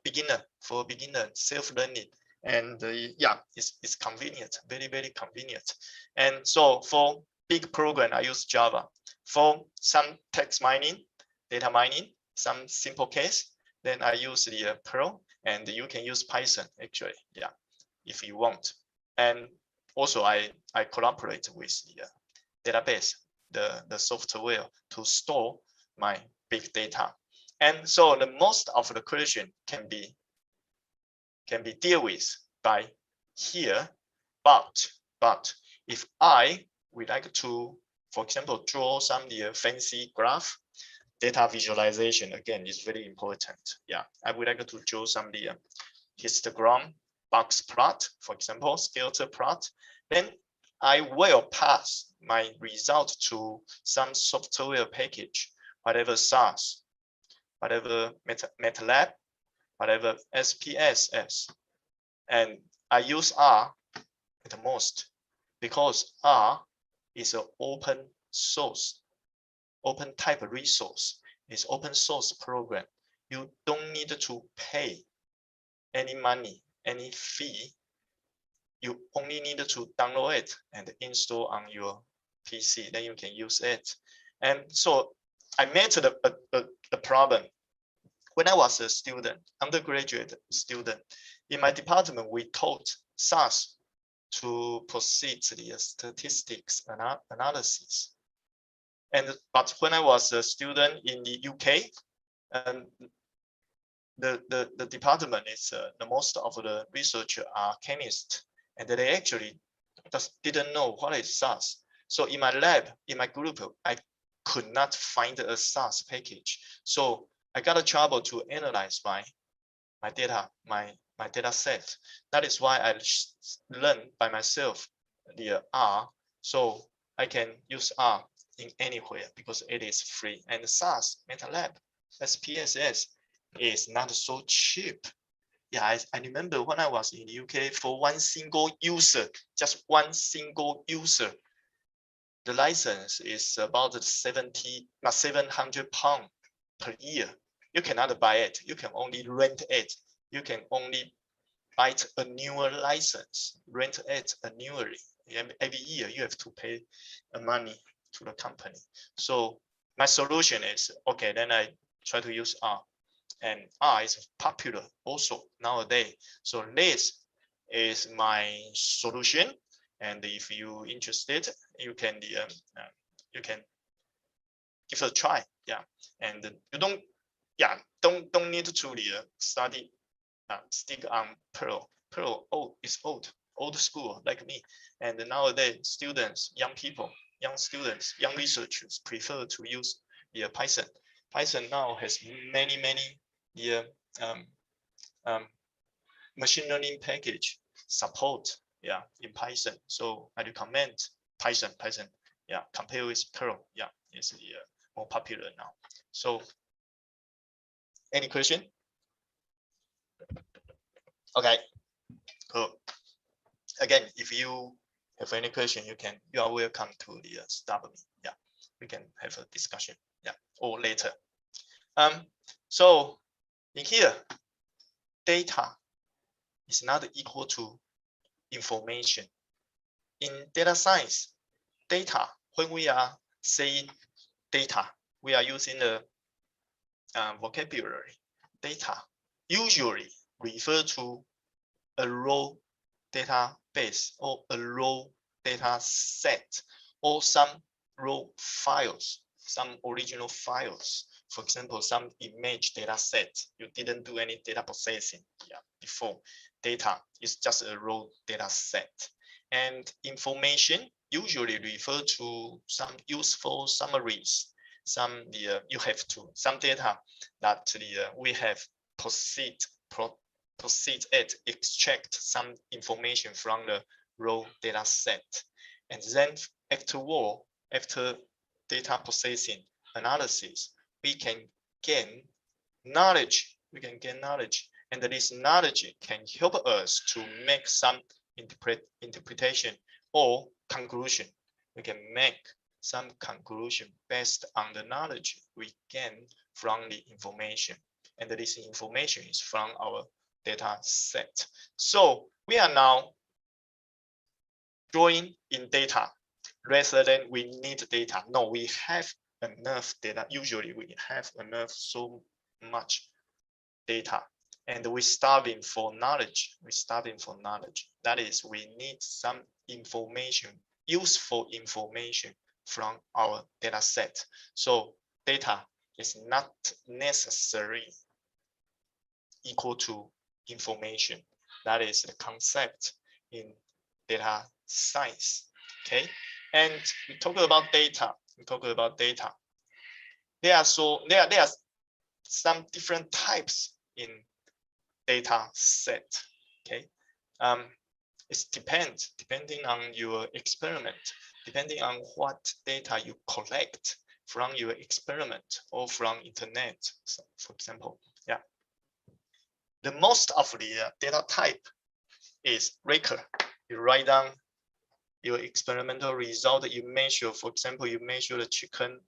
beginner self-learning, and it's convenient, very convenient. And so for big program, I use Java. For some text mining, data mining, some simple case, then I use the Perl, and you can use Python actually, if you want. And also I collaborate with the database, the software to store my big data. And so the most of the question can be dealt with by here, but if I would like to, for example, draw some fancy graph, data visualization again is very important. I would like to draw some histogram, box plot, for example, scatter plot. Then I will pass my result to some software package, whatever SAS, whatever MATLAB, whatever SPSS. And I use R at the most because R is an open source, open type resource. It's open source program. You don't need to pay any money, any fee. You only need to download it and install on your PC. Then you can use it. And so I met the problem when I was a student, undergraduate student. In my department, we taught SAS to proceed the statistics analysis. But when I was a student in the UK, the department is the most of the researchers are chemists, and they actually just didn't know what is SAS. So in my lab, in my group, I could not find a SAS package. So I got a trouble to analyze my data, my data set. That is why I learned by myself the R. So I can use R in anywhere because it is free. And SAS, MATLAB, SPSS is not so cheap. I remember when I was in the UK, for one single user, just one single user, the license is about 700 pounds per year. You cannot buy it. You can only rent it. You can only buy a newer license, rent it annually. Every year you have to pay money to the company. So my solution is, okay, then I try to use R. And R is popular also nowadays. So this is my solution. And if you're interested, you can give it a try. And you don't need to study stick on Perl. Perl is old school like me. And nowadays students, young people, young students, young researchers prefer to use Python. Python now has many machine learning package support, yeah, in Python. So I recommend Python. Yeah, compare with Perl. Yeah, it's more popular now. So any question? Okay, cool. Again, if you have any question, you are welcome to stop me. Yeah, we can have a discussion. Yeah, or later. So in here, data is not equal to information. In data science, data, when we are saying data, we are using the vocabulary. Data usually refer to a raw database or a raw data set or some raw files, some original files. For example, some image data set. You didn't do any data processing before. Data is just a raw data set. And information usually refer to some useful summaries. Some some data that we have proceed and extract some information from the raw data set. And then after data processing analysis, we can gain knowledge. And this knowledge can help us to make some interpretation or conclusion. We can make some conclusion based on the knowledge we gain from the information. And this information is from our data set. So we are now drawing in data rather than we need data. No, we have enough data. Usually we have enough so much data, and we're starving for knowledge. That is, we need some information, useful information from our data set. So data is not necessarily equal to information. That is the concept in data science. Okay, and we talk about data. There are some different types in data set. Okay, it depending on your experiment, depending on what data you collect from your experiment or from internet, for example. Yeah, the most of the data type is Raker. You write down your experimental result. You measure, for example, you measure the chicken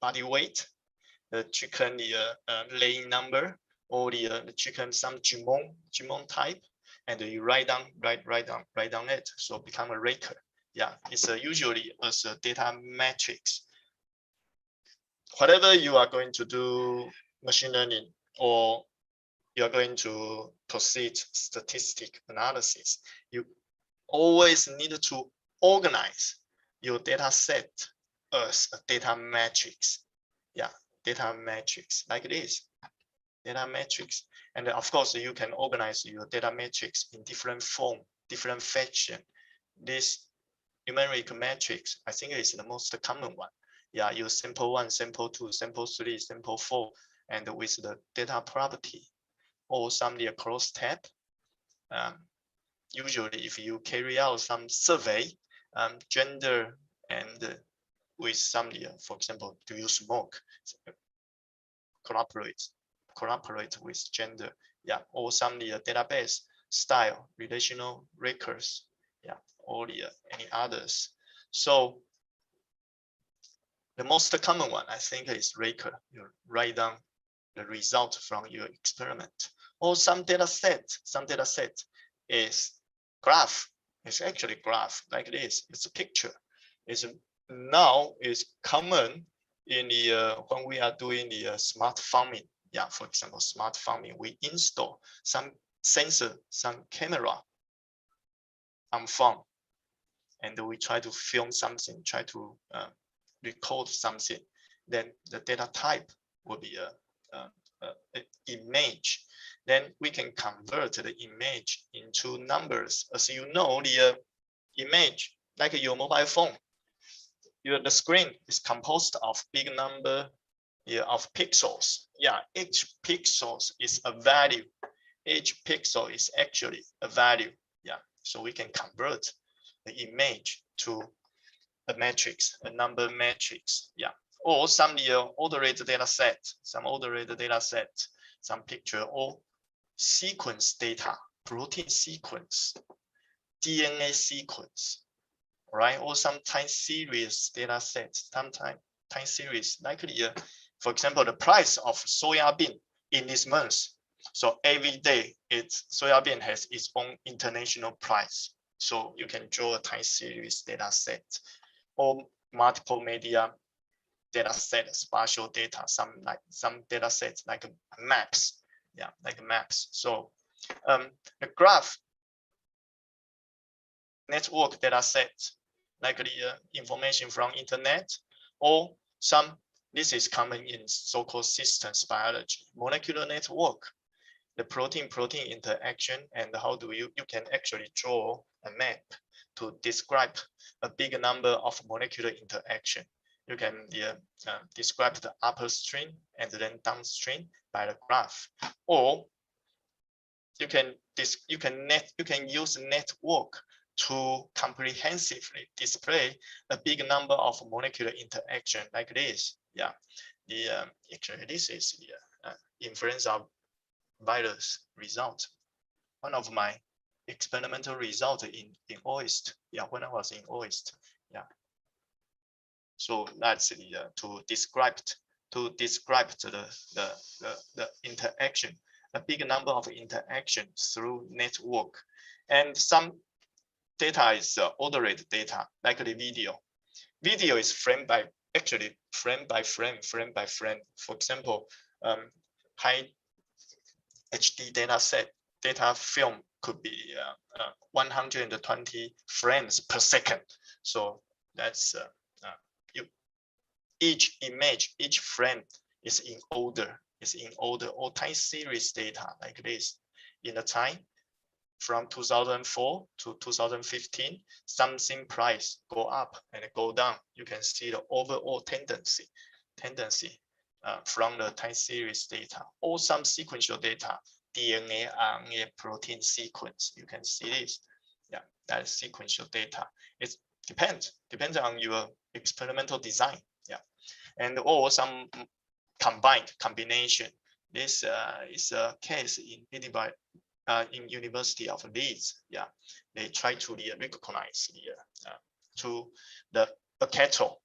body weight, the chicken laying number, or the chicken some Jumon type, and you write down it. So become a Raker. Yeah, it's usually as a data matrix. Whatever you are going to do machine learning, or you are going to proceed statistic analysis, you always need to organize your data set as a data matrix. Yeah, data matrix like this, data matrix. And of course, you can organize your data matrix in different form, different fashion. This numeric matrix, I think, is the most common one. Yeah, you sample 1, sample 2, sample 3, sample 4, and with the data property or some cross tab. Usually, if you carry out some survey, gender, and with some, for example, do you smoke? Cooperate with gender, yeah, or some database style, relational records, yeah, or any others. So the most common one, I think, is Raker. You write down the result from your experiment. Or some data set is graph. It's actually graph like this. It's a picture. It's now is common in when we are doing the smart farming. Yeah, for example, smart farming, we install some sensor, some camera on farm, and we try to film something, try to record something. Then the data type will be an image. Then we can convert the image into numbers. As you know, the image, like your mobile phone, the screen is composed of big number of pixels. Yeah, each pixels is a value. Each pixel is actually a value. Yeah, so we can convert the image to a matrix, a number matrix. Yeah, or some ordered data set, some picture or sequence data, protein sequence, DNA sequence, right? Or some time series data sets, time series, likely, for example, the price of soya bean in this month. So every day, soya bean has its own international price. So you can draw a time series data set or multiple media data set, spatial data, some data sets like maps. Yeah, like maps. So the graph network data set, likely information from internet, or this is common in so-called systems biology, molecular network, the protein-protein interaction, and how do you can actually draw a map to describe a big number of molecular interaction. You can describe the upstream and then downstream by the graph, or you can use network to comprehensively display a big number of molecular interaction like this. Yeah, actually this is the influenza virus result. One of my experimental results in OIST. Yeah, when I was in OIST. Yeah. So that's to describe the interaction, a big number of interaction through network, and some data is ordered data, like the video. Video is frame by frame. For example, high HD data set, data film could be 120 frames per second. So that's each image, each frame is in order, or time series data like this. In the time from 2004 to 2015, something price go up and go down. You can see the overall tendency from the time series data, or some sequential data, DNA, RNA, protein sequence. You can see this. Yeah, that is sequential data. It depends on your experimental design. Yeah, and or some combination. This is a case in University of Leeds. Yeah, they try to recognize the cattle,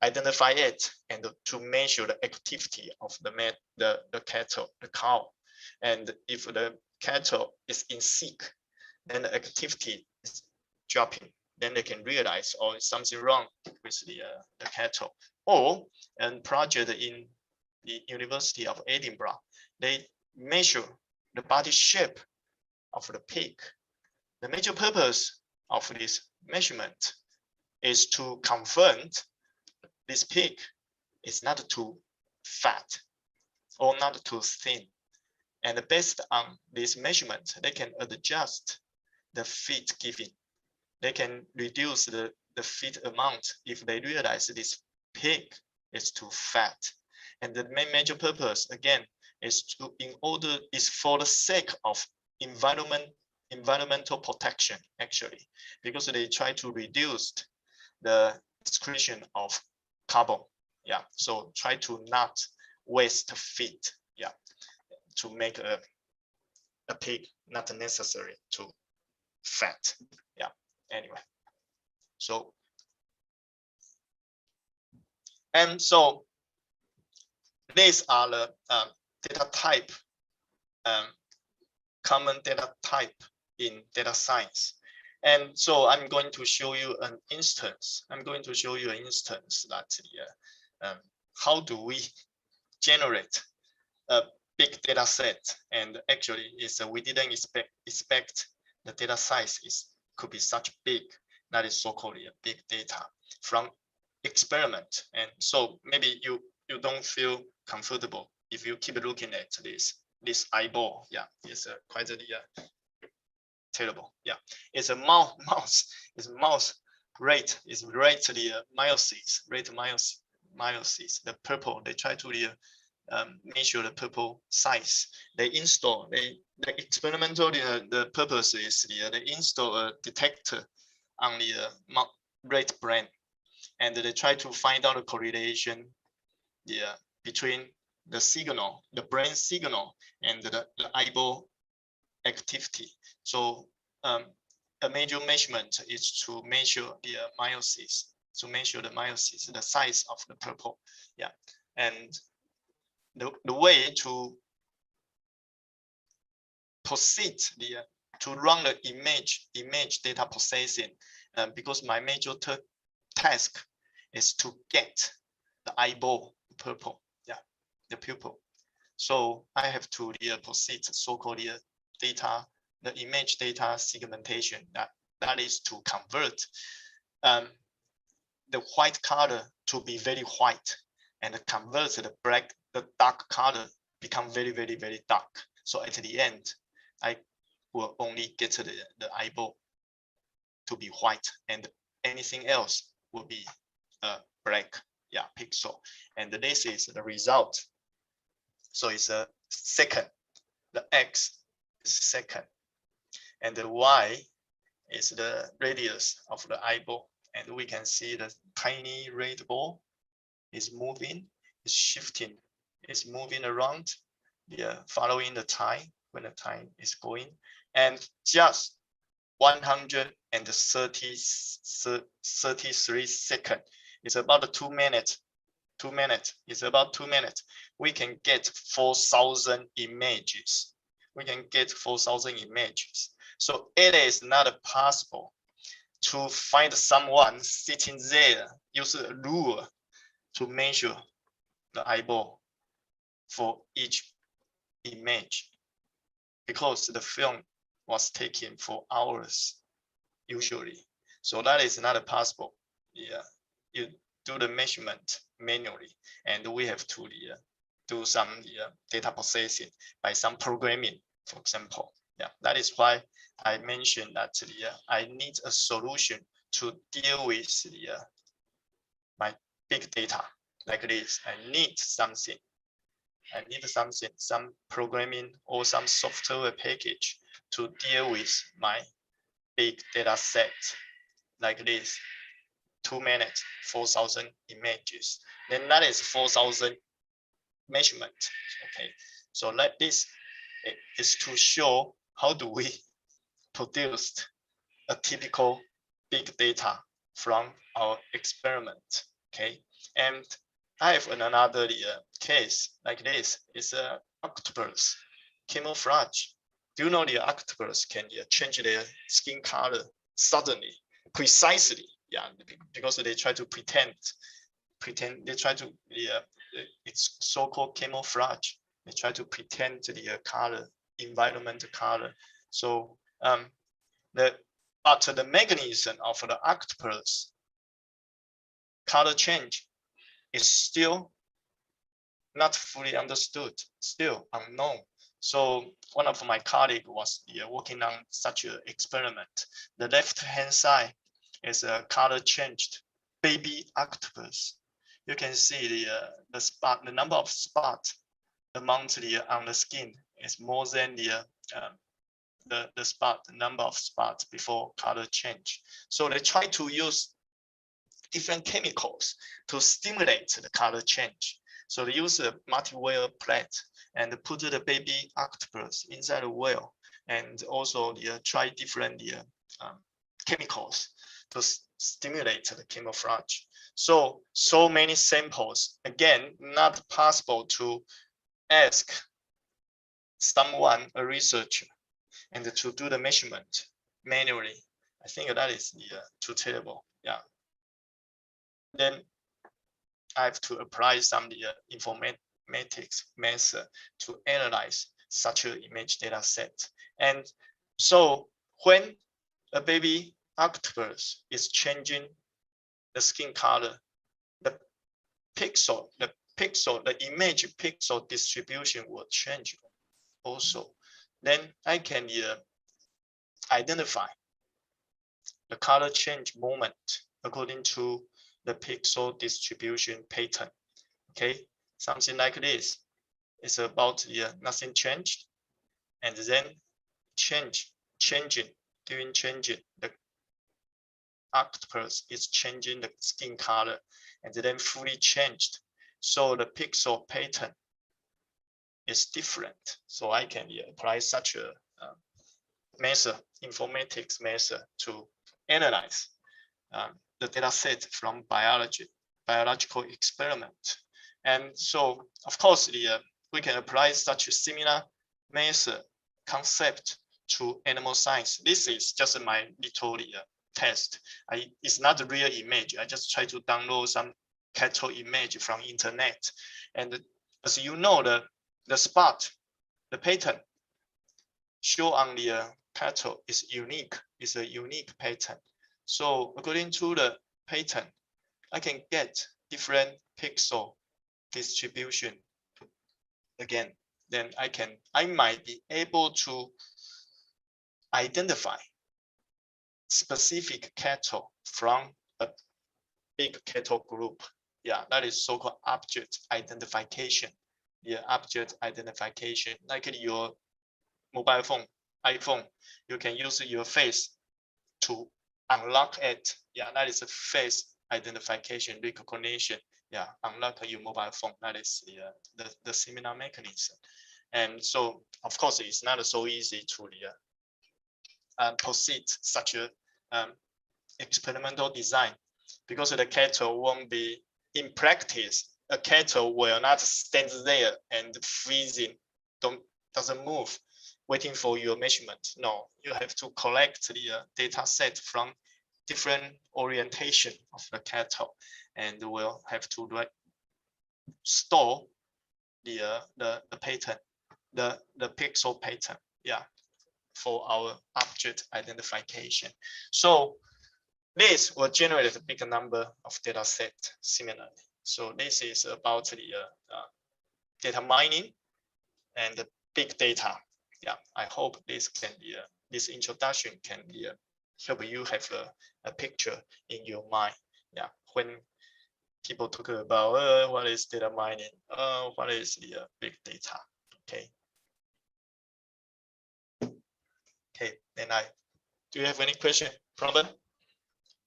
identify it, and to measure the activity of the cattle, the cow. And if the cattle is in sick, then the activity is dropping. Then they can realize, oh, something wrong with the cattle. Or a project in the University of Edinburgh, they measure the body shape of the pig. The major purpose of this measurement is to confirm this pig is not too fat or not too thin. And based on this measurement, they can adjust the feed giving. They can reduce the feed amount if they realize this pig is too fat. And the main major purpose, again, is for the sake of environmental protection, actually, because they try to reduce the excretion of carbon. Yeah, so try to not waste feed. Yeah, to make a pig not necessary to fat. Yeah, anyway. So, and so these are the data type, common data type in data science. And so I'm going to show you an instance. That how do we generate a big data set? And actually, we didn't expect the data size could be such big. That is so-called big data from experiment. And so maybe you don't feel comfortable if you keep looking at this eyeball. Yeah, it's quite terrible. Yeah, it's a mouse. It's a mouse rate is rate the meiosis, meiosis. The purple, they try to measure the purple size. They install the experimental the purpose is they install a detector on the right brain, and they try to find out the correlation between the signal, the brain signal, and the eyeball activity. So a major measurement is to measure the meiosis, the size of the purple. Yeah, and the way to proceed to run the image data processing, because my major task is to get the eyeball purple, the pupil. So I have to proceed so-called data, the image data segmentation. That is to convert the white color to be very white, and convert the dark color become very, very, very dark. So at the end, I will only get the eyeball to be white, and anything else will be black, pixel. And this is the result. So it's a second. The X is second, and the Y is the radius of the eyeball. And we can see the tiny red ball is moving, is shifting, is moving around, following the time when the time is going. And just 133 seconds. It's about 2 minutes. 2 minutes. It's about 2 minutes. We can get 4,000 images. We can get 4,000 images. So it is not possible to find someone sitting there, use a ruler to measure the eyeball for each image, because the film was taken for hours usually. So that is not possible. You do the measurement manually, and we have to do some data processing by some programming, for example. That is why I mentioned that I need a solution to deal with my big data like this. I need something. Some programming or some software package to deal with my big data set like this. 2 minutes, 4,000 images. Then that is 4,000 measurement. Okay, so like this is to show how do we produce a typical big data from our experiment. Okay, and I have another case like this. It's a octopus camouflage. Do you know the octopus can change their skin color suddenly, precisely? Because they try to pretend. They try to it's so-called camouflage. They try to pretend the color, environmental color. So but the mechanism of the octopus color change is still not fully understood, still unknown. So one of my colleagues was working on such an experiment. The left-hand side is a color changed baby octopus. You can see the spot, the number of spots among on the skin is more than the number of spots before color change. So they try to use different chemicals to stimulate the color change. So they use a multi-well plate and put the baby octopus inside the well, and also try different chemicals to stimulate the camouflage. So many samples, again, not possible to ask someone, a researcher, and to do the measurement manually. I think that is too terrible. Then I have to apply some informatics method to analyze such an image data set. And so when a baby octopus is changing the skin color, the image pixel distribution will change also. Then I can identify the color change moment according to the pixel distribution pattern. Okay, something like this. It's about the nothing changed, and then changing during changing the octopus is changing the skin color, and then fully changed. So the pixel pattern is different. So I can apply such a method, informatics method, to analyze the data set from biological experiment. And so, of course, we can apply such a similar method concept to animal science. This is just my little test. It's not a real image. I just try to download some cattle image from internet. And as you know, the spot, the pattern show on the cattle is unique. It's a unique pattern. So according to the pattern, I can get different pixel distribution again. Then I might be able to identify specific cattle from a big cattle group. Yeah, that is so-called object identification. Yeah, object identification, like your mobile phone, iPhone, you can use your face to unlock it. Yeah, that is a face identification recognition. Yeah, unlock your mobile phone. That is the similar mechanism. And so, of course, it's not so easy to proceed such a experimental design, because the cattle won't be in practice. A cattle will not stand there and freezing, doesn't move, waiting for your measurement. No, you have to collect the data set from different orientation of the cattle, and we'll have to store the pattern, the pixel pattern, yeah, for our object identification. So this will generate a big number of data set similarly. So this is about the data mining and the big data. Yeah, I hope this can be this introduction can be help you have a picture in your mind. Yeah, when people talk about what is data mining, what is the big data. Okay. Okay, then do you have any question, problem?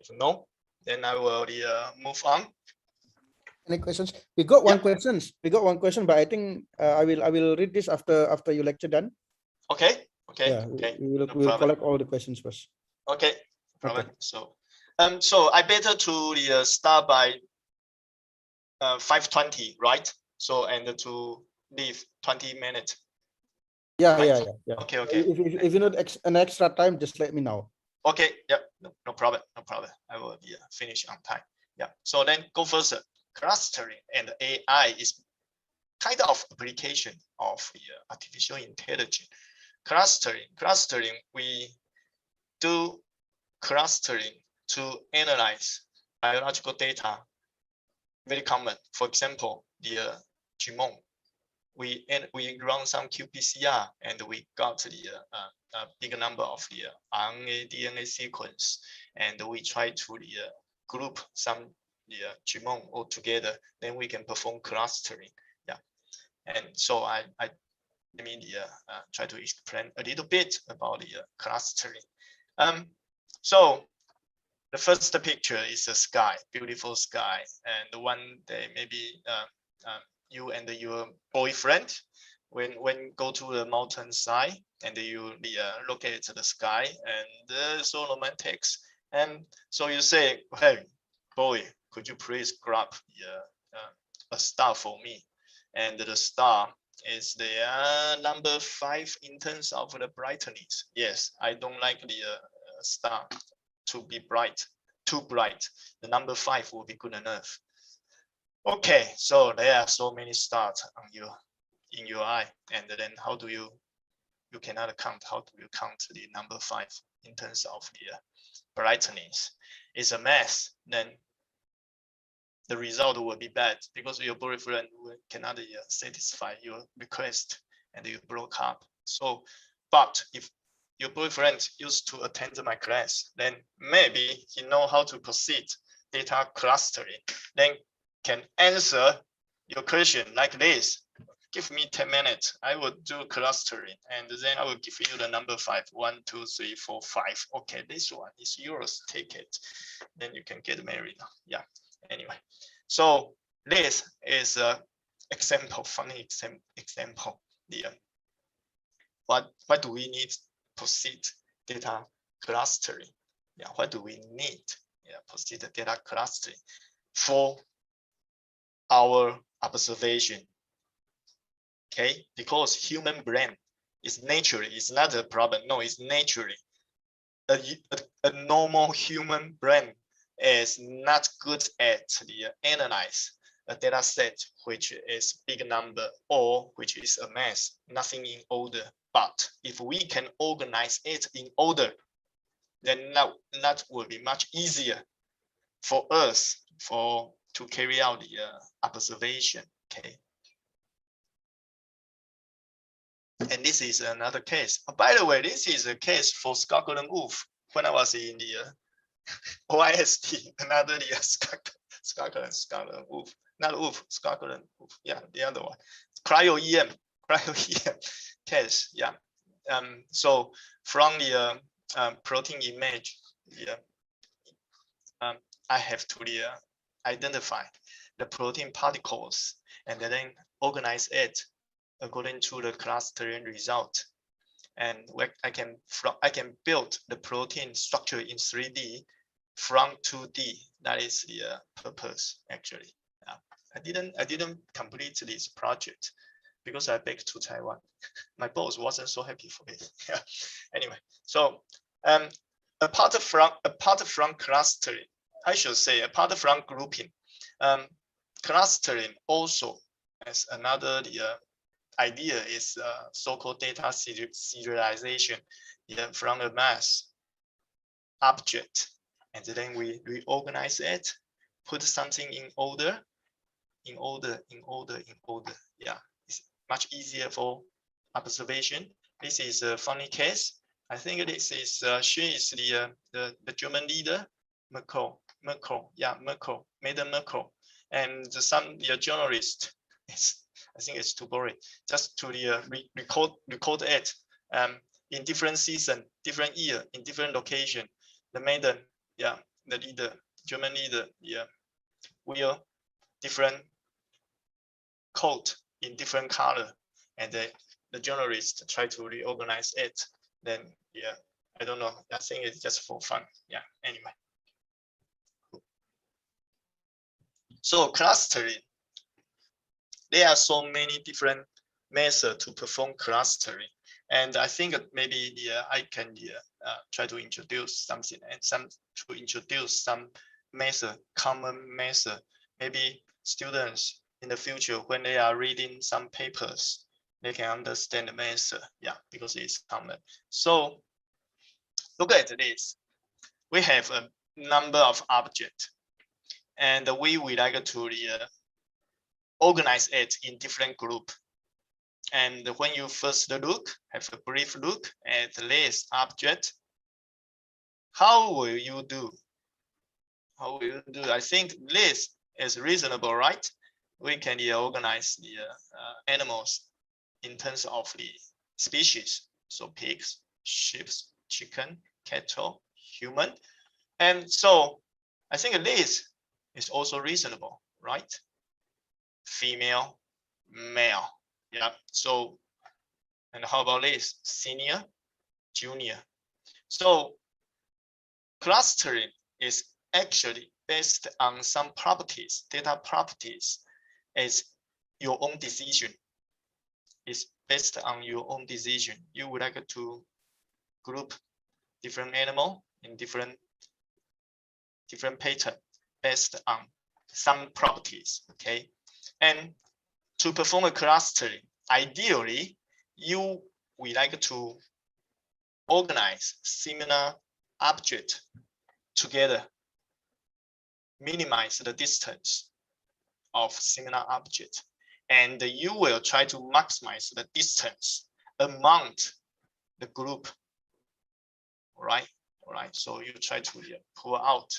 If no, then I will move on. Any questions? We got one Yep. questions. We got one question, but I think I will read this after your lecture done. Okay. Okay. Yeah, Okay. we'll problem. collect all the questions first. Okay. Problem. So I better to start by 5:20, right? So and to leave 20 minutes. Yeah, Right. yeah. Okay. Okay. If you need an extra time, just let me know. Okay. Yep. No problem. No problem. I will finish on time. Yeah. So then go further. Clustering and AI is kind of application of artificial intelligence. Clustering, we do clustering to analyze biological data. Very common. For example, the genome. We run some qPCR and we got the big number of the RNA, DNA sequence, and we try to group some genome all together. Then we can perform clustering. Yeah, and so let me try to explain a little bit about the clustering. So the first picture is a sky, beautiful sky, and one day maybe you and your boyfriend when go to the mountain side and you look at the sky and so romantic, and so you say, hey boy, could you please grab a star for me? And the star is the number 5 in terms of the brightness. Yes, I don't like the star to be too bright. The number 5 will be good enough. Okay, so there are so many stars in your eye, and then how do you cannot count? How do you count the number 5 in terms of the brightness? It's a mess. Then the result will be bad because your boyfriend cannot satisfy your request and you broke up. So, but if your boyfriend used to attend my class, then maybe he know how to proceed data clustering, then can answer your question like this. Give me 10 minutes, I will do clustering, and then I will give you the number 5. 1, 2, 3, 4, 5. Okay, this one is yours, take it. Then you can get married. Yeah, anyway. So this is a example, funny example. Why do we need proceed data clustering? Yeah, why do we need proceed data clustering for our observation? Okay, because human brain is naturally, it's not a problem. No, it's naturally. A normal human brain is not good at the analyze a data set which is big number or which is a mess, nothing in order. But if we can organize it in order, then that will be much easier for us to carry out the observation. Okay. And this is another case. By the way, this is a case for Scotland Wolf when I was in the OIST, another Scotland Wolf, not Wolf, Scotland Wolf. Yeah, the other one, cryo-EM case. Yeah. So from the protein image, I have to identify the protein particles and then organize it according to the clustering result. And I can build the protein structure in 3D from 2D. That is the purpose actually. I didn't complete this project because I back to Taiwan. My boss wasn't so happy for it. Yeah. Anyway, so apart from clustering, I should say apart from grouping, clustering also as another idea is so-called data serialization from a mass object, and then we reorganize it, put something in order. Yeah, it's much easier for observation. This is a funny case. I think this is she is the German leader, Merkel. Yeah, Merkel, Madam Merkel, and some journalist. I think it's too boring. Just to record it in different season, different year, in different location. The Madam, yeah, the leader, German leader, yeah, wear different coat in different color, and the journalist try to reorganize it. Then yeah, I don't know. I think it's just for fun. Yeah. Anyway, so clustering. There are so many different methods to perform clustering, and I think maybe I can try to introduce something and introduce some method, common method. Maybe students in the future, when they are reading some papers, they can understand the method. Yeah, because it's common. So look at this. We have a number of objects, and we would like to organize it in different group. And when you first look, have a brief look at this object, how will you do? How will you do? I think this is reasonable, right? We can organize the animals in terms of the species. So pigs, sheep, chicken, cattle, human. And so I think this is also reasonable, right? Female, male. Yeah. So, and how about this? Senior, junior. So clustering is actually based on some properties, data properties. Is your own decision. It's based on your own decision. You would like to group different animal in different pattern based on some properties. Okay. And to perform a clustering, ideally, you would like to organize similar objects together, minimize the distance of similar objects, and you will try to maximize the distance among the group All right. So you try to pull out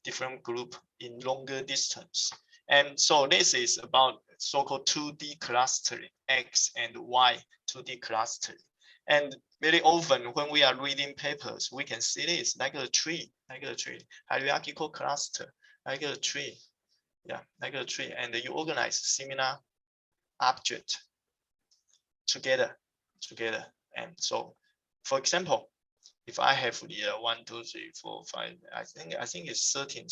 different group in longer distance. And so this is about so-called 2D clustering, X and Y 2D clustering. And very often when we are reading papers, we can see this like a tree, hierarchical cluster, like a tree. Yeah, like a tree. And you organize similar object together. And so, for example, if I have the 1, 2, 3, 4, 5, I think it's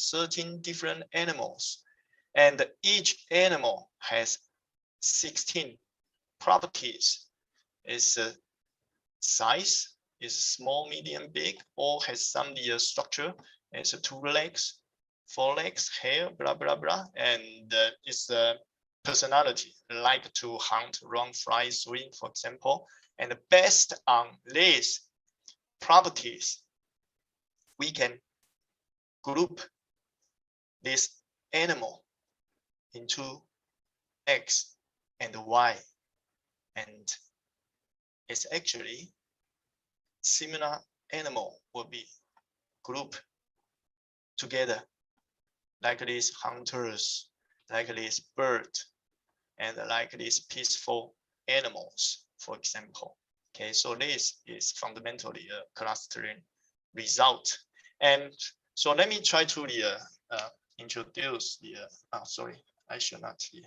13 different animals, and each animal has 16 properties. Is size, is small, medium, big, or has some structure. It's 2 legs, 4 legs, hair, blah blah blah, and it's personality, like to hunt, run, fly, swim, for example. And based on these properties, we can group this animal into X and Y, and it's actually similar animal will be grouped together, like these hunters, like this bird, and like these peaceful animals, for example. Okay, so this is fundamentally a clustering result. And so let me try to introduce the, sorry, I should not here.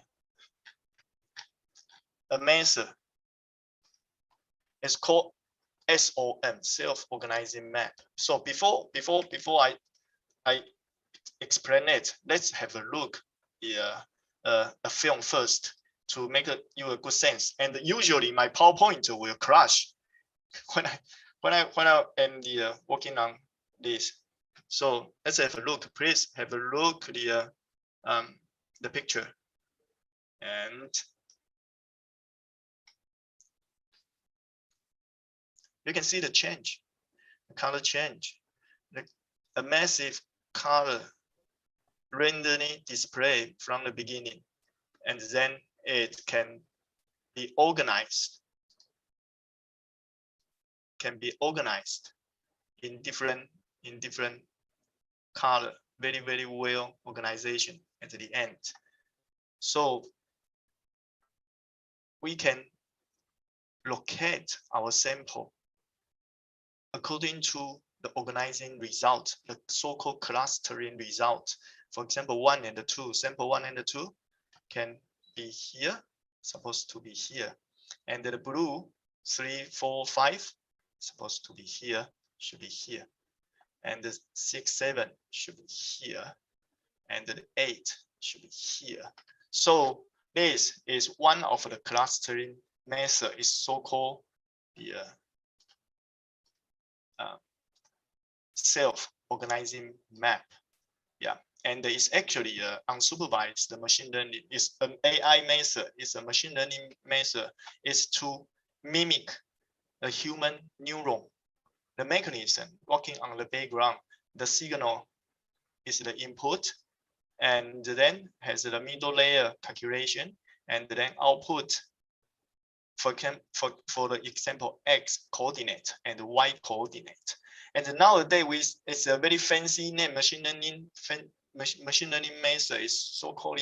A method is called SOM, self-organizing map. So before I explain it, let's have a look a film first to make you a good sense. And usually my PowerPoint will crash when I am working on this. So let's have a look. Please have a look the picture, and you can see the change, the color change, a massive color randomly display from the beginning, and then it can be organized in different color, very well organization at the end. So we can locate our sample according to the organizing result, the so-called clustering result. For example, 1 and 2, sample 1 and 2 can be here, supposed to be here. And the blue 3, 4, 5 supposed to be here, should be here. And the 6, 7 should be here. And the 8 should be here. So this is one of the clustering method, is so-called the self-organizing map. Yeah, and it's actually unsupervised machine learning. It's an AI method. It's a machine learning method. It's to mimic a human neuron. The mechanism working on the background. The signal is the input, and then has the middle layer calculation, and then output. For the example, X coordinate and Y coordinate. And nowadays, it's a very fancy name, machine learning method is so-called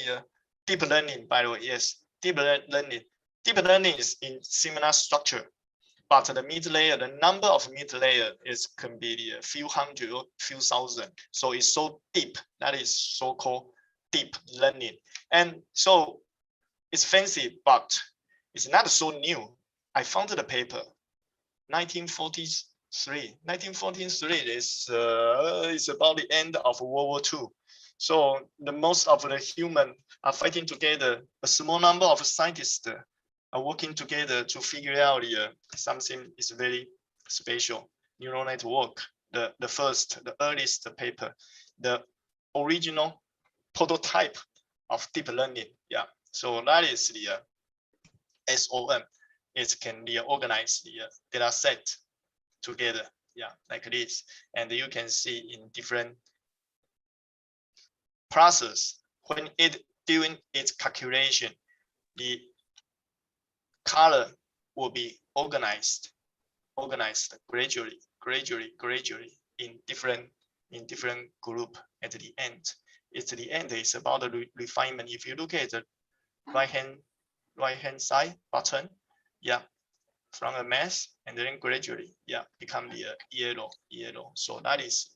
deep learning, by the way. Yes, deep learning. Deep learning is in similar structure, but the mid layer, the number of mid layer can be a few hundred or few thousand. So it's so deep, that is so-called deep learning. And so it's fancy, but it's not so new. I found the paper, 1943. 1943 is about the end of World War II. So the most of the human are fighting together. A small number of scientists are working together to figure out something is very special. Neural network, the earliest paper, the original prototype of deep learning. Yeah. So that is the SOM. It can organize the data set together, yeah, like this. And you can see in different process, when it doing its calculation, the color will be organized gradually. gradually in different group at the end. It's the end is about the refinement. If you look at the right hand side button, yeah, from a mass and then gradually, yeah, become the yellow. So that is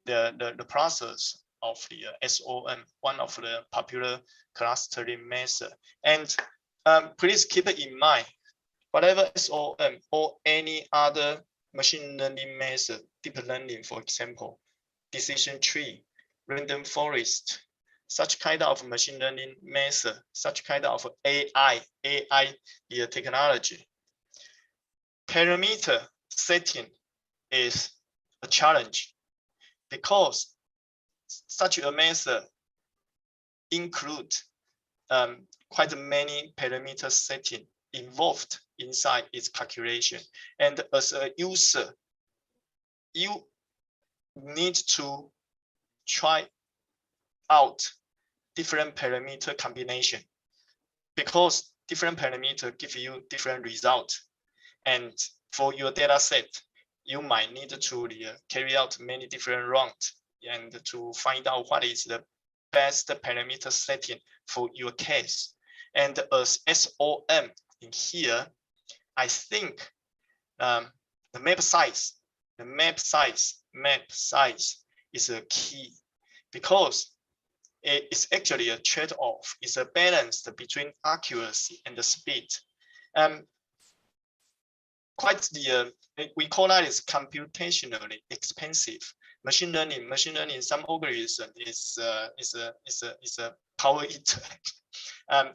the process of the SOM, one of the popular clustering method. And please keep it in mind, whatever SOM or any other machine learning method, deep learning, for example, decision tree, random forest, such kind of machine learning method, such kind of AI the technology, parameter setting is a challenge, because such a method include quite many parameter setting involved inside its calculation. And as a user, you need to try out different parameter combination, because different parameter give you different results. And for your data set, you might need to carry out many different rounds and to find out what is the best parameter setting for your case. And as SOM in here, I think the map size is a key, because it's actually a trade-off. It's a balance between accuracy and the speed. Quite the we call that is computationally expensive. Machine learning, some algorithm is a power eater.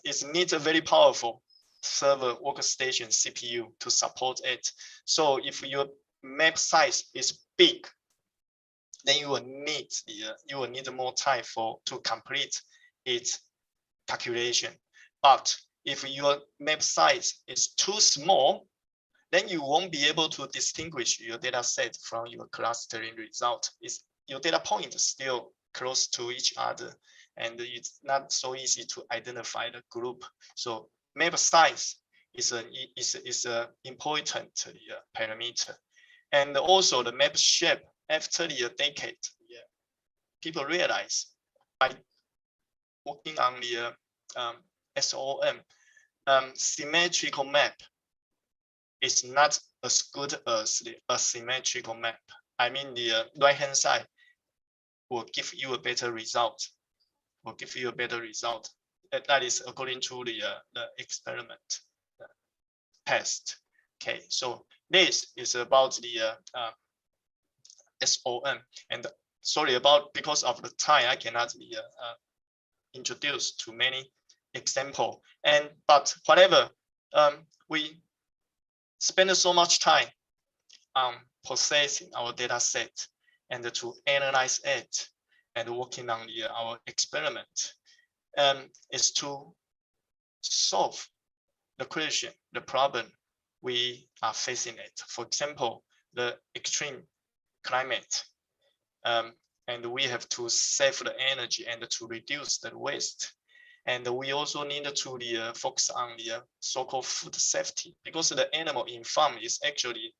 It needs a very powerful server workstation CPU to support it. So if your map size is big, then you will need more time to complete its calculation. But if your map size is too small, then you won't be able to distinguish your data set from your clustering result. Your data points still close to each other, and it's not so easy to identify the group. So map size is a important parameter. And also the map shape. After the decade, people realize by working on the SOM, symmetrical map is not as good as the asymmetrical map. I mean, the right-hand side will give you a better result. That is according to the experiment test. Okay, so this is about the SOM. And sorry because of the time, I cannot introduce too many examples. But whatever, we spend so much time on processing our data set and to analyze it and working on our experiment, is to solve the question, the problem we are facing it. For example, the extreme climate, and we have to save the energy and to reduce the waste. And we also need to focus on the so-called food safety, because the animal in farm is actually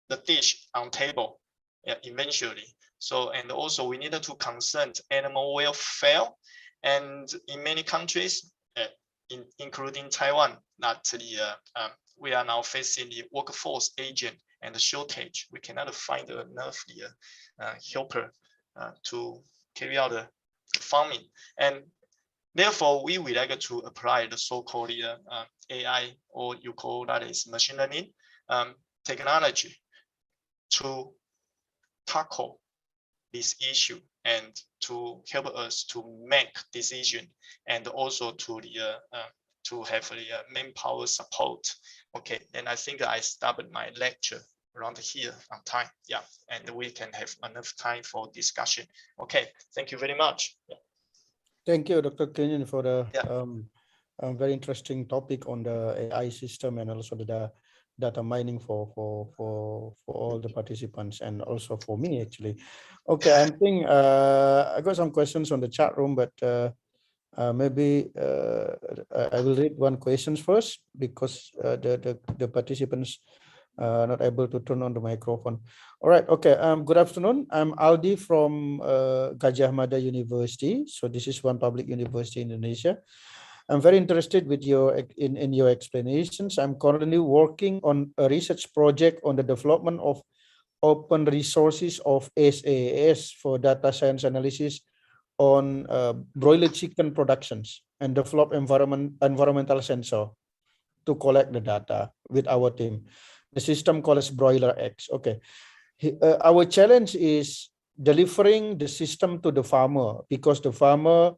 the dish on table eventually. So, and also we need to concern animal welfare. And in many countries, including Taiwan, that we are now facing the workforce agent and the shortage. We cannot find enough helper to carry out the farming. And therefore, we would like to apply the so-called AI, or you call that is machine learning technology, to tackle this issue and to help us to make decision, and also to have the manpower support. Okay, and I think I started my lecture around here on time. Yeah, and we can have enough time for discussion. Okay, thank you very much. Yeah. Thank you, Dr. Kenyon, for the Yeah. very interesting topic on the AI system, and also the data mining for all the participants, and also for me actually. Okay, I think I got some questions on the chat room, but maybe I will read one question first, because the participants Not able to turn on the microphone. All right. Okay. Good afternoon. I'm Aldi from Gadjah Mada University. So this is one public university in Indonesia. I'm very interested with your in your explanations. I'm currently working on a research project on the development of open resources of SAS for data science analysis on broiler chicken productions and develop environmental sensor to collect the data with our team. The system calls Broiler X. Okay. Our challenge is delivering the system to the farmer, because the farmer,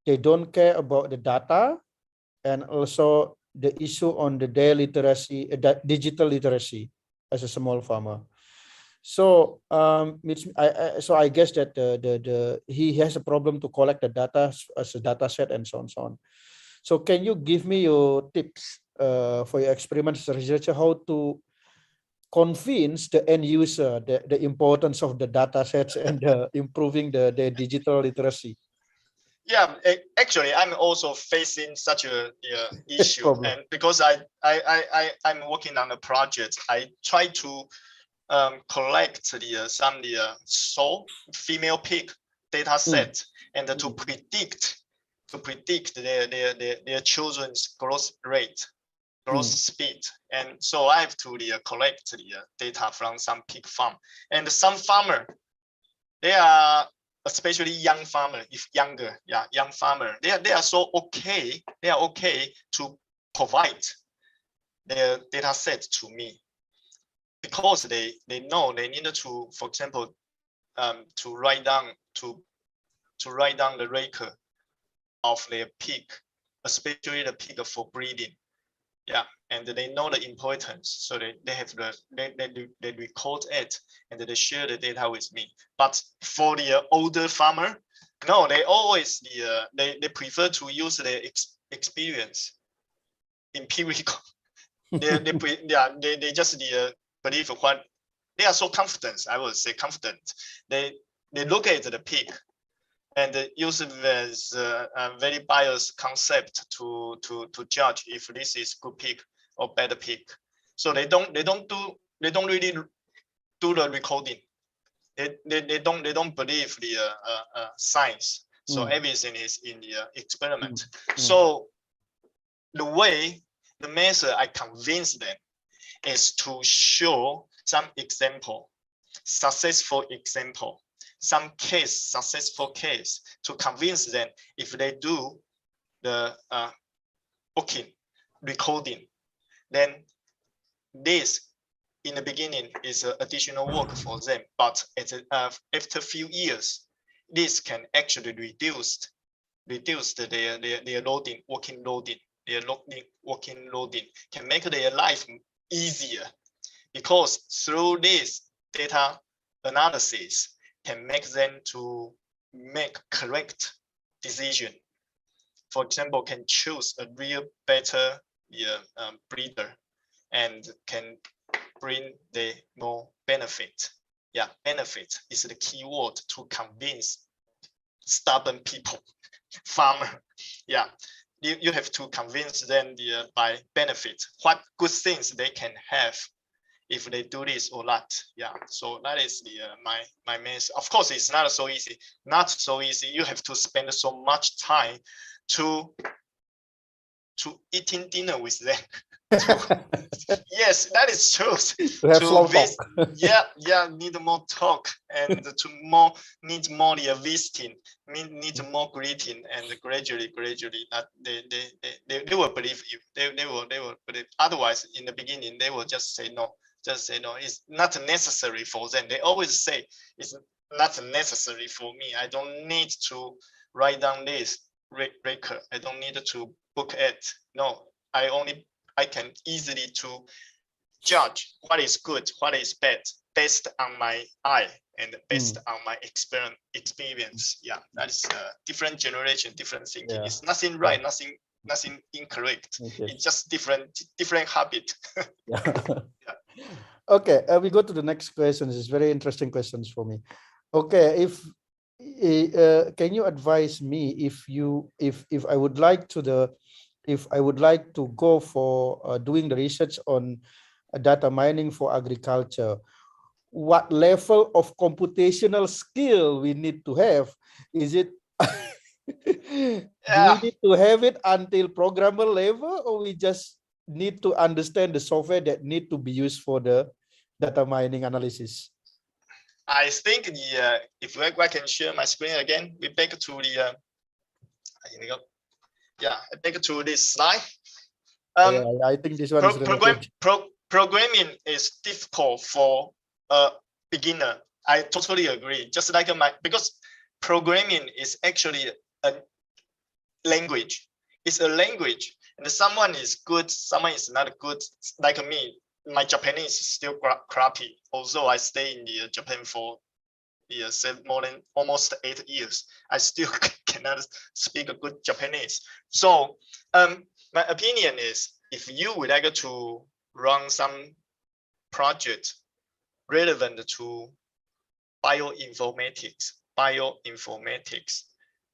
they don't care about the data, and also the issue on the literacy, digital literacy as a small farmer. So I guess that he has a problem to collect the data as a data set and so on, so on. So can you give me your tips for your experiments as a researcher, how to convince the end user the importance of the data sets and improving the digital literacy? Yeah, actually, I'm also facing such a issue, Problem. and because I'm working on a project, I try to collect some sow female pig data set and to predict their children's growth rate, growth speed, and so I have to collect the data from some pig farm, and some farmer, they are, especially young farmer, if younger, young farmer, they are so okay, they are okay to provide their data set to me, because they know they need to, for example, to write down the record of their pig, especially the pig for breeding. Yeah, and they know the importance, so they have they record it and they share the data with me. But for the older farmer, no, they always they prefer to use their experience, empirical. they just believe what they are so confident. I would say confident. They look at the pig and use it as a very biased concept to judge if this is good pig or bad pig. So they don't really do the recording. They don't believe the science. So everything is in the experiment. So the method I convince them is to show some example, successful example, some successful case, to convince them if they do the booking, recording, then this in the beginning is additional work for them, but after a few years, this can actually reduce their loading, working loading, working loading, can make their life easier, because through this data analysis can make them to make correct decision. For example, can choose a real better breeder and can bring the more benefit. Yeah, benefit is the key word to convince stubborn people, farmer. Yeah, you have to convince them by benefit, what good things they can have if they do this or not. Yeah, so that is my main. Of course, it's not so easy. Not so easy. You have to spend so much time to eating dinner with them. Yes, that is true. Need more talk and need more visiting, need more greeting, and gradually they will believe you. They will believe. Otherwise, in the beginning, they will just say no. Just say no. It's not necessary for them. They always say it's not necessary for me. I don't need to write down this record. I don't need to book it. No, I can easily to judge what is good, what is bad, based on my eye and based on my experience. Yeah, that is a different generation, different thinking. Yeah. It's nothing right, nothing incorrect. Okay. It's just different habit. Yeah. Okay, we go to the next questions. It's very interesting questions for me. Okay, can you advise me if I would like to go for doing the research on data mining for agriculture. What level of computational skill we need to have? Is it do we need to have it until programmer level, or we just need to understand the software that need to be used for the data mining analysis? I think the if I can share my screen again, we back to the back to this slide. Yeah, I think this one is related. Programming is difficult for a beginner. I totally agree. Just like because programming is actually a language. It's a language, and someone is good, someone is not good. Like me, my Japanese is still crappy. Also, I stay in the Japan for more than almost 8 years. I still cannot speak a good Japanese. So my opinion is, if you would like to run some project relevant to bioinformatics,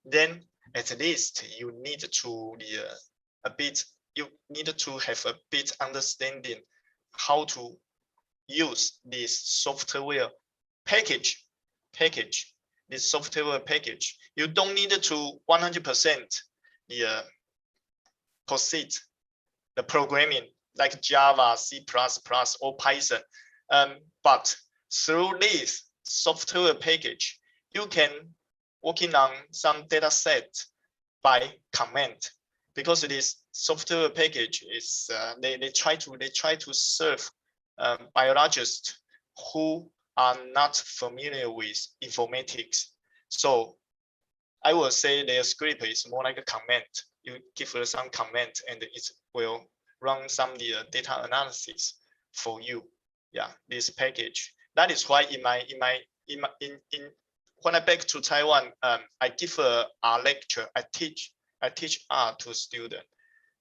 then at least you need to have a bit understanding how to use this software package. This software package. You don't need to 100% proceed the programming like Java, C++, or Python. But through this software package, you can working on some data set by command, because this software package is they try to serve biologists who are not familiar with informatics. So I will say their script is more like a command. You give her some command and it will run some data analysis for you. Yeah, this package. That is why when I back to Taiwan, I give a lecture. I teach R to students,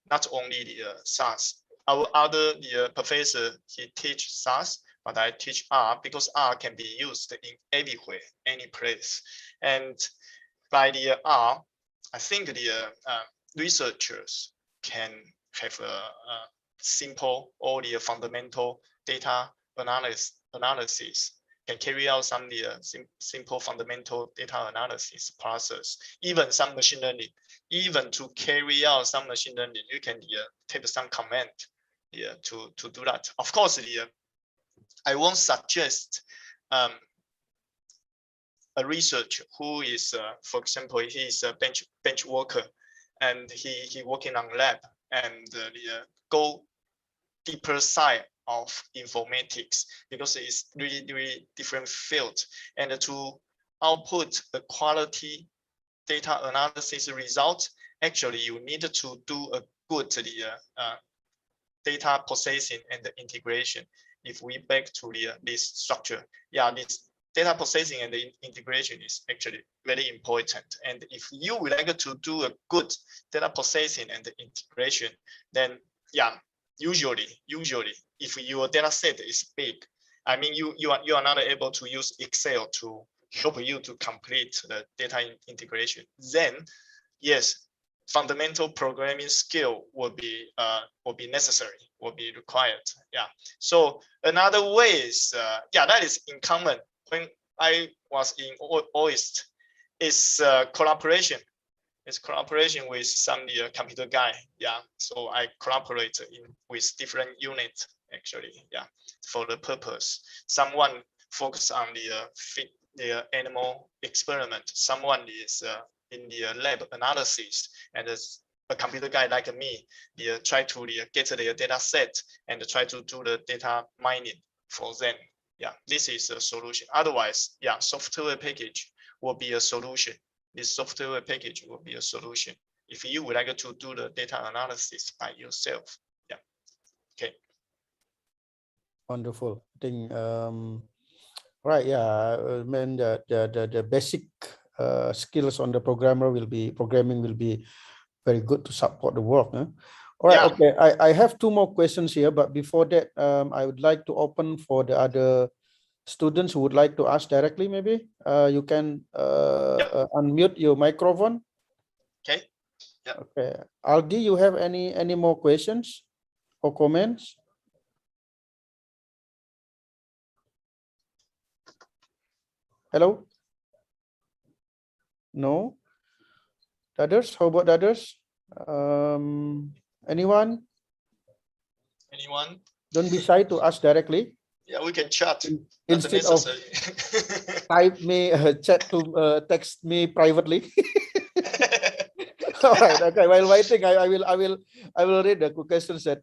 not only the SAS. Our other professor, he teach SAS, but I teach R because R can be used in everywhere, any place. And by the R, I think the researchers can have a simple or the fundamental data analysis, can carry out some simple fundamental data analysis process, even some machine learning. Even to carry out some machine learning, you can type some command to do that. Of course, I won't suggest a researcher who is, for example, he is a bench worker, and he working on lab and go deeper side of informatics, because it's really different field, and to output the quality data analysis result, actually you need to do a good data processing and the integration. If we back to this structure, this data processing and the integration is actually very important. And if you would like to do a good data processing and the integration, then usually if your data set is big, I mean you are not able to use Excel to help you to complete the data integration, then yes, fundamental programming skill will be necessary, will be required. So another way is that is in common when I was in OIST, is collaboration. It's collaboration with some computer guy. So I collaborate with different units actually. For the purpose. Someone focus on the animal experiment. Someone is in the lab analysis, and a computer guy like me, try to get the data set and try to do the data mining for them. This is a solution. Otherwise, software package will be a solution. This software package will be a solution if you would like to do the data analysis by yourself. Okay. Wonderful. I think right. Man, the basic skills on the programming will be very good to support the work. Huh? All right. Okay. I have 2 more questions here, but before that, I would like to open for the other students who would like to ask directly. Maybe you can unmute your microphone. Okay. Okay. Aldi, you have any more questions or comments? Hello? No? The others? How about the others? Anyone? Anyone? Don't be shy to ask directly. Yeah, we can chat. Not Instead of necessary. type me, text me privately. All right. Okay. While waiting, I will read the questions that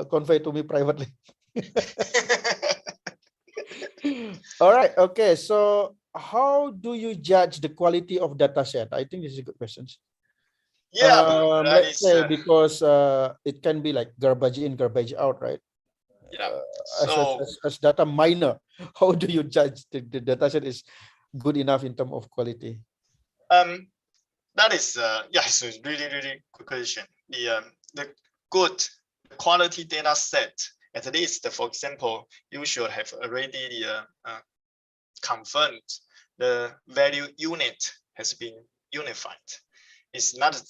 convey to me privately. All right. Okay. So, how do you judge the quality of data set? I think this is a good question. Yeah, that Let's is, say because it can be like garbage in, garbage out, right? yeah. As data miner, how do you judge the data set is good enough in terms of quality? That is yeah, it's a really good question. The good quality data set, at least for example, you should have already confirmed the value unit has been unified. It's not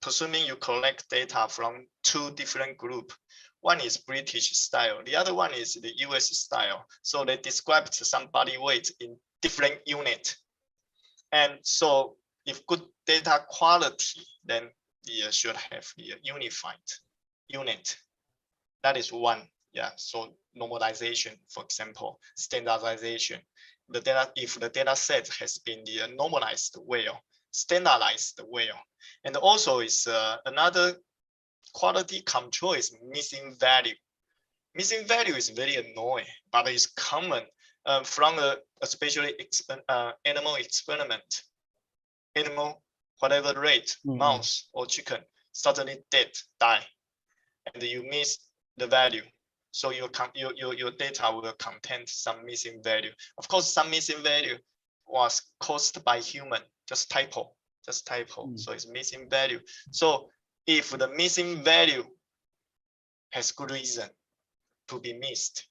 presuming you collect data from two different groups. One is British style, the other one is the US style. So they described some body weight in different unit. And so if good data quality, then you should have the unified unit. That is one. Yeah. So normalization, for example, standardization. The data, if the data set has been the normalized well, standardized well, and also is another quality control is missing value. Missing value is very annoying, but it's common from especially animal experiment. Animal, whatever rate, mouse or chicken, suddenly dead, die, and you miss the value. So your data will contain some missing value. Of course, some missing value was caused by human, just typo. So it's missing value. So if the missing value has good reason to be missed,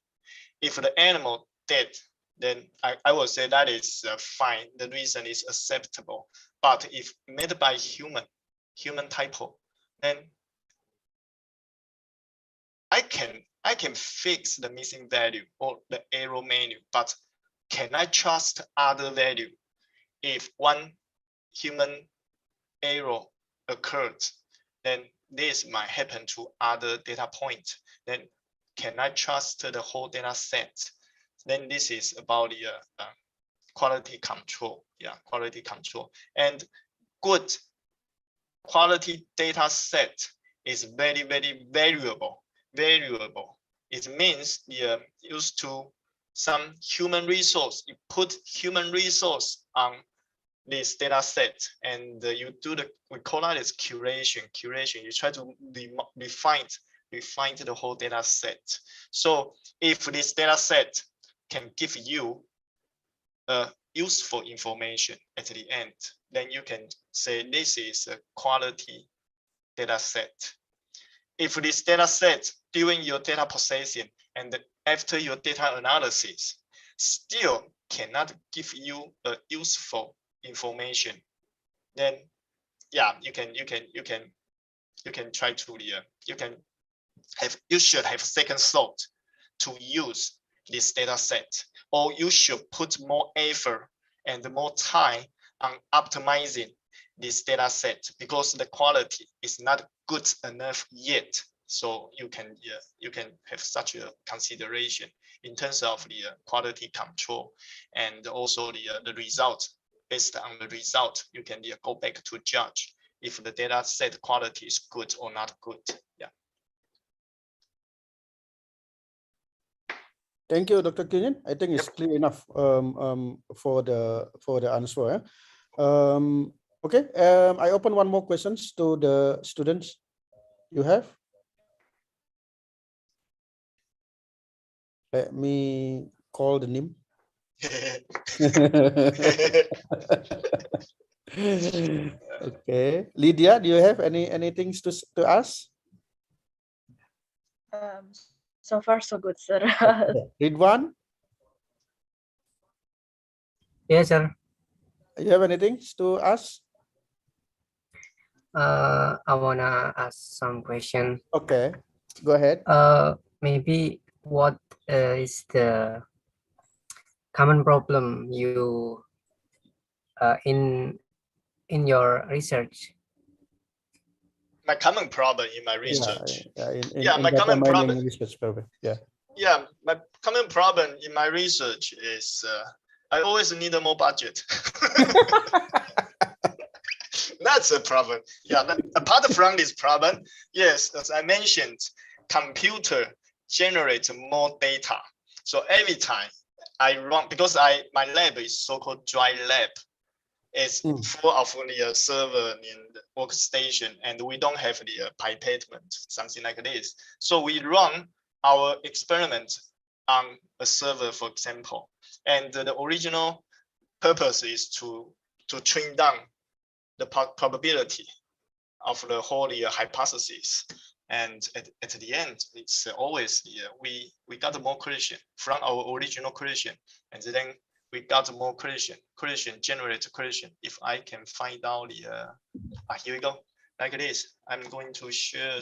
if the animal dead, then I will say that is fine. The reason is acceptable. But if made by human typo, then I can fix the missing value or the error menu, but can I trust other value? If one human error occurred, then this might happen to other data point. Then can I trust the whole data set? Then this is about the quality control. Yeah, quality control. And good quality data set is very variable. It means you used to some human resource. You put human resource on this data set, and you do we call that as curation. You try to refine the whole data set. So if this data set can give you useful information at the end, then you can say this is a quality data set. If this data set during your data processing and after your data analysis still cannot give you a useful information, then yeah, you can try to you should have second thought to use this data set, or you should put more effort and more time on optimizing this data set because the quality is not good enough yet. So you can have such a consideration in terms of the quality control, and also the result. Based on the result, you can go back to judge if the data set quality is good or not good. Yeah. Thank you, Dr. Kenyon. I think it's clear enough for the answer. Okay, I open one more questions to the students. You have? Let me call the name. Okay, Lydia, do you have anything to ask? So far so good, sir. Ridwan? Yes, sir. You have anything to ask? I wanna ask some question. Okay, go ahead. Maybe what is the common problem you in your research? My common problem in my Yeah, research. in my data common mining problem. research paper. Yeah. Yeah, my common problem in my research is I always need more budget. That's a problem. Yeah, apart from this problem, yes, as I mentioned, computer generates more data. So every time I run, because my lab is so-called dry lab, it's full of the server in the workstation, and we don't have the pipette, something like this. So we run our experiment on a server, for example, and the original purpose is to trim down the probability of the whole hypothesis. And at the end, it's always we got more collision from our original collision, and then we got more collision generate collision. If I can find out the here we go, like this. I'm going to share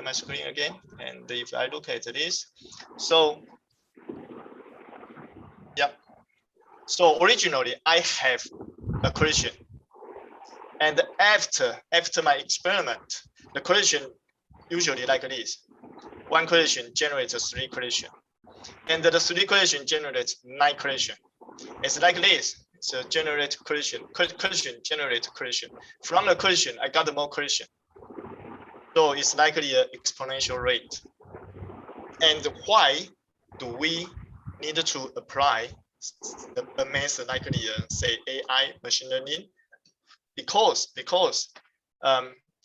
my screen again, and if I look at this, so yeah, so originally I have a collision, and after my experiment, the collision usually like this. One collision generates 3 collision, and the 3 collision generates 9 collision. It's like this. So generate collision, generate collision. From the collision, I got more collision. So it's likely an exponential rate. And why do we need to apply a method like say AI machine learning? Because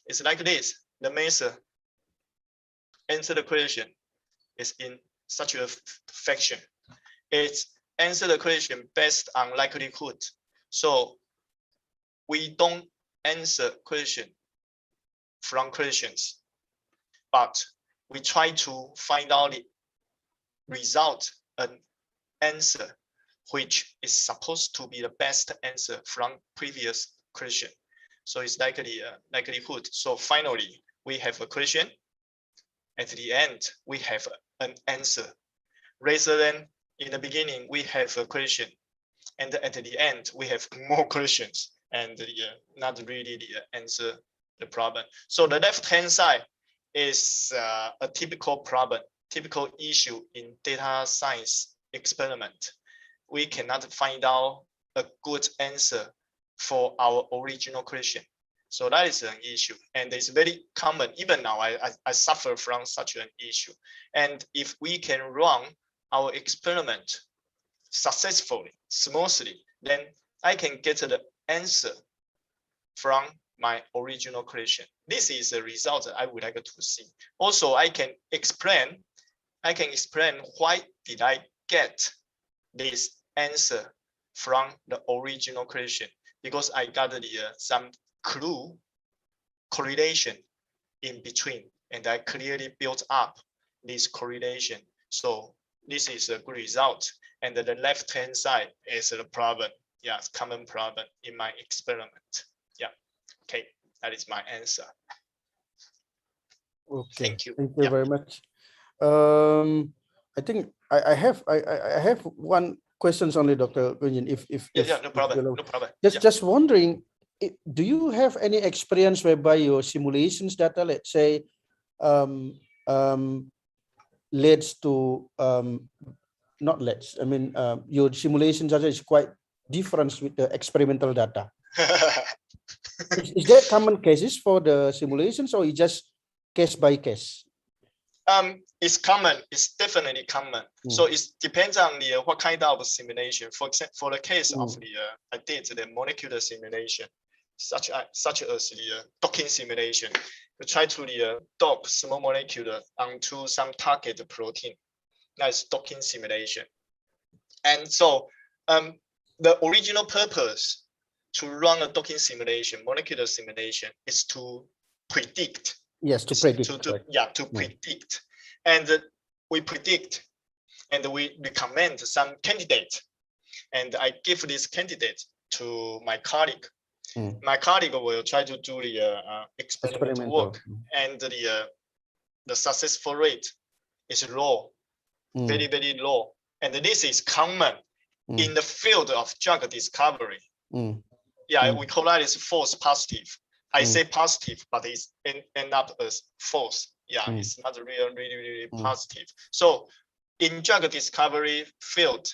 it's like this. The method answer the question is in such a fashion. It's answer the question based on likelihood. So we don't answer question from questions, but we try to find out the result, an answer, which is supposed to be the best answer from previous question. So it's likely likelihood. So finally, we have a question. At the end, we have an answer. Rather than in the beginning, we have a question, and at the end, we have more questions, and not really the answer the problem. So the left-hand side is a typical problem, typical issue in data science experiment. We cannot find out a good answer for our original question. So that is an issue, and it's very common. Even now, I suffer from such an issue. And if we can run our experiment successfully, smoothly, then I can get the answer from my original question. This is the result that I would like to see. Also, I can explain why did I get this answer from the original question, because I got some clue correlation in between, and I clearly built up this correlation. So this is a good result. And the left-hand side is the problem. Yeah, it's common problem in my experiment. Yeah, okay, that is my answer. Okay, Thank you. Thank you very much. I think I have one questions only, Dr. Gunjan. If no problem, no problem. Just wondering, do you have any experience whereby your simulations data, let's say, leads to your simulation data is quite different with the experimental data? Is there common cases for the simulations, or is just case by case? It's common. It's definitely common. So it depends on what kind of simulation. For example, for the case of I did the molecular simulation, such as the docking simulation. We try to dock small molecule onto some target protein. That's docking simulation. And so the original purpose to run a docking simulation, molecular simulation, is to predict. Yes, to predict. To predict. And we predict, and we recommend some candidate. And I give this candidate to my colleague. My colleague will try to do the experimental work, and the successful rate is low, very, very low. And this is common in the field of drug discovery. Mm. Yeah, Mm. we call that is false positive. I Mm. say positive, but it's end up as false. Yeah, Mm. it's not really Mm. positive. So in drug discovery field,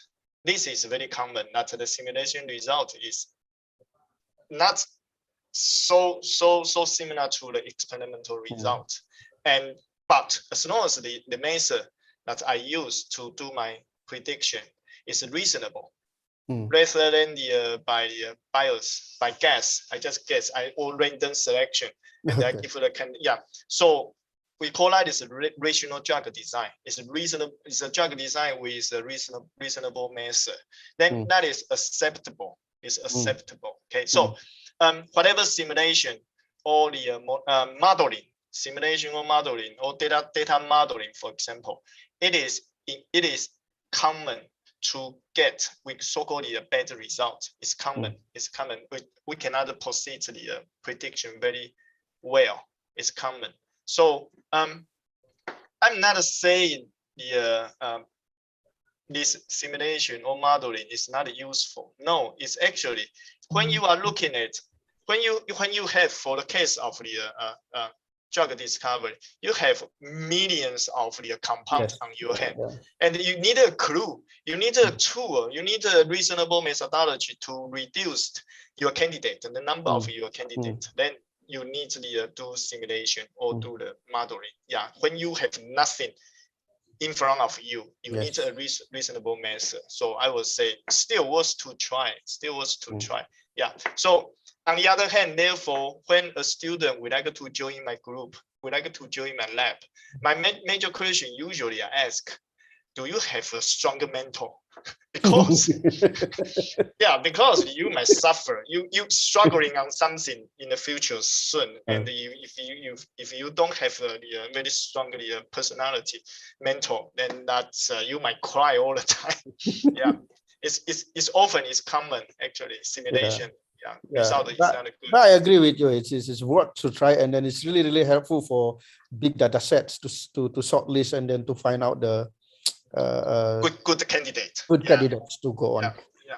this is very common that the simulation result is not so similar to the experimental result. And but as long as the method that I use to do my prediction is reasonable, rather than the by bias, by guess, I just guess, or random selection, and I give it a yeah. So we call that is a rational drug design. It's reasonable. It's a drug design with a reasonable method. Then that is acceptable. It's acceptable. Okay. So whatever simulation or the modeling, simulation or modeling or data modeling, for example, it is common to get with so-called the better result. It's common. It's common. We cannot proceed to the prediction very well. It's common. So I'm not saying the this simulation or modeling is not useful. No, it's actually when you are looking at when you have, for the case of the drug discovery, you have millions of the compounds on your hand, and you need a clue, you need a tool, you need a reasonable methodology to reduce your candidate and the number of your candidate. Then you need to do simulation or do the modeling. Yeah, when you have nothing in front of you, you need a reasonable method. So I would say still worth to try. Still worth to try. Yeah. So on the other hand, therefore, when a student would like to join my group, would like to join my lab, my major question usually I ask, do you have a stronger mentor? Because because you might suffer. You struggling on something in the future soon, and if you don't have a very strong personality mentor, then that's you might cry all the time. Yeah, it's often common actually simulation. Result is not good. But I agree with you. It's worth to try, and then it's really helpful for big data sets to shortlist and then to find out the good candidate. Good candidates to go on.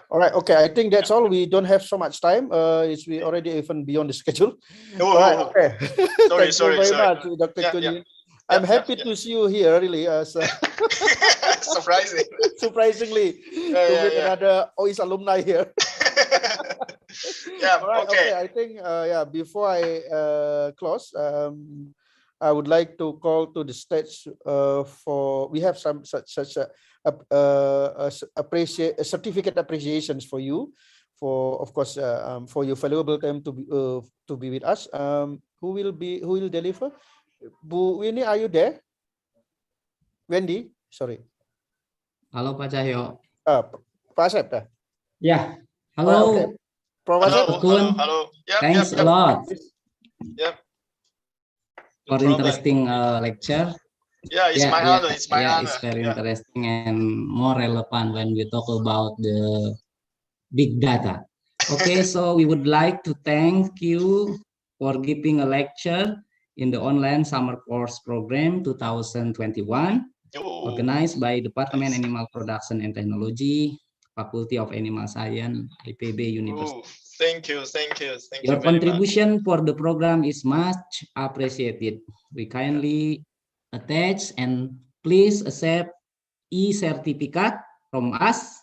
All right. Okay. I think that's all. We don't have so much time. We already even beyond the schedule. All right. Okay. Thank you very much, Dr. Kunyin. I'm happy to see you here. Really, surprising. Surprisingly, to meet another OIS alumni here. All right. Okay. I think before I close, I would like to call to the stage for we have some such certificate appreciations for you, for of course for your valuable time to be with us. Who will deliver? Bu Winnie, are you there? Wendy, sorry. Halo Pak Cahyo. Pak Asep dah? Yeah. Halo. Okay. Prof. Asep? Hello. Thanks a lot. Yep. For interesting lecture. Yeah, it's my honor. It's my honor. It's very interesting and more relevant when we talk about the big data. Okay, so we would like to thank you for giving a lecture in the online summer course program 2021, organized by Department Animal Production and Technology, Faculty of Animal Science, IPB University. Thank you. Your contribution for the program is much appreciated. We kindly attach and please accept e-certificate from us,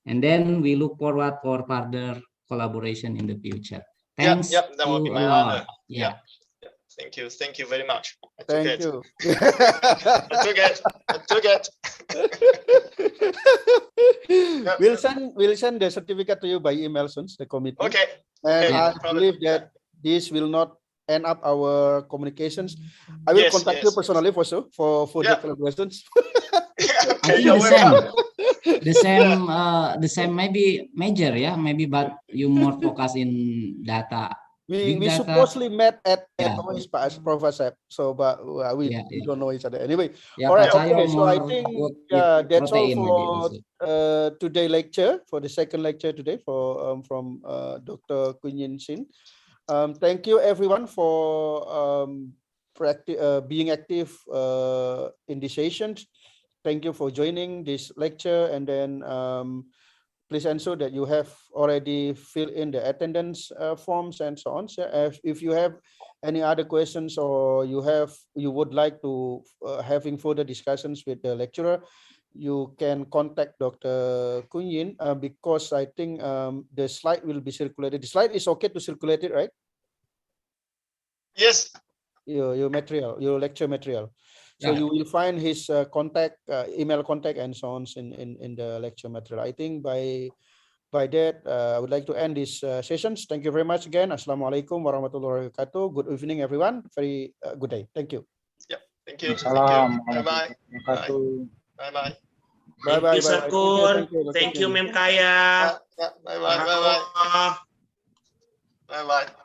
and then we look forward for further collaboration in the future. Thanks. That would be my honor. Yeah. Thank you very much. Thank you. I took it. We'll send the certificate to you by email soon, the committee. Okay. And I believe that this will not end up our communications. I will contact you personally for sure for the collaborations. I think the same maybe major, maybe, but you more focus in data. We supposedly met at OIS Prof. Asep, so but we don't know each other anyway. All right, okay. So I think that's all for today lecture, for the second lecture today from Dr. Kunyin Shin. Thank you everyone for being active in this session. Thank you for joining this lecture, and then please ensure that you have already filled in the attendance forms and so on. So if you have any other questions or you would like to having further discussions with the lecturer, you can contact Dr. Kunyin because I think the slide will be circulated. The slide is okay to circulate it, right? Yes. Your material, your lecture material. So Yeah. you will find his contact, email contact and so on in the lecture material. I think by that, I would like to end this sessions. Thank you very much again. Assalamualaikum warahmatullahi wabarakatuh. Good evening, everyone. Very good day. Thank you. Yeah. Thank you. Salam. Bye bye. Bye bye. Bye bye. Thank you, Sakun. Thank you, Mem Kaya. Bye bye. Bye bye. Bye bye. Bye bye.